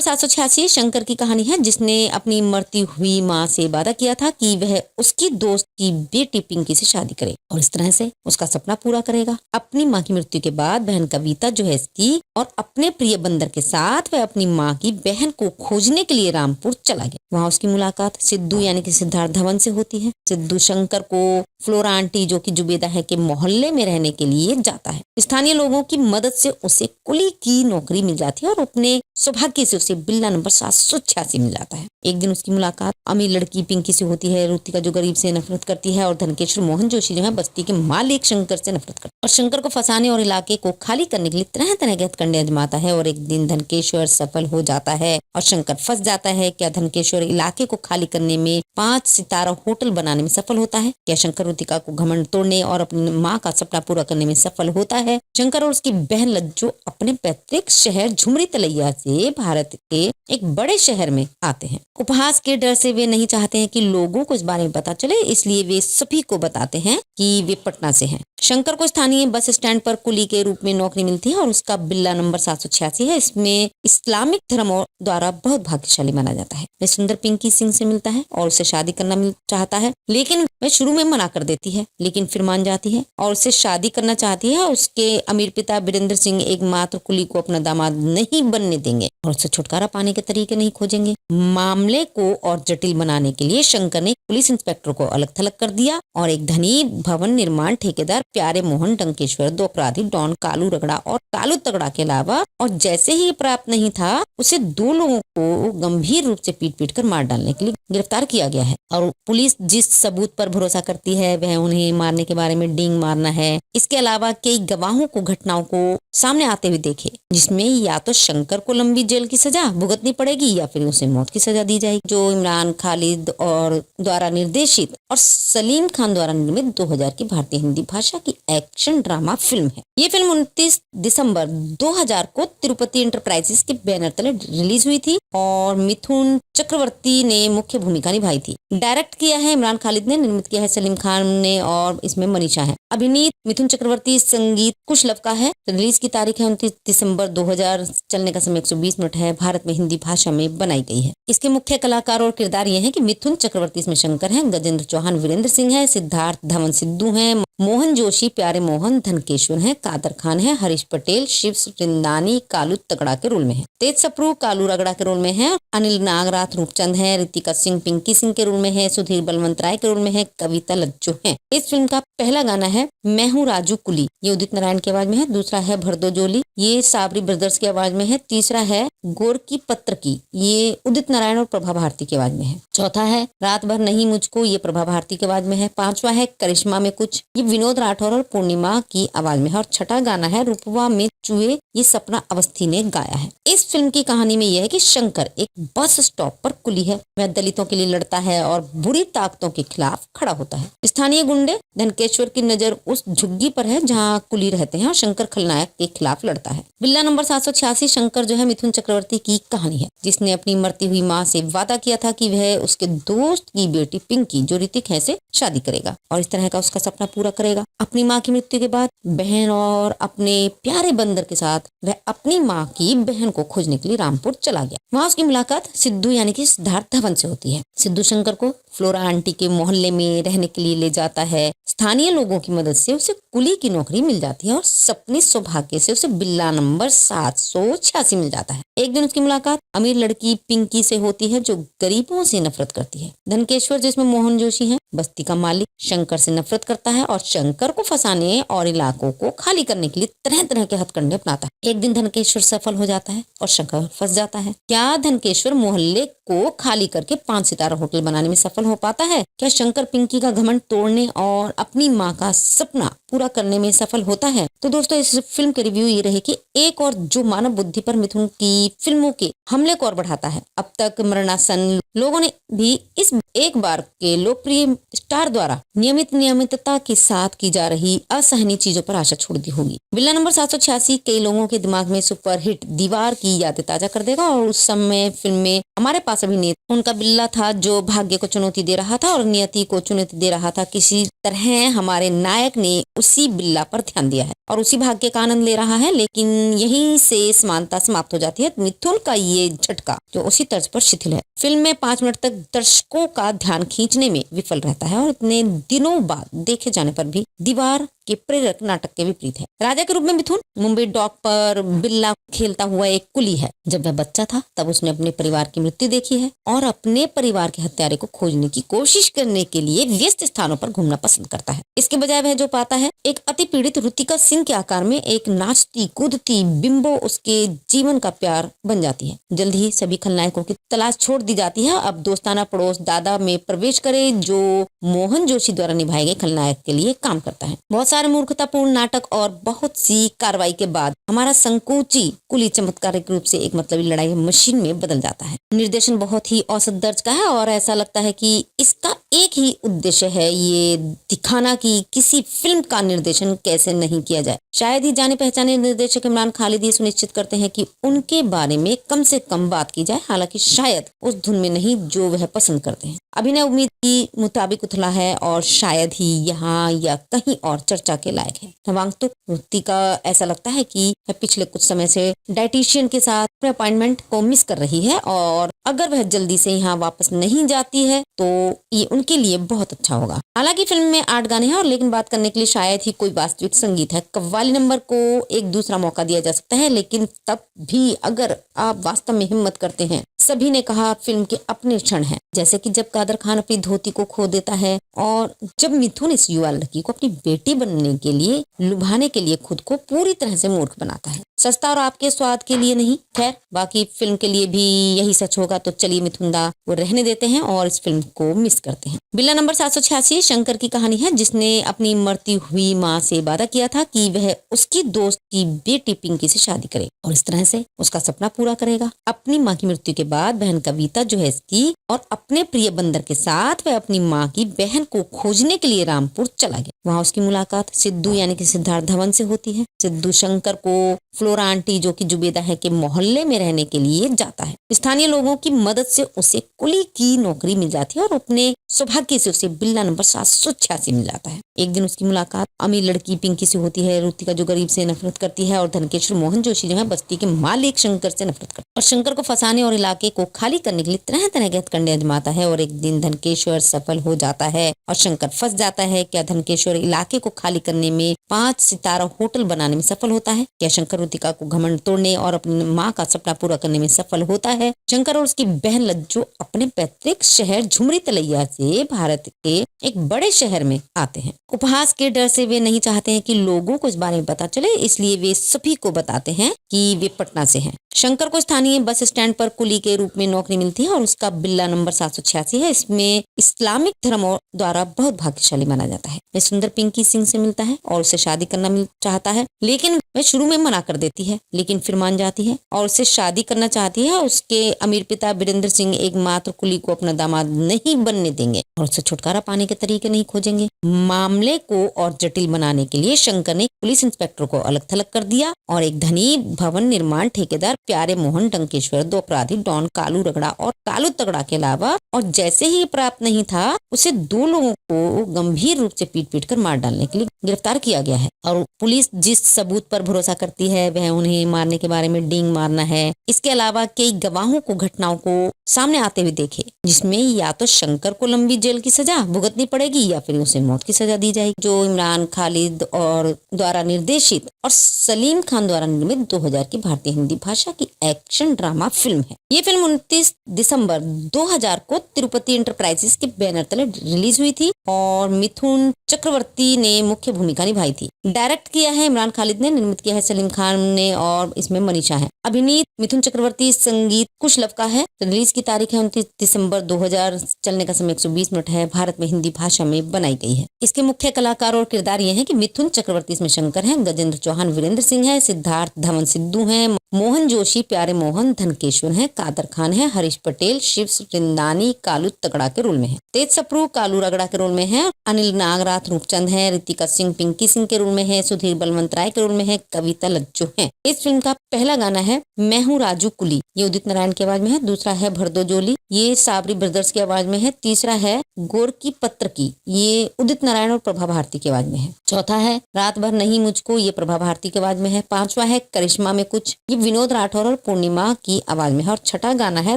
786 शंकर की कहानी है जिसने अपनी मरती हुई माँ से वादा किया था कि वह उसकी दोस्त की बेटी पिंकी से शादी करे और इस तरह से उसका सपना पूरा करेगा। अपनी माँ की मृत्यु के बाद बहन कविता जो है इसकी और अपने प्रिय बंदर के साथ वह अपनी माँ की बहन को खोजने के लिए रामपुर चला गया। वहाँ उसकी मुलाकात सिद्धू यानी कि सिद्धार्थ धवन से होती है। सिद्धू शंकर को फ्लोरा आंटी जो कि जुबेदा है के मोहल्ले में रहने के लिए जाता है। स्थानीय लोगों की मदद से उसे कुली की नौकरी मिल जाती है और अपने सौभाग्य से उसे बिल्ला नंबर 786 मिल जाता है। एक दिन उसकी मुलाकात अमीर लड़की पिंकी से होती है। रुतिका जो गरीब से नफरत करती है और धनकेश्वर मोहन जोशी जो है बस्ती के मालिक शंकर से नफरत करता है और शंकर को फंसाने और इलाके को खाली करने के लिए तरह तरह के हथकंडे आजमाता है। और एक दिन धनकेश्वर सफल हो जाता है और शंकर फंस जाता है। क्या धनकेश्वर इलाके को खाली करने में 5 सितारा होटल बनाने में सफल होता है? क्या शंकर रुतिका को घमंड तोड़ने और अपनी माँ का सपना पूरा करने में सफल होता है? शंकर और उसकी बहन लज्जो अपने पैतृक शहर झुमरी तलैया से भारत के एक बड़े शहर में आते हैं उपहास के डर से वे नहीं चाहते हैं कि लोगों को इस बारे में पता चले, इसलिए वे सभी को बताते हैं कि वे पटना से हैं। शंकर को स्थानीय बस स्टैंड पर कुली के रूप में नौकरी मिलती है और उसका बिल्ला नंबर 786 है। इसमें इस्लामिक धर्म द्वारा बहुत भाग्यशाली माना जाता है। वह सुंदर पिंकी सिंह से मिलता है और उससे शादी करना चाहता है, लेकिन वह शुरू में मना कर देती है, लेकिन फिर मान जाती है और उससे शादी करना चाहती है। उसके अमीर पिता वीरेंद्र सिंह एकमात्र कुली को अपना दामाद नहीं बनने देंगे और उससे छुटकारा पाने के तरीके नहीं खोजेंगे। मामले को और जटिल बनाने के लिए शंकर ने पुलिस इंस्पेक्टर को अलग थलग कर दिया और एक धनी भवन निर्माण ठेकेदार प्यारे मोहन डंकेश्वर, 2 अपराधी डॉन कालू रगड़ा और कालू तगड़ा के अलावा, और जैसे ही प्राप्त नहीं था उसे 2 लोगों को गंभीर रूप से पीट कर मार डालने के लिए गिरफ्तार किया गया है। और पुलिस जिस सबूत पर भरोसा करती है वह उन्हें मारने के बारे में डींग मारना है। इसके अलावा कई गवाहों को घटनाओं को सामने आते हुए देखे, जिसमें या तो शंकर को लंबी जेल की सजा भुगतनी पड़ेगी या फिर उसे मौत की सजा दी जाएगी। जो इमरान खालिद और द्वारा निर्देशित और सलीम खान द्वारा निर्मित 2000 की भारतीय हिंदी भाषा की एक्शन ड्रामा फिल्म है। ये फिल्म 29 दिसंबर 2000 को तिरुपति एंटरप्राइजेस के बैनर तले रिलीज हुई थी और मिथुन चक्रवर्ती ने मुख्य भूमिका निभाई थी। डायरेक्ट किया है इमरान खालिद ने, निर्मित किया है सलीम खान ने और इसमें मनीषा है। अभिनीत मिथुन चक्रवर्ती, संगीत कुशलव का है। रिलीज की तारीख है 29 दिसंबर 2000। चलने का समय 120 मिनट है। भारत में हिंदी भाषा में बनाई गई है। इसके मुख्य कलाकार और किरदार ये हैं कि मिथुन चक्रवर्ती इसमें शंकर हैं, गजेंद्र चौहान वीरेंद्र सिंह है, सिद्धार्थ धवन सिद्धू हैं, मोहन जोशी प्यारे मोहन धनकेश्वर हैं, कादर खान है, हरीश पटेल शिव वृंदानी कालू तगड़ा के रोल में है, तेज सप्रू कालू रगड़ा के रोल में है, अनिल नागराथ रूपचंद है, रितिका सिंह पिंकी सिंह के रोल में है, सुधीर बलवंत राय के रोल में है, कविता लज्जू है। इस फिल्म का पहला गाना है मैं हूँ राजू कुली, ये उदित नारायण की आवाज में है। दूसरा है भरदो जोली, ये साबरी ब्रदर्स की आवाज में है। तीसरा है गोर की पत्र की, ये उदित नारायण और प्रभा भारती की आवाज में है। चौथा है रात भर नहीं मुझको, ये प्रभा भारती की आवाज में है। पांचवा है करिश्मा में कुछ, ये विनोद राठौर और पूर्णिमा की आवाज में है। और छठा गाना है रूपवा में चुए, ये सपना अवस्थी ने गाया है। इस फिल्म की कहानी में यह है कि शंकर एक बस स्टॉप पर कुली है। वह दलितों के लिए लड़ता है और बुरी ताकतों के खिलाफ खड़ा होता है। स्थानीय गुंडे धनकेश्वर की नजर उस झुग्गी पर है जहां कुली रहते हैं और शंकर खलनायक के खिलाफ लड़ता है। बिल्ला नंबर 786 शंकर जो है मिथुन चक्रवर्ती की कहानी है, जिसने अपनी मरती हुई माँ से वादा किया था कि वह उसके दोस्त की बेटी पिंकी जो ऋतिक है से शादी करेगा और इस तरह का उसका सपना पूरा करेगा। अपनी माँ की मृत्यु के बाद बहन और अपने प्यारे बंदर के साथ वह अपनी माँ की बहन को खोजने के लिए रामपुर चला गया। वहाँ उसकी मुलाकात सिद्धू यानी कि सिद्धार्थ धवन से होती है। सिद्धू शंकर को फ्लोरा आंटी के मोहल्ले में रहने के लिए ले जाता है। स्थानीय लोगों की मदद से उसे कुली की नौकरी मिल जाती है और सपने सौभाग्य से उसे बिल्ला नंबर 786 मिल जाता है। एक दिन उसकी मुलाकात अमीर लड़की पिंकी से होती है जो गरीबों से नफरत करती है। धनकेश्वर जिसमें मोहन जोशी है, बस्ती का मालिक, शंकर से नफरत करता है और शंकर को फंसाने और इलाकों को खाली करने के लिए तरह तरह के हथकंडे अपनाता है। एक दिन धनकेश्वर सफल हो जाता है और शंकर फंस जाता है। क्या धनकेश्वर मोहल्ले को खाली करके 5 सितारा होटल बनाने में सफल हो पाता है? क्या शंकर पिंकी का घमंड तोड़ने और अपनी माँ का सपना पूरा करने में सफल होता है? तो दोस्तों इस फिल्म के रिव्यू ये रहे कि एक और जो मानव बुद्धि पर मिथुन की फिल्मों के हमले को और बढ़ाता है। अब तक मरणासन लोगों ने भी इस एक बार के लोकप्रिय स्टार द्वारा नियमितता के साथ की जा रही असहनीय चीजों पर आशा छोड़ दी होगी। बिल्ला नंबर 786 कई लोगों के दिमाग में सुपरहिट दीवार की यादें ताजा कर देगा और उस समय फिल्म में हमारे पास अभिनेता उनका बिल्ला था जो भाग्य को चुनौती दे रहा था और नियति को चुनौती दे रहा था। किसी तरह हमारे नायक ने उसी बिल्ला पर ध्यान दिया है और उसी भाग्य का आनंद ले रहा है, लेकिन यहीं से समानता समाप्त हो जाती है। मिथुन का ये झटका जो उसी तर्ज पर शिथिल है, फिल्म में 5 मिनट तक दर्शकों का ध्यान खींचने में विफल रहता है और इतने दिनों बाद देखे जाने पर भी दीवार के प्रेरक नाटक के विपरीत है। राजा के रूप में मिथुन मुंबई डॉक पर बिल्ला खेलता हुआ एक कुली है। जब वह बच्चा था तब उसने अपने परिवार की मृत्यु देखी है और अपने परिवार के हत्यारे को खोजने की कोशिश करने के लिए व्यस्त स्थानों पर घूमना पसंद करता है। इसके बजाय वह जो पाता है एक अति पीड़ित ऋतिका सिंह के आकार में एक नाचती कूदती बिंबो उसके जीवन का प्यार बन जाती है। जल्द ही सभी खलनायकों की तलाश छोड़ दी जाती है। अब दोस्ताना पड़ोस दादा में प्रवेश करे जो मोहन जोशी द्वारा निभाए गए खलनायक के लिए काम करता है। बहुत सारे मूर्खतापूर्ण नाटक और बहुत सी कार्रवाई के बाद हमारा संकोची कुली चमत्कारिक रूप से एक मतलबी लड़ाई मशीन में बदल जाता है। निर्देशन बहुत ही औसत दर्ज का है और ऐसा लगता है कि इसका एक ही उद्देश्य है, ये दिखाना कि किसी फिल्म का निर्देशन कैसे नहीं किया जाए। शायद ही जाने पहचाने निर्देशक इमरान खालिद ये सुनिश्चित करते हैं कि उनके बारे में कम से कम बात की जाए, हालांकि शायद उस धुन में नहीं जो वह पसंद करते हैं। अभिनय उम्मीद के मुताबिक उथला है और शायद ही यहाँ या कहीं और चर्चा के लायक है। नवागंतुक रुतिका ऐसा लगता है कि पिछले कुछ समय से डाइटिशियन के साथ अपने अपॉइंटमेंट को मिस कर रही है और अगर वह जल्दी से यहाँ वापस नहीं जाती है तो ये उनके लिए बहुत अच्छा होगा। हालांकि फिल्म में 8 गाने हैं और लेकिन बात करने के लिए शायद ही कोई वास्तविक संगीत है। कव्वाली नंबर को एक दूसरा मौका दिया जा सकता है, लेकिन तब भी अगर आप वास्तव में हिम्मत करते हैं। सभी ने कहा फिल्म के अपने क्षण हैं, जैसे कि जब कादर खान अपनी धोती को खो देता है और जब मिथुन इस युवा लड़की को अपनी बेटी बनने के लिए लुभाने के लिए खुद को पूरी तरह से मूर्ख बनाता है। सस्ता और आपके स्वाद के लिए नहीं। खैर, बाकी फिल्म के लिए भी यही सच होगा, तो चलिए मिथुनदा वो रहने देते हैं और इस फिल्म को मिस करते हैं। बिल्ला नंबर 786 शंकर की कहानी है, जिसने अपनी मरती हुई माँ से वादा किया था कि वह उसकी दोस्त की बेटी पिंकी से शादी करे और इस तरह से उसका सपना पूरा करेगा। अपनी माँ की मृत्यु के बाद बहन कविता जो है इसकी और अपने प्रिय बंदर के साथ वह अपनी माँ की बहन को खोजने के लिए रामपुर चला गया। वहाँ उसकी मुलाकात सिद्धू यानी कि सिद्धार्थ धवन से होती है। सिद्धू शंकर को फ्लोरा आंटी जो कि जुबेदा है के मोहल्ले में रहने के लिए जाता है। स्थानीय लोगों की मदद से उसे कुली की नौकरी मिल जाती है और अपने सौभाग्य से उसे बिल्ला नंबर 786 मिल जाता है। एक दिन उसकी मुलाकात अमीर लड़की पिंकी से होती है। रुतिका जो गरीब से नफरत करती है और धनकेश्वर मोहन जोशी जो है बस्ती के मालिक शंकर से नफरत करता है और शंकर को फंसाने और इलाके को खाली करने के लिए तरह तरह के हथकंडे आजमाता है। और एक दिन धनकेश्वर सफल हो जाता है और शंकर फंस जाता है। क्या धनकेश्वर इलाके को खाली करने में 5 सितारा होटल बनाने में सफल होता है? क्या शंकर रुतिका को घमंड तोड़ने और अपनी माँ का सपना पूरा करने में सफल होता है? शंकर और उसकी बहन लज्जो अपने पैतृक शहर झुमरी तलैया से भारत के एक बड़े शहर में आते हैं। उपहास के डर से वे नहीं चाहते हैं कि लोगों को इस बारे में पता चले, इसलिए वे सभी को बताते हैं कि वे पटना से हैं। शंकर को स्थानीय बस स्टैंड पर कुली के रूप में नौकरी मिलती है और उसका बिल्ला नंबर 786 है। इसमें इस्लामिक धर्म द्वारा बहुत भाग्यशाली माना जाता है। वह सुंदर पिंकी सिंह से मिलता है और उसे शादी करना चाहता है, लेकिन वह शुरू में मना कर देती है, लेकिन फिर मान जाती है और उससे शादी करना चाहती है। उसके अमीर पिता बीरेंद्र सिंह एकमात्र कुली को अपना दामाद नहीं बनने देंगे और उससे छुटकारा पाने के तरीके नहीं खोजेंगे। मामले को और जटिल बनाने के लिए शंकर ने पुलिस इंस्पेक्टर को अलग थलग कर दिया और एक धनी भवन निर्माण ठेकेदार प्यारे मोहन डंकेश्वर, 2 अपराधी डॉन कालू रगड़ा और कालू तगड़ा के अलावा और जैसे ही प्राप्त नहीं था उसे 2 लोगों को गंभीर रूप से पीट कर मार डालने के लिए गिरफ्तार किया गया है। और पुलिस जिस सबूत पर भरोसा करती है वह उन्हें मारने के बारे में डींग मारना है। इसके अलावा कई गवाहों को घटनाओं को सामने आते हुए देखे, जिसमें या तो शंकर को लंबी जेल की सजा भुगतनी पड़ेगी या फिर उसे मौत की सजा दी जाएगी। जो इमरान खालिद और द्वारा निर्देशित और सलीम खान द्वारा निर्मित 2000 की भारतीय हिंदी भाषा की एक्शन ड्रामा फिल्म है। ये फिल्म 29 दिसंबर 2000 को तिरुपति एंटरप्राइजेस के बैनर तले रिलीज हुई थी और मिथुन चक्रवर्ती ने मुख्य भूमिका निभाई थी। डायरेक्ट किया है इमरान खालिद ने, निर्मित किया है सलीम खान ने और इसमें मनीषा है। अभिनीत मिथुन चक्रवर्ती, संगीत कुश लव का है। रिलीज की तारीख है 29 दिसंबर 2000। चलने का समय 120 मिनट है। भारत में हिंदी भाषा में बनाई गई है। इसके मुख्य कलाकार और किरदार ये हैं कि मिथुन चक्रवर्ती इसमें शंकर हैं, गजेंद्र चौहान वीरेंद्र सिंह है, सिद्धार्थ धवन सिद्धू हैं, मोहन जोशी प्यारे मोहन धनकेश्वर हैं, कादर खान है, हरीश पटेल शिव रिंदानी कालू तगड़ा के रोल में है, तेज सप्रू कालू रगड़ा के रोल में है, अनिल नागराथ रूपचंद है, रितिका सिंह पिंकी सिंह के रोल में है, सुधीर बलवंत राय के रोल में है, कविता लज्जो है। इस फिल्म का पहला गाना है मैं हूँ राजू कुली, ये उदित नारायण की आवाज में है। दूसरा है भरदो जोली, ये साबरी ब्रदर्स की आवाज में है। तीसरा है गोर की पत्र की, ये उदित नारायण और प्रभा भारती की आवाज में है। चौथा है रात भर नहीं मुझको, ये प्रभा भारती की आवाज में है। पांचवा है करिश्मा में कुछ, ये विनोद राठौर और पूर्णिमा की आवाज में है। और छठा गाना है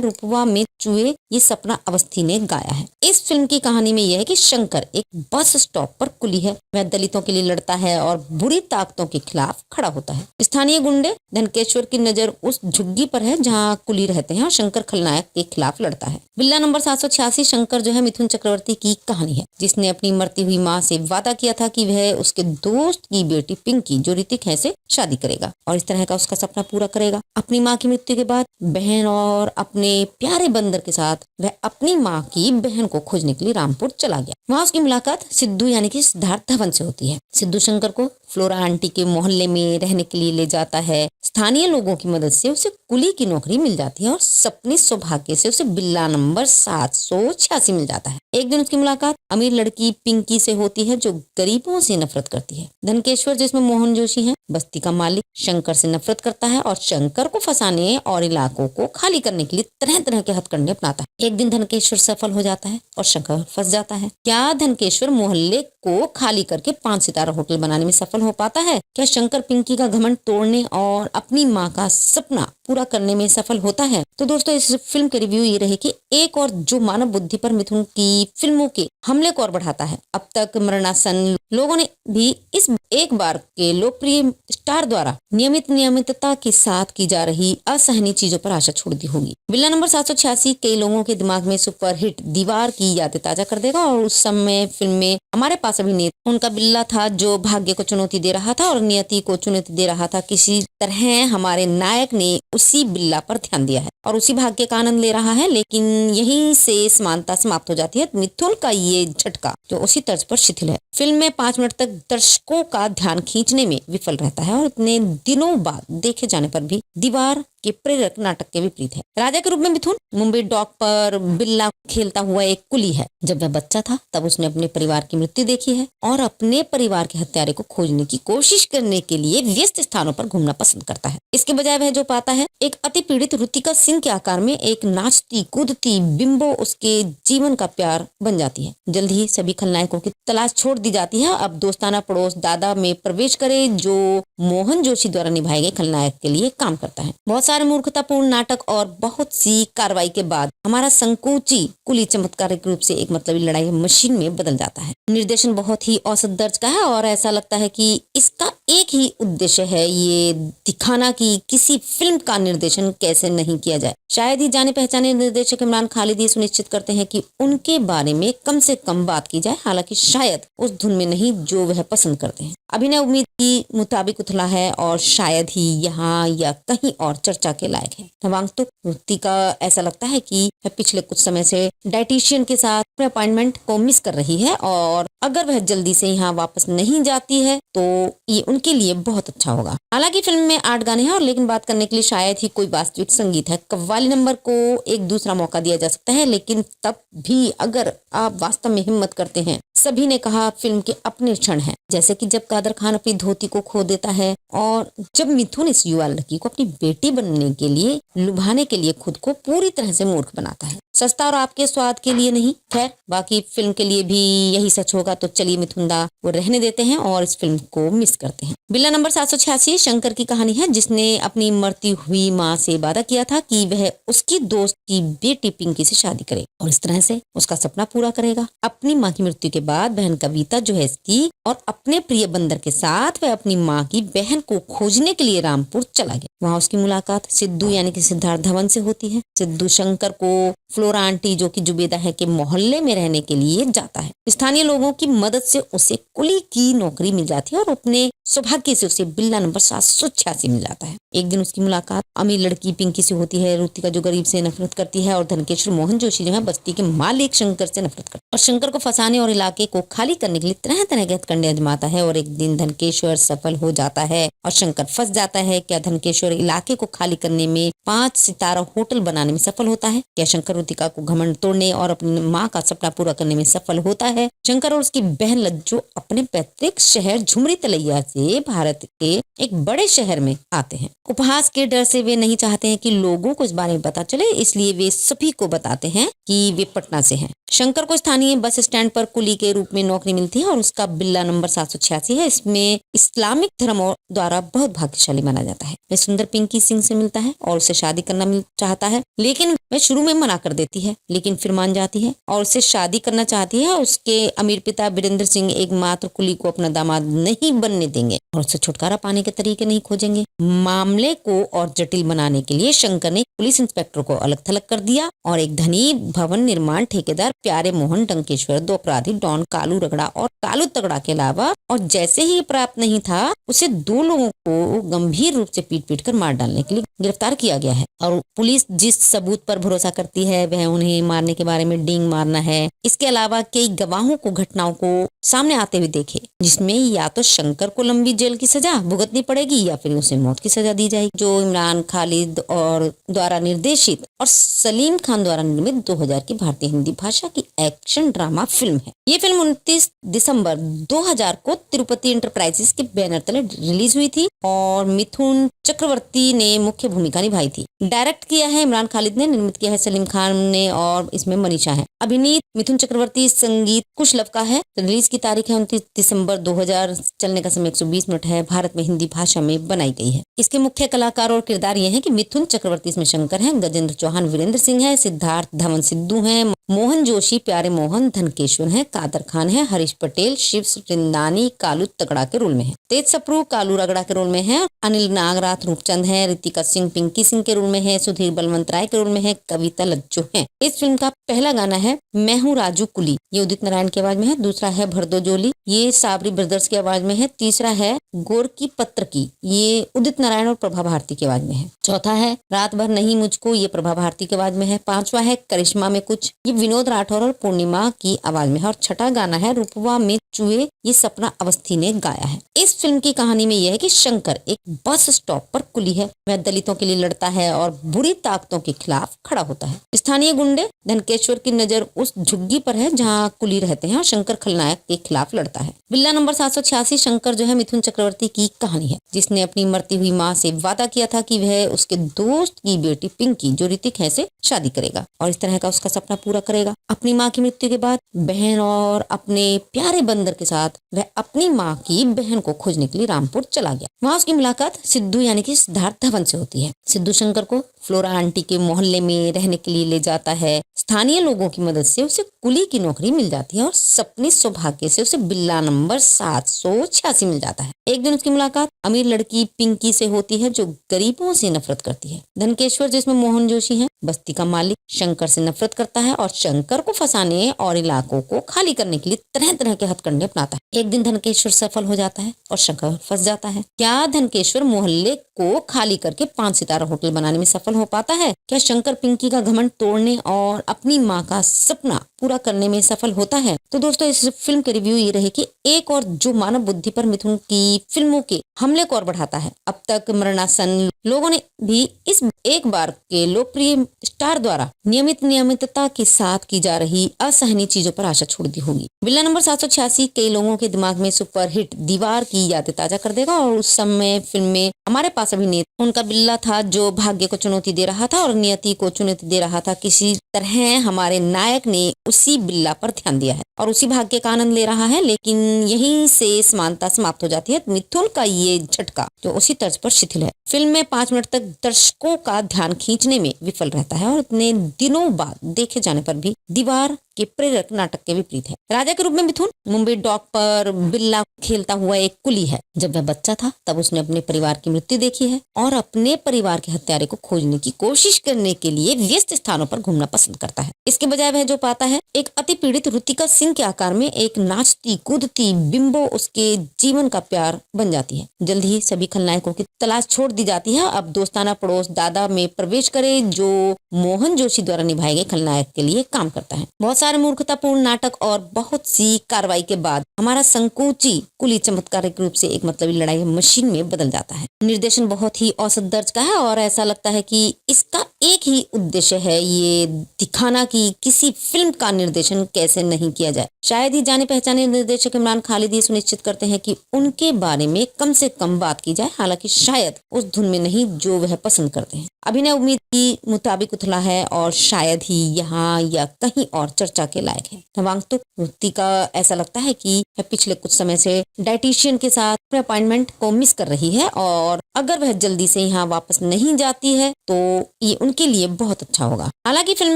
रूपवा में चुए, ये सपना अवस्थी ने गाया है। इस फिल्म की कहानी में यह है कि शंकर एक बस स्टॉप पर कुली है। वह दलितों के लिए लड़ता है और बुरी ताकतों के खिलाफ खड़ा होता है। स्थानीय गुंडे धनकेश्वर की नजर उस झुग्गी पर है जहाँ कुली रहते हैं और शंकर खलनायक के खिलाफ लड़ता है। बिल्ला नंबर 786 शंकर जो है मिथुन चक्रवर्ती की कहानी है, जिसने अपनी मरती हुई माँ से वादा किया था कि वह उसके दोस्त की बेटी पिंकी जो ऋतिक है से शादी करेगा और इस तरह का उसका सपना पूरा करेगा। अपनी माँ की मृत्यु के बाद बहन और अपने प्यारे बंदर के साथ वह अपनी माँ की बहन को खोजने के लिए रामपुर चला गया। वहाँ उसकी मुलाकात सिद्धू यानी कि सिद्धार्थ धवन से होती है। सिद्धू शंकर को फ्लोरा आंटी के मोहल्ले में रहने के लिए ले जाता है। स्थानीय लोगों की मदद से उसे कुली की नौकरी मिल जाती है और अपने सौभाग्य से उसे बिल्ला बिल्ला नंबर 786 मिल जाता है। एक दिन उसकी मुलाकात अमीर लड़की पिंकी से होती है जो गरीबों से नफरत करती है। धनकेश्वर, जिसमें मोहन जोशी है, बस्ती का मालिक, शंकर से नफरत करता है और शंकर को फंसाने और इलाकों को खाली करने के लिए तरह तरह के हथकंडे अपनाता है। एक दिन धनकेश्वर सफल हो जाता है और शंकर फंस जाता है। क्या धनकेश्वर मोहल्ले को खाली करके 5 सितारा होटल बनाने में सफल हो पाता है? क्या शंकर पिंकी का घमंड तोड़ने और अपनी माँ का सपना पूरा करने में सफल होता है? तो दोस्तों, इस फिल्म के रिव्यू ये रहे कि एक और जो मानव बुद्धि पर मिथुन की फिल्मों के हमले को और बढ़ाता है। अब तक मरणासन लोगों ने भी इस एक बार के लोकप्रिय स्टार द्वारा नियमितता के साथ की जा रही असहनीय चीजों पर आशा छोड़ दी होगी। बिल्ला नंबर 786 कई लोगों के दिमाग में सुपरहिट दीवार की यादें ताजा कर देगा और उस समय फिल्म में हमारे पास अभिनेता उनका बिल्ला था जो भाग्य को चुनौती दे रहा था और नियति को चुनौती दे रहा था। किसी तरह हमारे नायक ने उसी बिल्ला पर ध्यान दिया है और उसी भाग्य का आनंद ले रहा है, लेकिन यहीं से समानता समाप्त हो जाती है। मिथुन का ये झटका जो उसी तर्ज पर शिथिल है, फिल्म में 5 मिनट तक दर्शकों का ध्यान खींचने में विफल रहता है और इतने दिनों बाद देखे जाने पर भी दीवार के प्रेरक नाटक के विपरीत है। राजा के रूप में मिथुन मुंबई डॉक पर बिल्ला खेलता हुआ एक कुली है। जब वह बच्चा था तब उसने अपने परिवार की मृत्यु देखी है और अपने परिवार के हत्यारे को खोजने की कोशिश करने के लिए व्यस्त स्थानों पर घूमना पसंद करता है। इसके बजाय वह जो पाता है, एक अति पीड़ित रुतिका सिंह के आकार में एक नाचती कूदती बिंबो उसके जीवन का प्यार बन जाती है। जल्द ही सभी खलनायकों की तलाश छोड़ दी जाती है। अब दोस्ताना पड़ोस दादा में प्रवेश करे जो मोहन जोशी द्वारा निभाए गए खलनायक के लिए काम करता है। बहुत सारे मूर्खतापूर्ण नाटक और बहुत सी कार्रवाई के बाद हमारा संकोची कुली चमत्कारिक रूप से एक मतलबी लड़ाई मशीन में बदल जाता है। निर्देशन बहुत ही औसत दर्ज का है और ऐसा लगता है कि इसका एक ही उद्देश्य है, ये दिखाना कि किसी फिल्म का निर्देशन कैसे नहीं किया जाए। शायद ही जाने पहचाने निर्देशक इमरान खालिद ये सुनिश्चित करते हैं कि उनके बारे में कम से कम बात की जाए, हालांकि शायद उस धुन में नहीं जो वह पसंद करते हैं। अभिनय उम्मीद की मुताबिक उथला है और शायद ही यहाँ या कहीं और चर्चा के लायक है। नवागंतुक रुतिका ऐसा लगता है कि वह पिछले कुछ समय से डाइटिशियन के साथ अपने अपॉइंटमेंट को मिस कर रही है और अगर वह जल्दी से यहाँ वापस नहीं जाती है तो ये उनके लिए बहुत अच्छा होगा। हालांकि फिल्म में 8 गाने हैं और लेकिन बात करने के लिए शायद ही कोई वास्तविक संगीत है। कव्वाली नंबर को एक दूसरा मौका दिया जा सकता है, लेकिन तब भी अगर आप वास्तव में हिम्मत करते हैं। सभी ने कहा फिल्म के अपने क्षण हैं, जैसे कि जब कादर खान अपनी धोती को खो देता है और जब मिथुन इस युवा लड़की को अपनी बेटी बनने के लिए लुभाने के लिए खुद को पूरी तरह से मूर्ख बनाता है। सस्ता और आपके स्वाद के लिए नहीं, खैर बाकी फिल्म के लिए भी यही सच होगा। तो चलिए मिथुनदा वो रहने देते हैं और इस फिल्म को मिस करते हैं। बिल्ला नंबर 786 शंकर की कहानी है, जिसने अपनी मरती हुई माँ से वादा किया था कि वह उसकी दोस्त की बेटी पिंकी से शादी करे और इस तरह से उसका सपना पूरा करेगा। अपनी माँ की मृत्यु के बाद बहन कविता जो है इसकी और अपने प्रिय बंदर के साथ वह अपनी माँ की बहन को खोजने के लिए रामपुर चला गया। वहाँ उसकी मुलाकात सिद्धू यानी कि सिद्धार्थ धवन से होती है। सिद्धू शंकर को फ्लोरा आंटी जो कि जुबेदा है के मोहल्ले में रहने के लिए जाता है। स्थानीय लोगों की मदद से उसे कुली की नौकरी मिल जाती है और अपने सौभाग्य से उसे बिल्ला नंबर 786 मिल जाता है। एक दिन उसकी मुलाकात अमीर लड़की पिंकी से होती है। रुतिका जो गरीब से नफरत करती है और धनकेश्वर मोहन जोशी जो है बस्ती के मालिक शंकर से नफरत करता है और शंकर को फंसाने और इलाके को खाली करने के लिए तरह तरह के हथकंडे आजमाता है। और एक दिन धनकेश्वर सफल हो जाता है और शंकर फंस जाता है। क्या धनकेश्वर इलाके को खाली करने में 5 सितारा होटल बनाने में सफल होता है? क्या शंकर रुतिका को घमंड तोड़ने और अपनी माँ का सपना पूरा करने में सफल होता है? शंकर और उसकी बहन लज्जो अपने पैतृक शहर झुमरी तलैया से भारत के एक बड़े शहर में आते हैं। उपहास के डर से वे नहीं चाहते हैं कि लोगों को इस बारे में पता चले, इसलिए वे सभी को बताते हैं कि वे पटना से हैं। शंकर को स्थानीय बस स्टैंड पर कुली के रूप में नौकरी मिलती है और उसका बिल्ला नंबर 786 है। इसमें इस्लामिक धर्म द्वारा बहुत भाग्यशाली माना जाता है। वह सुंदर पिंकी सिंह से मिलता है और उसे शादी करना चाहता है, लेकिन वह शुरू में मना कर देती है, लेकिन फिर मान जाती है और उससे शादी करना चाहती है। उसके अमीर पिता वीरेंद्र सिंह एकमात्र कुली को अपना दामाद नहीं बनने देंगे और उससे छुटकारा पाने के तरीके नहीं खोजेंगे। मामले को और जटिल बनाने के लिए शंकर ने पुलिस इंस्पेक्टर को अलग थलग कर दिया और एक धनी भवन निर्माण ठेकेदार प्यारे मोहन डंकेश्वर, दो अपराधी डॉन कालू रगड़ा और कालू तगड़ा के अलावा और जैसे ही प्राप्त नहीं था उसे दो लोगों को गंभीर रूप से पीट पीट कर मार डालने के लिए गिरफ्तार किया गया है। और पुलिस जिस सबूत पर भरोसा करती है वह उन्हें मारने के बारे में डींग मारना है। इसके अलावा कई गवाहों को घटनाओं को सामने आते हुए देखे, जिसमें या तो शंकर को लंबी जेल की सजा भुगतनी पड़ेगी या फिर उसे मौत की सजा दी जाएगी, जो इमरान खालिद और द्वारा निर्देशित और सलीम खान द्वारा निर्मित 2000 की भारतीय हिंदी भाषा की एक्शन ड्रामा फिल्म है। ये फिल्म 29 दिसंबर 2000 को तिरुपति इंटरप्राइजेस के बैनर तले रिलीज हुई थी और मिथुन चक्रवर्ती ने मुख्य भूमिका निभाई थी। डायरेक्ट किया है इमरान खालिद ने, निर्मित किया है सलीम खान ने और इसमें मनीषा है। अभिनीत मिथुन चक्रवर्ती, संगीत कुशलव का है। रिलीज की तारीख है 29 दिसंबर 2000, चलने का समय 120 मिनट है। भारत में हिंदी भाषा में बनाई गई है। इसके मुख्य कलाकार और किरदार ये हैं कि मिथुन चक्रवर्ती इसमें शंकर हैं, गजेंद्र चौहान वीरेंद्र सिंह है, सिद्धार्थ धवन सिद्धू हैं, मोहन जोशी प्यारे मोहन धनकेश्वर हैं, कादर खान है, हरीश पटेल शिव रिंदानी कालू तगड़ा के रोल में है, तेज सप्रू कालू रगड़ा के रोल में है, अनिल नागराथ रूपचंद है, रितिका सिंह पिंकी सिंह के रोल में है, सुधीर बलवंत राय के रोल में है, कविता लज्जो है। इस फिल्म का पहला गाना है मैं हूँ राजू कुली, ये उदित नारायण की आवाज में है। दूसरा है भरदो जोली, ये साबरी ब्रदर्स की आवाज में है। तीसरा है गोर की पत्र की, ये उदित नारायण और प्रभा भारती की आवाज में है। चौथा है रात भर नहीं मुझको, ये प्रभा भारती की आवाज में है। पांचवा है करिश्मा में कुछ, ये विनोद राठौर और पूर्णिमा की आवाज में है। और छठा गाना है रूपवा में चुए, ये सपना अवस्थी ने गाया है। इस फिल्म की कहानी में यह है कि शंकर एक बस स्टॉप पर कुली है। वह दलितों के लिए लड़ता है और बुरी ताकतों के खिलाफ खड़ा होता है। स्थानीय गुंडे धनकेश्वर की नजर उस झुग्गी पर है जहां कुली रहते हैं और शंकर खलनायक के खिलाफ लड़ता है। बिल्ला नंबर 786 शंकर जो है मिथुन चक्रवर्ती की कहानी है, जिसने अपनी मरती हुई माँ से वादा किया था कि वह उसके दोस्त की बेटी पिंकी जो ऋतिक है से शादी करेगा और इस तरह का उसका सपना पूरा करेगा। अपनी माँ की मृत्यु के बाद बहन और अपने प्यारे बंदर के साथ वह अपनी माँ की बहन को खोजने के लिए रामपुर चला गया। वहाँ उसकी मुलाकात सिद्धू यानी कि सिद्धार्थ धवन से होती है। सिद्धू शंकर को फ्लोरा आंटी के मोहल्ले में रहने के लिए ले जाता है। स्थानीय लोगों की मदद से उसे कुली की नौकरी मिल जाती है और सपने सौभाग्य से उसे बिल्ला नंबर 786 मिल जाता है। एक दिन उसकी मुलाकात अमीर लड़की पिंकी से होती है जो गरीबों से नफरत करती है। धनकेश्वर जिसमें मोहन जोशी है, बस्ती का मालिक, शंकर से नफरत करता है और शंकर को फंसाने और इलाकों को खाली करने के लिए तरह तरह के हथकंडे अपनाता है। एक दिन धनकेश्वर सफल हो जाता है और शंकर फंस जाता है। क्या धनकेश्वर मोहल्ले को खाली करके 5 सितारा होटल बनाने में सफल हो पाता है? क्या शंकर पिंकी का घमंड तोड़ने और अपनी माँ का सपना पूरा करने में सफल होता है? तो दोस्तों इस फिल्म के रिव्यू ये रहे कि एक और जो मानव बुद्धि पर मिथुन की फिल्मों के हमले को और बढ़ाता है। अब तक मरणासन लोगों ने भी इस एक बार के लोकप्रिय स्टार द्वारा नियमितता के साथ की जा रही असहनीय चीजों पर आशा छोड़ दी होगी। बिल्ला नंबर 786 कई लोगों के दिमाग में सुपरहिट दीवार की यादें ताजा कर देगा और उस समय फिल्म में हमारे पास अभिनेता उनका बिल्ला था जो भाग्य को चुनौती दे रहा था और नियति को चुनौती दे रहा था। किसी तरह हमारे नायक ने उसी बिल्ला पर ध्यान दिया है और उसी भाग्य का आनंद ले रहा है, लेकिन यहीं से समानता समाप्त हो जाती है। मिथुन का ये झटका जो उसी तर्ज पर शिथिल है। फिल्म में 5 मिनट तक दर्शकों का ध्यान खींचने में विफल रहता है और इतने दिनों बाद देखे जाने पर भी दीवार के प्रेरक नाटक के विपरीत है। राजा के रूप में मिथुन मुंबई डॉक पर बिल्ला खेलता हुआ एक कुली है। जब वह बच्चा था तब उसने अपने परिवार की मृत्यु देखी है और अपने परिवार के हत्यारे को खोजने की कोशिश करने के लिए व्यस्त स्थानों पर घूमना पसंद करता है। इसके बजाय वह जो पाता है एक अति पीड़ित ऋतिका सिंह के आकार में एक नाचती कूदती बिंबो उसके जीवन का प्यार बन जाती है। जल्द ही सभी खलनायकों की तलाश छोड़ दी जाती है। अब दोस्ताना पड़ोस दादा में प्रवेश करे जो मोहन जोशी द्वारा निभाए गए खलनायक के लिए काम करता है। बहुत सारे मूर्खतापूर्ण नाटक और बहुत सी कार्रवाई के बाद हमारा संकोची कुली चमत्कारिक रूप से एक मतलबी लड़ाई मशीन में बदल जाता है। निर्देशन बहुत ही औसत दर्ज का है और ऐसा लगता है कि इसका एक ही उद्देश्य है ये दिखाना कि किसी फिल्म का निर्देशन कैसे नहीं किया जाए। शायद ही जाने पहचाने निर्देशक इमरान खालिद ये सुनिश्चित करते हैं कि उनके बारे में कम से कम बात की जाए, हालांकि शायद उस धुन में नहीं जो वह पसंद करते हैं। अभिनय उम्मीद की मुताबिक उथला है और शायद ही यहाँ या कहीं और चर्चा के लायक है। नवांगतुक ऋतिका ऐसा लगता है कि वह पिछले कुछ समय से डाइटिशियन के साथ अपने अपॉइंटमेंट को मिस कर रही है और अगर वह जल्दी से यहाँ वापस नहीं जाती है तो ये उनके लिए बहुत अच्छा होगा। हालांकि फिल्म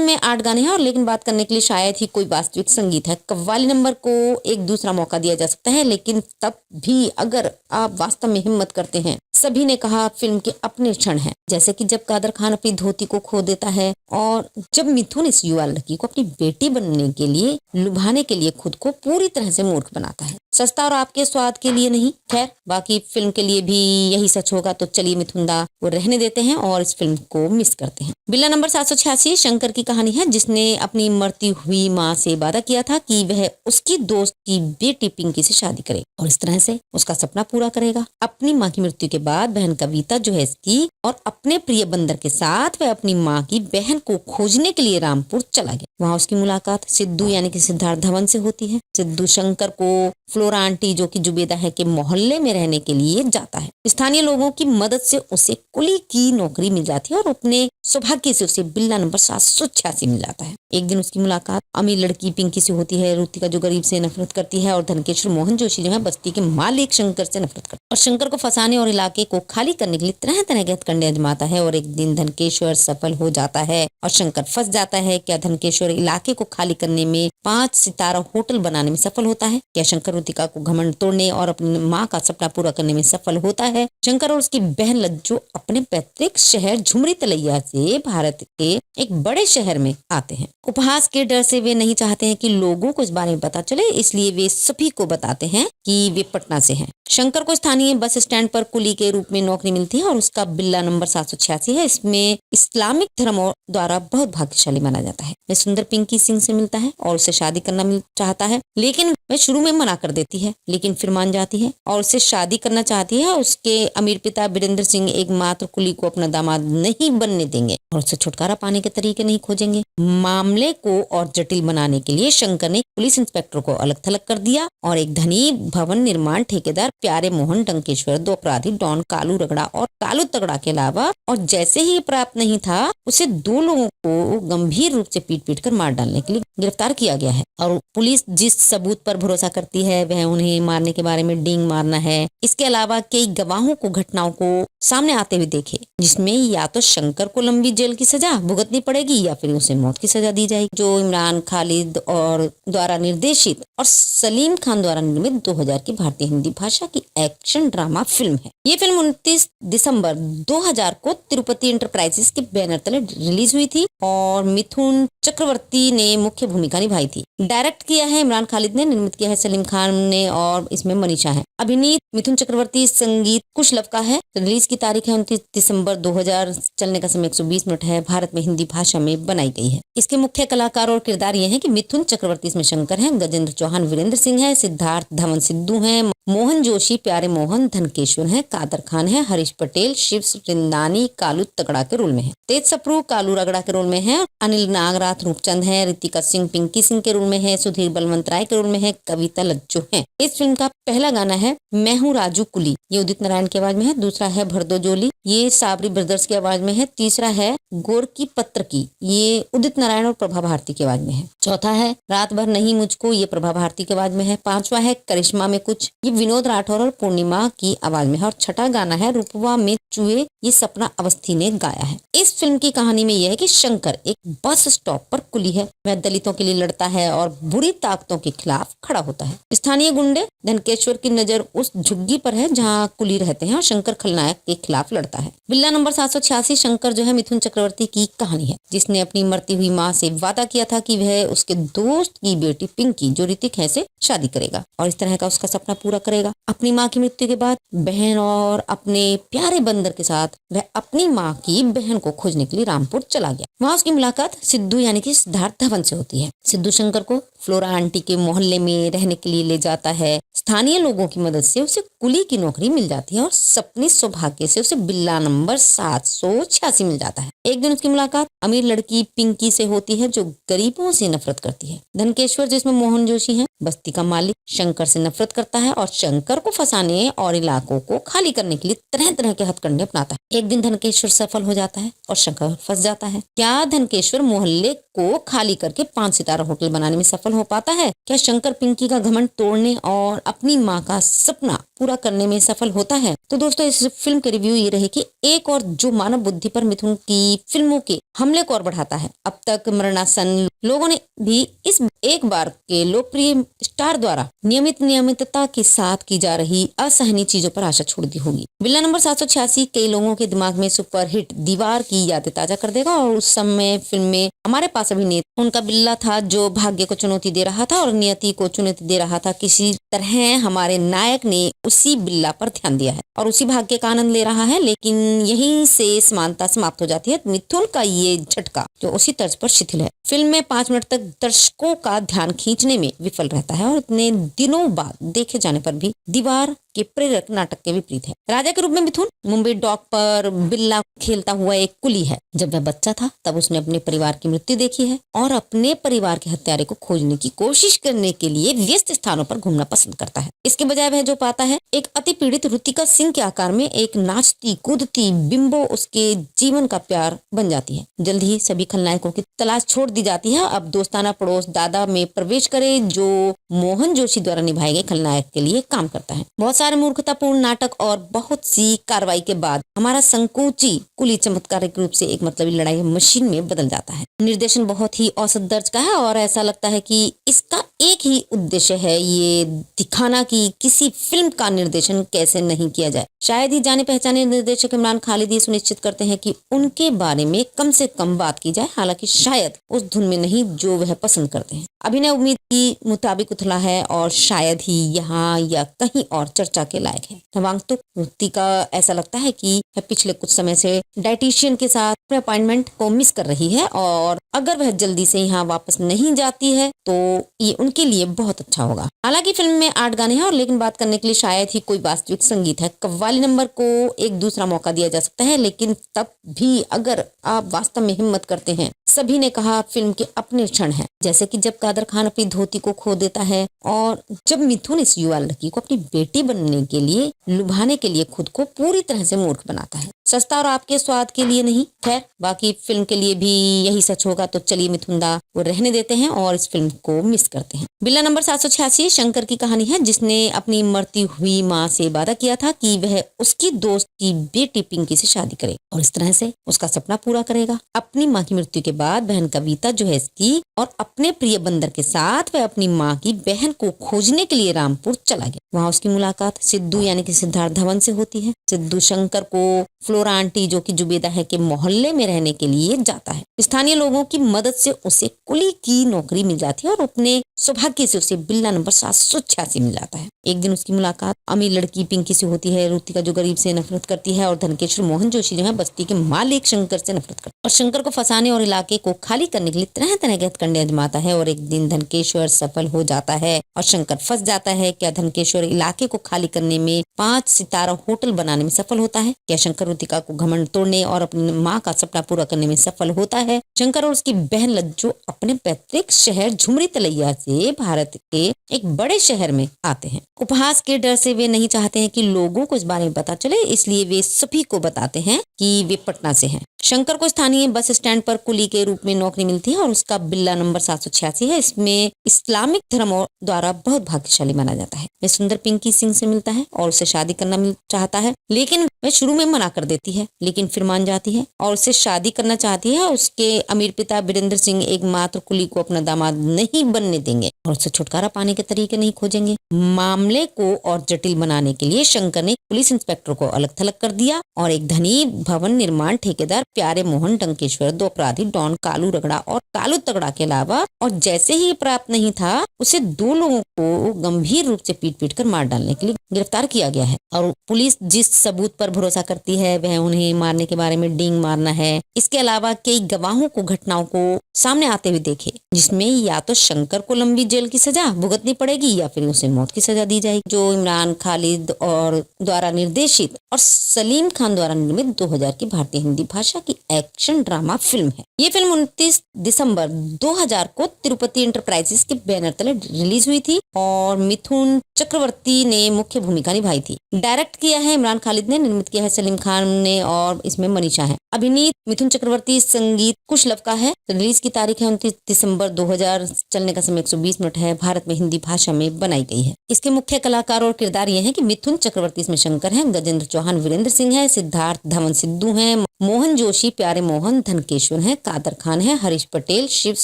में 8 गाने हैं और लेकिन बात करने के लिए शायद ही कोई वास्तविक संगीत है। कव्वाली नंबर को एक दूसरा मौका दिया जा सकता है, लेकिन तब भी अगर आप वास्तव में हिम्मत करते हैं सभी ने कहा फिल्म के अपने क्षण हैं, जैसे कि जब कादर खान अपनी धोती को खो देता है और जब मिथुन इस युवा लड़की को अपनी बेटी बनने के लिए लुभाने के लिए खुद को पूरी तरह से मूर्ख बनाता है। सस्ता और आपके स्वाद के लिए नहीं। खैर, बाकी फिल्म के लिए भी यही सच होगा, तो चलिए मिथुन दा वो रहने देते हैं और इस फिल्म को मिस करते हैं। बिल्ला नंबर 786 शंकर की कहानी है, जिसने अपनी मरती हुई माँ से वादा किया था कि वह उसकी दोस्त की बेटी पिंकी से शादी करे और इस तरह से उसका सपना पूरा करेगा। अपनी माँ की मृत्यु के बाद बहन कविता जो है इसकी और अपने प्रिय बंदर के साथ वह अपनी माँ की बहन को खोजने के लिए रामपुर चला गया। वहाँ उसकी मुलाकात सिद्धू यानी कि सिद्धार्थ धवन से होती है। सिद्धू शंकर को फ्लोरा आंटी जो कि जुबेदा है के मोहल्ले में रहने के लिए जाता है। स्थानीय लोगों की मदद से उसे कुली की नौकरी मिल जाती है और अपने सौभाग्य से उसे बिल्ला नंबर 786 मिल जाता है। एक दिन उसकी मुलाकात अमीर लड़की पिंकी से होती है। रुतिका जो गरीब से नफरत करती है और धनकेश्वर मोहन जोशी जो है बस्ती के मालिक शंकर से नफरत करता है और शंकर को फंसाने और इलाके को खाली करने के लिए तरह तरह के हथकंडे आजमाता है। और एक दिन धनकेश्वर सफल हो जाता है और शंकर फंस जाता है। क्या धनकेश्वर इलाके को खाली करने में 5 सितारा होटल बनाने में सफल होता है? क्या शंकर रुतिका को घमंड तोड़ने और अपनी माँ का सपना पूरा करने में सफल होता है? शंकर और उसकी बहन लज्जो अपने पैतृक शहर झुमरी तलैया से भारत के एक बड़े शहर में आते हैं। उपहास के डर से वे नहीं चाहते हैं कि लोगों को इस बारे में पता चले, इसलिए वे सभी को बताते हैं कि वे पटना से हैं। शंकर को स्थानीय बस स्टैंड पर कुली के रूप में नौकरी मिलती है और उसका बिल्ला नंबर 786 है। इसमें इस्लामिक धर्म द्वारा बहुत भाग्यशाली माना जाता है। वह सुंदर पिंकी सिंह से मिलता है और उससे शादी करना चाहता है, लेकिन वह शुरू में मना कर देती है, लेकिन फिर मान जाती है और उससे शादी करना चाहती है। उसके अमीर पिता वीरेंद्र सिंह एकमात्र कुली को अपना दामाद नहीं बनने देंगे और उससे छुटकारा पाने के तरीके नहीं खोजेंगे। मामले को और जटिल बनाने के लिए शंकर ने पुलिस इंस्पेक्टर को अलग थलग कर दिया और एक धनी भवन निर्माण ठेकेदार प्यारे मोहन डंकेश्वर, 2 अपराधी डॉन कालू रगड़ा और कालू तगड़ा के अलावा और जैसे ही प्राप्त नहीं था उसे 2 लोगों को गंभीर रूप से पीट कर मार डालने के लिए गिरफ्तार किया गया है। और पुलिस जिस सबूत पर भरोसा करती है वह उन्हें मारने के बारे में डींग मारना है। इसके अलावा कई गवाहों को घटनाओं को सामने आते हुए देखे, जिसमें या तो शंकर को लंबी जेल की सजा भुगतनी पड़ेगी या फिर उसे मौत की सजा दी जाएगी। जो इमरान खालिद और द्वारा निर्देशित और सलीम खान द्वारा निर्मित 2000 की भारतीय हिंदी भाषा की एक्शन ड्रामा फिल्म है। ये फिल्म 29 दिसंबर 2000 को तिरुपति एंटरप्राइजेस के बैनर तले रिलीज हुई थी और मिथुन चक्रवर्ती ने मुख्य भूमिका निभाई थी। डायरेक्ट किया है इमरान खालिद ने, निर्मित किया है सलीम खान ने और इसमें मनीषा है। अभिनीत मिथुन चक्रवर्ती, संगीत कुशलव का है। रिलीज की तारीख है 29 दिसंबर 2000। चलने का समय 120 मिनट है। भारत में हिंदी भाषा में बनाई गई है। इसके मुख्य कलाकार और किरदार ये हैं कि मिथुन चक्रवर्ती इसमें शंकर हैं, गजेंद्र चौहान वीरेंद्र सिंह है, सिद्धार्थ धवन सिद्धू हैं, मोहन जोशी प्यारे मोहन धनकेश्वर हैं, कादर खान है, हरीश पटेल शिव वृंदानी कालू तगड़ा के रोल में है, तेज सप्रू कालू रगड़ा के रोल में है, अनिल नागराथ रूपचंद है, रितिका सिंह पिंकी सिंह के रोल में है, सुधीर बलवंत राय के रोल में है, कविता लज्जो है। इस फिल्म का पहला गाना है मैं हूँ राजू कुली, ये उदित नारायण की आवाज में है। दूसरा है भरदो जोली, ये साबरी ब्रदर्स की आवाज में है। तीसरा है गोर की पत्र की, ये उदित नारायण और प्रभा भारती की आवाज में है। चौथा है रात भर नहीं मुझको, ये प्रभा भारती की आवाज में है। पांचवा है करिश्मा में कुछ, ये विनोद राठौर और पूर्णिमा की आवाज में है। और छठा गाना है रूपवा में चुए, ये सपना अवस्थी ने गाया है। इस फिल्म की कहानी में यह है कि शंकर एक बस स्टॉप पर कुली है। वह दलितों के लिए लड़ता है और बुरी ताकतों के खिलाफ खड़ा होता है। स्थानीय गुंडे धनकेश्वर की नजर उस झुग्गी पर है जहां कुली रहते हैं और शंकर खलनायक के खिलाफ लड़ता है। बिल्ला नंबर 786 शंकर जो है मिथुन चक्रवर्ती की कहानी है, जिसने अपनी मरती हुई माँ से वादा किया था कि वह उसके दोस्त की बेटी पिंकी जो ऋतिक है से शादी करेगा और इस तरह का उसका सपना पूरा करेगा। अपनी माँ की मृत्यु के बाद बहन और अपने प्यारे बंदर के साथ वह अपनी माँ की बहन को खोजने के लिए रामपुर चला गया। वहाँ उसकी मुलाकात सिद्धू यानी कि सिद्धार्थ धवन से होती है। सिद्धू शंकर को फ्लोरा आंटी के मोहल्ले में रहने के लिए ले जाता है। स्थानीय लोगों की मदद से उसे कुली की नौकरी मिल जाती है और सपने सौभाग्य से उसे बिल्ला नंबर 786 मिल जाता है। एक दिन उसकी मुलाकात अमीर लड़की पिंकी से होती है जो गरीबों से नफरत करती है। धनकेश्वर जिसमें मोहन जोशी है, बस्ती का मालिक, शंकर से नफरत करता है और शंकर को फंसाने और इलाकों को खाली करने के लिए तरह तरह के हथकंडे अपनाता है। एक दिन धनकेश्वर सफल हो जाता है और शंकर फंस जाता है। क्या धनकेश्वर मोहल्ले को खाली करके 5 सितारा होटल बनाने में सफल हो पाता है? क्या शंकर पिंकी का घमंड तोड़ने और अपनी माँ का सपना पूरा करने में सफल होता है? तो दोस्तों इस फिल्म के रिव्यू ये रहे कि एक और जो मानव बुद्धि पर मिथुन की फिल्मों के हमले को और बढ़ाता है। अब तक मरणासन लोगों ने भी इस एक बार के लोकप्रिय स्टार द्वारा नियमितता के साथ की जा रही असहनीय चीजों पर आशा छोड़ दी होगी। बिल्ला नंबर 786 कई लोगों के दिमाग में सुपरहिट दीवार की यादें ताजा कर देगा और उस समय फिल्म में हमारे पास अभिनेता उनका बिल्ला था जो भाग्य को चुनौती दे रहा था और नियति को चुनौती दे रहा था। किसी तरह हमारे नायक ने उसी बिल्ला पर ध्यान दिया है और उसी भाग्य का आनंद ले रहा है, लेकिन यहीं से समानता समाप्त हो जाती है। मिथुन का ये झटका जो उसी तर्ज पर शिथिल है, फिल्म में 5 मिनट तक दर्शकों का ध्यान खींचने में विफल रहता है और इतने दिनों बाद देखे जाने पर भी दीवार के प्रेरक नाटक के विपरीत है। राजा के रूप में मिथुन मुंबई डॉक पर बिल्ला खेलता हुआ एक कुली है। जब वह बच्चा था तब उसने अपने परिवार की मृत्यु देखी है और अपने परिवार के हत्यारे को खोजने की कोशिश करने के लिए व्यस्त स्थानों पर घूमना पसंद करता है। इसके बजाय वह जो पाता है एक अति पीड़ित रुतिका सिंह के आकार में एक नाचती कूदती बिंबो उसके जीवन का प्यार बन जाती है। जल्द ही सभी खलनायकों की तलाश छोड़ दी जाती है। अब दोस्ताना पड़ोस दादा में प्रवेश करे जो मोहन जोशी द्वारा निभाए गए खलनायक के लिए काम करता है। बहुत सारे मूर्खतापूर्ण नाटक और बहुत सी कार्रवाई के बाद हमारा संकोची कुली चमत्कारिक रूप से एक मतलबी लड़ाई मशीन में बदल जाता है। निर्देशन बहुत ही औसत दर्ज का है और ऐसा लगता है कि इसका एक ही उद्देश्य है ये दिखाना कि किसी फिल्म का निर्देशन कैसे नहीं किया जाए। शायद ही जाने पहचाने निर्देशक इमरान खालिद ये सुनिश्चित करते हैं कि उनके बारे में कम से कम बात की जाए, हालांकि शायद उस धुन में नहीं जो वह पसंद करते हैं। अभिनय उम्मीद की मुताबिक उथला है और शायद ही यहाँ या कहीं और चर्चा के लायक है। नवागंतुक रुतिका ऐसा लगता है कि वह पिछले कुछ समय से डाइटिशियन के साथ अपने अपॉइंटमेंट को मिस कर रही है और अगर वह जल्दी से यहाँ वापस नहीं जाती है तो ये उनके लिए बहुत अच्छा होगा। हालांकि फिल्म में 8 गाने हैं और लेकिन बात करने के लिए शायद ही कोई वास्तविक संगीत है। कव्वाली नंबर को एक दूसरा मौका दिया जा सकता है, लेकिन तब भी अगर आप वास्तव में हिम्मत करते हैं। सभी ने कहा फिल्म के अपने क्षण हैं, जैसे कि जब कादर खान अपनी धोती को खो देता है और जब मिथुन इस युवा लड़की को अपनी बेटी बनने के लिए लुभाने के लिए खुद को पूरी तरह से मूर्ख बनाता है। सस्ता और आपके स्वाद के लिए नहीं, खैर बाकी फिल्म के लिए भी यही सच होगा। तो चलिए मिथुनदा वो रहने देते हैं और इस फिल्म को मिस करते हैं। बिल्ला नंबर 786 शंकर की कहानी है जिसने अपनी मरती हुई माँ से वादा किया था कि वह उसकी दोस्त की बेटी पिंकी से शादी करे और इस तरह से उसका सपना पूरा करेगा। अपनी माँ की मृत्यु के बाद बहन कविता जो है इसकी और अपने प्रिय बंदर के साथ वह अपनी माँ की बहन को खोजने के लिए रामपुर चला गया। वहाँ उसकी मुलाकात सिद्धू यानी कि सिद्धार्थ धवन से होती है। सिद्धू शंकर को फ्लोरा आंटी जो कि जुबेदा है के मोहल्ले में रहने के लिए जाता है। स्थानीय लोगों की मदद से उसे कुली की नौकरी मिल जाती है और अपने सौभाग्य से उसे बिल्ला नंबर 786 मिल जाता है। एक दिन उसकी मुलाकात अमीर लड़की पिंकी से होती है। रुतिका जो गरीब से नफरत करती है और धनकेश्वर मोहन जोशी जो है बस्ती के मालिक शंकर से नफरत करता है और शंकर को फंसाने और इलाके को खाली करने के लिए तरह तरह के हथकंडे आजमाता है। और एक दिन धनकेश्वर सफल हो जाता है और शंकर फंस जाता है। क्या धनकेश्वर इलाके को खाली करने में 5 सितारा होटल बनाने में सफल होता है? क्या शंकर रुतिका को घमंड तोड़ने और अपनी माँ का सपना पूरा करने में सफल होता है? शंकर और उसकी बहन लज्जो अपने पैतृक शहर झुमरी तलैया से भारत के एक बड़े शहर में आते हैं। उपहास के डर से वे नहीं चाहते हैं कि लोगों को इस बारे में पता चले, इसलिए वे सभी को बताते हैं कि वे पटना से हैं। शंकर को स्थानीय बस स्टैंड पर कुली के रूप में नौकरी मिलती है और उसका बिल्ला नंबर 786 है। इसमें इस्लामिक धर्म द्वारा बहुत भाग्यशाली माना जाता है। वह सुंदर पिंकी सिंह से मिलता है और उसे शादी करना चाहता है, लेकिन वह शुरू में मना कर देती है, लेकिन फिर मान जाती है और उससे शादी करना चाहती है। उसके अमीर पिता बीरेंद्र सिंह एकमात्र कुली को अपना दामाद नहीं बनने देंगे और उससे छुटकारा पाने के तरीके नहीं खोजेंगे। मामले को और जटिल बनाने के लिए शंकर ने पुलिस इंस्पेक्टर को अलग थलग कर दिया और एक धनी भवन निर्माण ठेकेदार प्यारे मोहन डंकेश्वर, 2 अपराधी डॉन कालू रगड़ा और कालू तगड़ा के अलावा और जैसे ही प्राप्त नहीं था उसे 2 लोगों को गंभीर रूप से पीट कर मार डालने के लिए गिरफ्तार किया गया है। और पुलिस जिस सबूत पर भरोसा करती है वह उन्हें मारने के बारे में डींग मारना है। इसके अलावा कई गवाहों को घटनाओं को सामने आते हुए देखे जिसमें या तो शंकर को लंबी जेल की सजा भुगतनी पड़ेगी या फिर उसे मौत की सजा दी जाएगी। जो इमरान खालिद और द्वारा निर्देशित और सलीम खान द्वारा निर्मित 2000 की भारतीय हिंदी भाषा की एक्शन ड्रामा फिल्म है। ये फिल्म 29 दिसंबर 2000 को तिरुपति एंटरप्राइजेस के बैनर तले रिलीज हुई थी और मिथुन चक्रवर्ती ने मुख्य भूमिका निभाई थी। डायरेक्ट किया है इमरान खालिद ने, निर्मित किया है सलीम खान ने और इसमें मनीषा है। अभिनीत मिथुन चक्रवर्ती, संगीत कुशलव का है। रिलीज की तारीख है 29 दिसंबर 2000, चलने का समय 120 मिनट है। भारत में हिंदी भाषा में बनाई गई है। इसके मुख्य कलाकार और किरदार ये हैं कि मिथुन चक्रवर्ती इसमें शंकर हैं, गजेंद्र चौहान वीरेंद्र सिंह है, सिद्धार्थ धवन सिद्धू हैं, मोहन जोशी प्यारे मोहन धनकेश्वर हैं, कादर खान है, हरीश पटेल शिव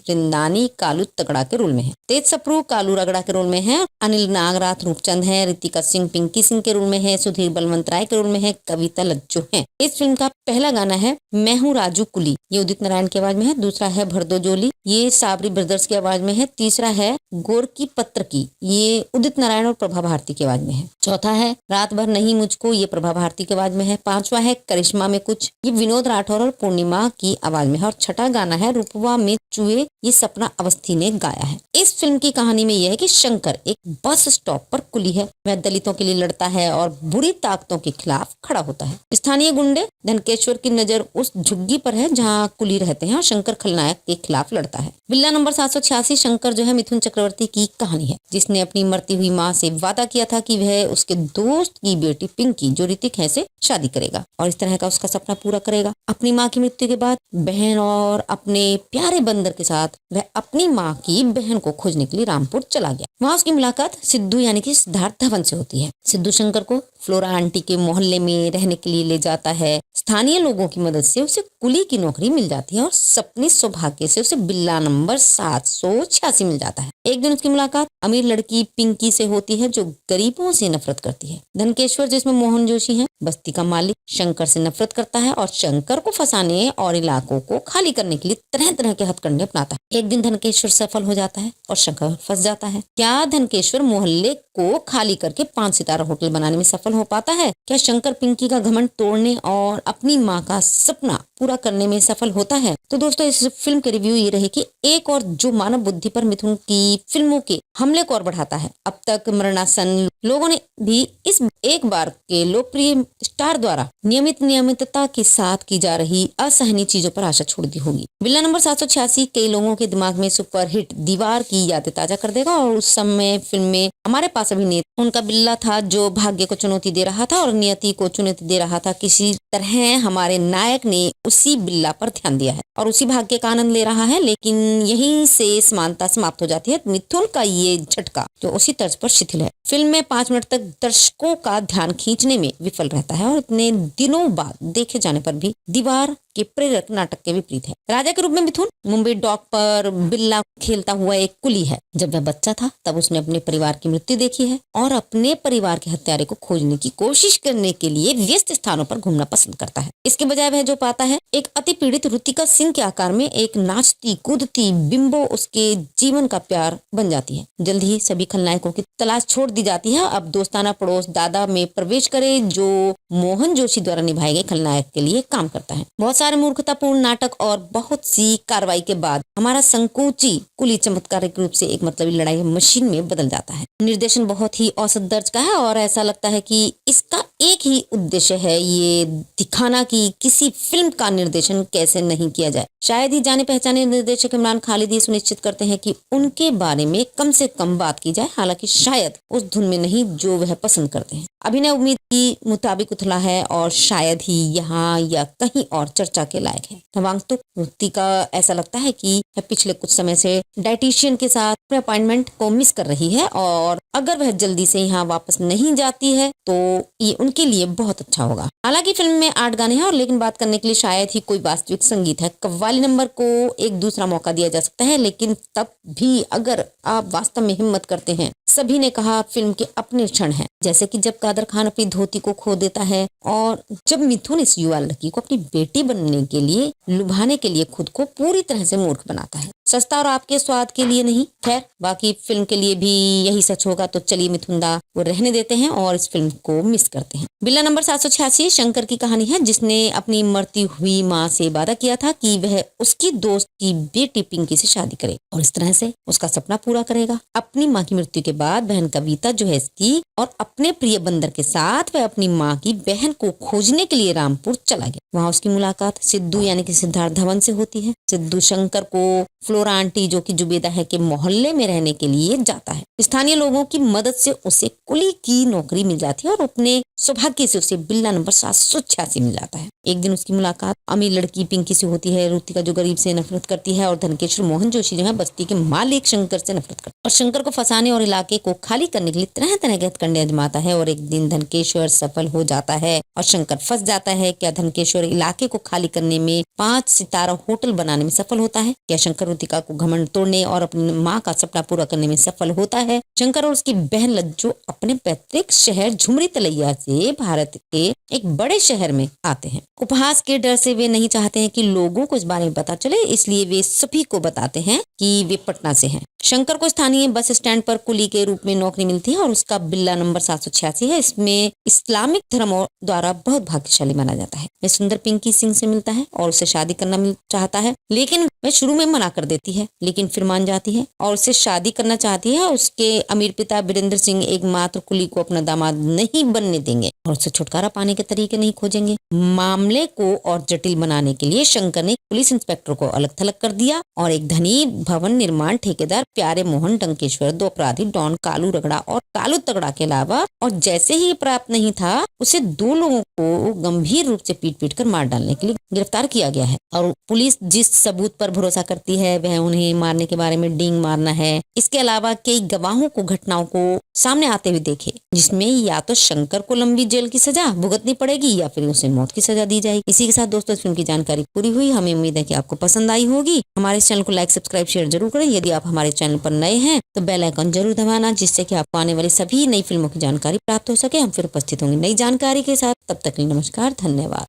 रिंदानी कालू तगड़ा के रोल में है, तेज सप्रू कालू रगड़ा के रोल में है, अनिल नागराथ रूपचंद है, रितिका सिंह पिंकी सिंह के रोल में है, सुधीर बलवंत राय के रोल में है, कविता लज्जो है। इस फिल्म का पहला गाना है मैं हूँ राजू कुली, ये उदित नारायण की आवाज में है। दूसरा है भरदो जोली, ये साबरी ब्रदर्स की आवाज में है। तीसरा है गोरकी पत्र की, ये उदित नारायण और प्रभा भारती की आवाज में है। चौथा है रात भर नहीं मुझको, ये प्रभा भारती की आवाज में है। पांचवा है करिश्मा में कुछ, ये विनोद राठौर और पूर्णिमा की आवाज में है। और छठा गाना है रूपवा में चुए, ये सपना अवस्थी ने गाया है। इस फिल्म की कहानी में यह है कि शंकर एक बस स्टॉप पर कुली है। वह दलितों के लिए लड़ता है और बुरी ताकतों के खिलाफ खड़ा होता है। स्थानीय गुंडे धनकेश्वर की नजर उस झुग्गी पर है जहाँ कुली रहते हैं और शंकर खलनायक के खिलाफ लड़ता है। बिल्ला नंबर 786 शंकर जो है मिथुन चक्रवर्ती की कहानी है, जिसने अपनी मरती हुई माँ से वादा किया था कि वह उसके दोस्त की बेटी पिंकी जो ऋतिक है से शादी करेगा और इस तरह का उसका सपना पूरा करेगा। अपनी माँ की मृत्यु के बाद बहन और अपने प्यारे बंदर के साथ वह अपनी माँ की बहन को खोजने के लिए रामपुर चला गया। वहाँ उसकी मुलाकात सिद्धू यानी कि सिद्धार्थ धवन से होती है। सिद्धू शंकर को फ्लोरा आंटी के मोहल्ले में रहने के लिए ले जाता है। स्थानीय लोगों की मदद से उसे कुली की नौकरी मिल जाती है और सपने सौभाग्य से उसे बिल्ला नंबर 786 मिल जाता है। एक दिन उसकी मुलाकात अमीर लड़की पिंकी से होती है जो गरीबों से नफरत करती है। धनकेश्वर जिसमें मोहन जोशी है, बस्ती का मालिक, शंकर से नफरत करता है और शंकर को फंसाने और इलाकों को खाली करने के लिए तरह तरह के हथकंडे अपनाता है। एक दिन धनकेश्वर सफल हो जाता है और शंकर फंस जाता है। क्या धनकेश्वर मोहल्ले को खाली करके 5 सितारा होटल बनाने में सफल हो पाता है? क्या शंकर पिंकी का घमंड तोड़ने और अपनी माँ का सपना पूरा करने में सफल होता है? तो दोस्तों इस फिल्म के रिव्यू ये रहे कि एक और जो मानव बुद्धि पर मिथुन की फिल्मों के हमले को और बढ़ाता है। अब तक मरणासन लोगों ने भी इस एक बार के लोकप्रिय स्टार द्वारा नियमितता के साथ की जा रही असहनीय चीजों पर आशा छोड़ दी होगी। बिल्ला नंबर 786 कई लोगों के दिमाग में सुपरहिट दीवार की यादें ताजा कर देगा और उस समय फिल्म में हमारे पास अभिनेता उनका बिल्ला था जो भाग्य को चुनौती दे रहा था और नियति को चुनौती दे रहा था। किसी तरह हमारे नायक ने उसी बिल्ला पर ध्यान दिया है और उसी भाग्य का आनंद ले रहा है, लेकिन यहीं से समानता समाप्त हो जाती है। मिथुन का ये झटका जो उसी तर्ज पर शिथिल है, फिल्म में 5 मिनट तक दर्शकों का ध्यान खींचने में विफल रहता है और इतने दिनों बाद देखे जाने पर भी दीवार के प्रेरक नाटक के विपरीत है। राजा के रूप में मिथुन मुंबई डॉक पर बिल्ला खेलता हुआ एक कुली है। जब वह बच्चा था तब उसने अपने परिवार की मृत्यु देखी है और अपने परिवार के हत्यारे को खोजने की कोशिश करने के लिए व्यस्त स्थानों पर घूमना पसंद करता है। इसके बजाय वह जो पाता है एक अति पीड़ित ऋतिका सिंह के आकार में एक नाचती कूदती बिंबो उसके जीवन का प्यार बन जाती है। जल्द ही सभी खलनायकों की तलाश छोड़ दी जाती है। अब दोस्ताना पड़ोस दादा में प्रवेश करे जो मोहन जोशी द्वारा निभाए गए खलनायक के लिए काम करता है। बहुत सारे मूर्खतापूर्ण नाटक और बहुत सी कार्रवाई के बाद हमारा संकोची कुली चमत्कारिक रूप से एक मतलबी लड़ाई मशीन में बदल जाता है। निर्देशन बहुत ही औसत दर्ज का है और ऐसा लगता है कि इसका एक ही उद्देश्य है ये दिखाना कि किसी फिल्म का निर्देशन कैसे नहीं किया जाए। शायद ही जाने पहचाने निर्देशक इमरान खालिद ये सुनिश्चित करते हैं कि उनके बारे में कम से कम बात की जाए, हालांकि शायद उस धुन में नहीं जो वह पसंद करते हैं। अभिनय उम्मीद की मुताबिक उथला है और शायद ही यहाँ या कहीं और चर्चा के लायक है। नवांगतुक वृत्ति का ऐसा लगता है कि वह पिछले कुछ समय से डाइटिशियन के साथ अपने अपॉइंटमेंट को मिस कर रही है और अगर वह जल्दी से यहाँ वापस नहीं जाती है तो ये उनके लिए बहुत अच्छा होगा। हालांकि फिल्म में 8 गाने हैं और लेकिन बात करने के लिए शायद ही कोई वास्तविक संगीत है। कव्वाली नंबर को एक दूसरा मौका दिया जा सकता है, लेकिन तब भी अगर आप वास्तव में हिम्मत करते हैं। सभी ने कहा फिल्म के अपने क्षण हैं, जैसे कि जब कादर खान अपनी धोती को खो देता है और जब मिथुन इस युवा लड़की को अपनी बेटी बनने के लिए लुभाने के लिए खुद को पूरी तरह से मूर्ख बनाता है। सस्ता और आपके स्वाद के लिए नहीं, खैर बाकी फिल्म के लिए भी यही सच होगा। तो चलिए मिथुनदा वो रहने देते हैं और इस फिल्म को मिस करते हैं। बिल्ला नंबर 786 शंकर की कहानी है जिसने अपनी मरती हुई माँ से वादा किया था कि वह उसकी दोस्त की बेटी पिंकी से शादी करे और इस तरह से उसका सपना पूरा करेगा। अपनी माँ की मृत्यु के बाद बहन कविता जो है इसकी और अपने प्रिय बंदर के साथ वह अपनी माँ की बहन को खोजने के लिए रामपुर चला गया। वहाँ उसकी मुलाकात सिद्धू यानी कि सिद्धार्थ धवन से होती है। सिद्धू शंकर को फ्लोरा आंटी जो कि जुबेदा है के मोहल्ले में रहने के लिए जाता है। स्थानीय लोगों की मदद से उसे कुली की नौकरी मिल जाती है और अपने सौभाग्य से उसे बिल्ला नंबर 786 मिल जाता है। एक दिन उसकी मुलाकात अमीर लड़की पिंकी से होती है। रुतिका जो गरीब से नफरत करती है और धनकेश्वर मोहन जोशी जो है बस्ती के मालिक शंकर से नफरत करता है और शंकर को फंसाने और इलाके को खाली करने के लिए तरह तरह के हथकंडे आजमाता है। और एक दिन धनकेश्वर सफल हो जाता है और शंकर फंस जाता है। क्या धनकेश्वर इलाके को खाली करने में 5 सितारा होटल बनाने में सफल होता है? क्या शंकर रुतिका को घमंड तोड़ने और अपनी माँ का सपना पूरा करने में सफल होता है? शंकर और उसकी बहन लज्जो अपने पैतृक शहर झुमरी तलैया से भारत के एक बड़े शहर में आते हैं। उपहास के डर से वे नहीं चाहते हैं कि लोगों को इस बारे में पता चले, इसलिए वे सभी को बताते हैं कि वे पटना से हैं। शंकर को स्थानीय बस स्टैंड पर कुली के रूप में नौकरी मिलती है और उसका बिल्ला नंबर 786 है। इसमें इस्लामिक धर्म द्वारा बहुत भाग्यशाली माना जाता है। वह सुंदर पिंकी सिंह से मिलता है और उसे शादी करना चाहता है, लेकिन वह शुरू में मना कर देती है, लेकिन फिर मान जाती है और उससे शादी करना चाहती है। उसके अमीर पिता वीरेंद्र सिंह एकमात्र कुली को अपना दामाद नहीं बनने देंगे और उससे छुटकारा पाने के तरीके नहीं खोजेंगे। मामले को और जटिल बनाने के लिए शंकर ने पुलिस इंस्पेक्टर को अलग थलग कर दिया और एक धनी भवन निर्माण ठेकेदार प्यारे मोहन डंकेश्वर, 2 अपराधी डॉन कालू रगड़ा और कालू तगड़ा के अलावा और जैसे ही प्राप्त नहीं था उसे 2 लोगों को गंभीर रूप से पीट कर मार डालने के लिए गिरफ्तार किया गया है। और पुलिस जिस सबूत पर भरोसा करती है वह उन्हें मारने के बारे में डींग मारना है। इसके अलावा कई गवाहों को घटनाओं को सामने आते हुए देखे, जिसमें या तो शंकर को लंबी जेल की सजा भुगतनी पड़ेगी या फिर उसे मौत की सजा दी जाएगी। इसी के साथ दोस्तों फिल्म की जानकारी पूरी हुई। हमें उम्मीद है कि आपको पसंद आई होगी। हमारे चैनल को लाइक, सब्सक्राइब, शेयर जरूर करें। यदि आप हमारे चैनल पर नए हैं तो बेल आइकन जरूर दबाना, जिससे कि आपको आने वाली सभी नई फिल्मों की जानकारी प्राप्त हो सके। हम फिर उपस्थित होंगे नई जानकारी के साथ। तब तक के लिए नमस्कार, धन्यवाद।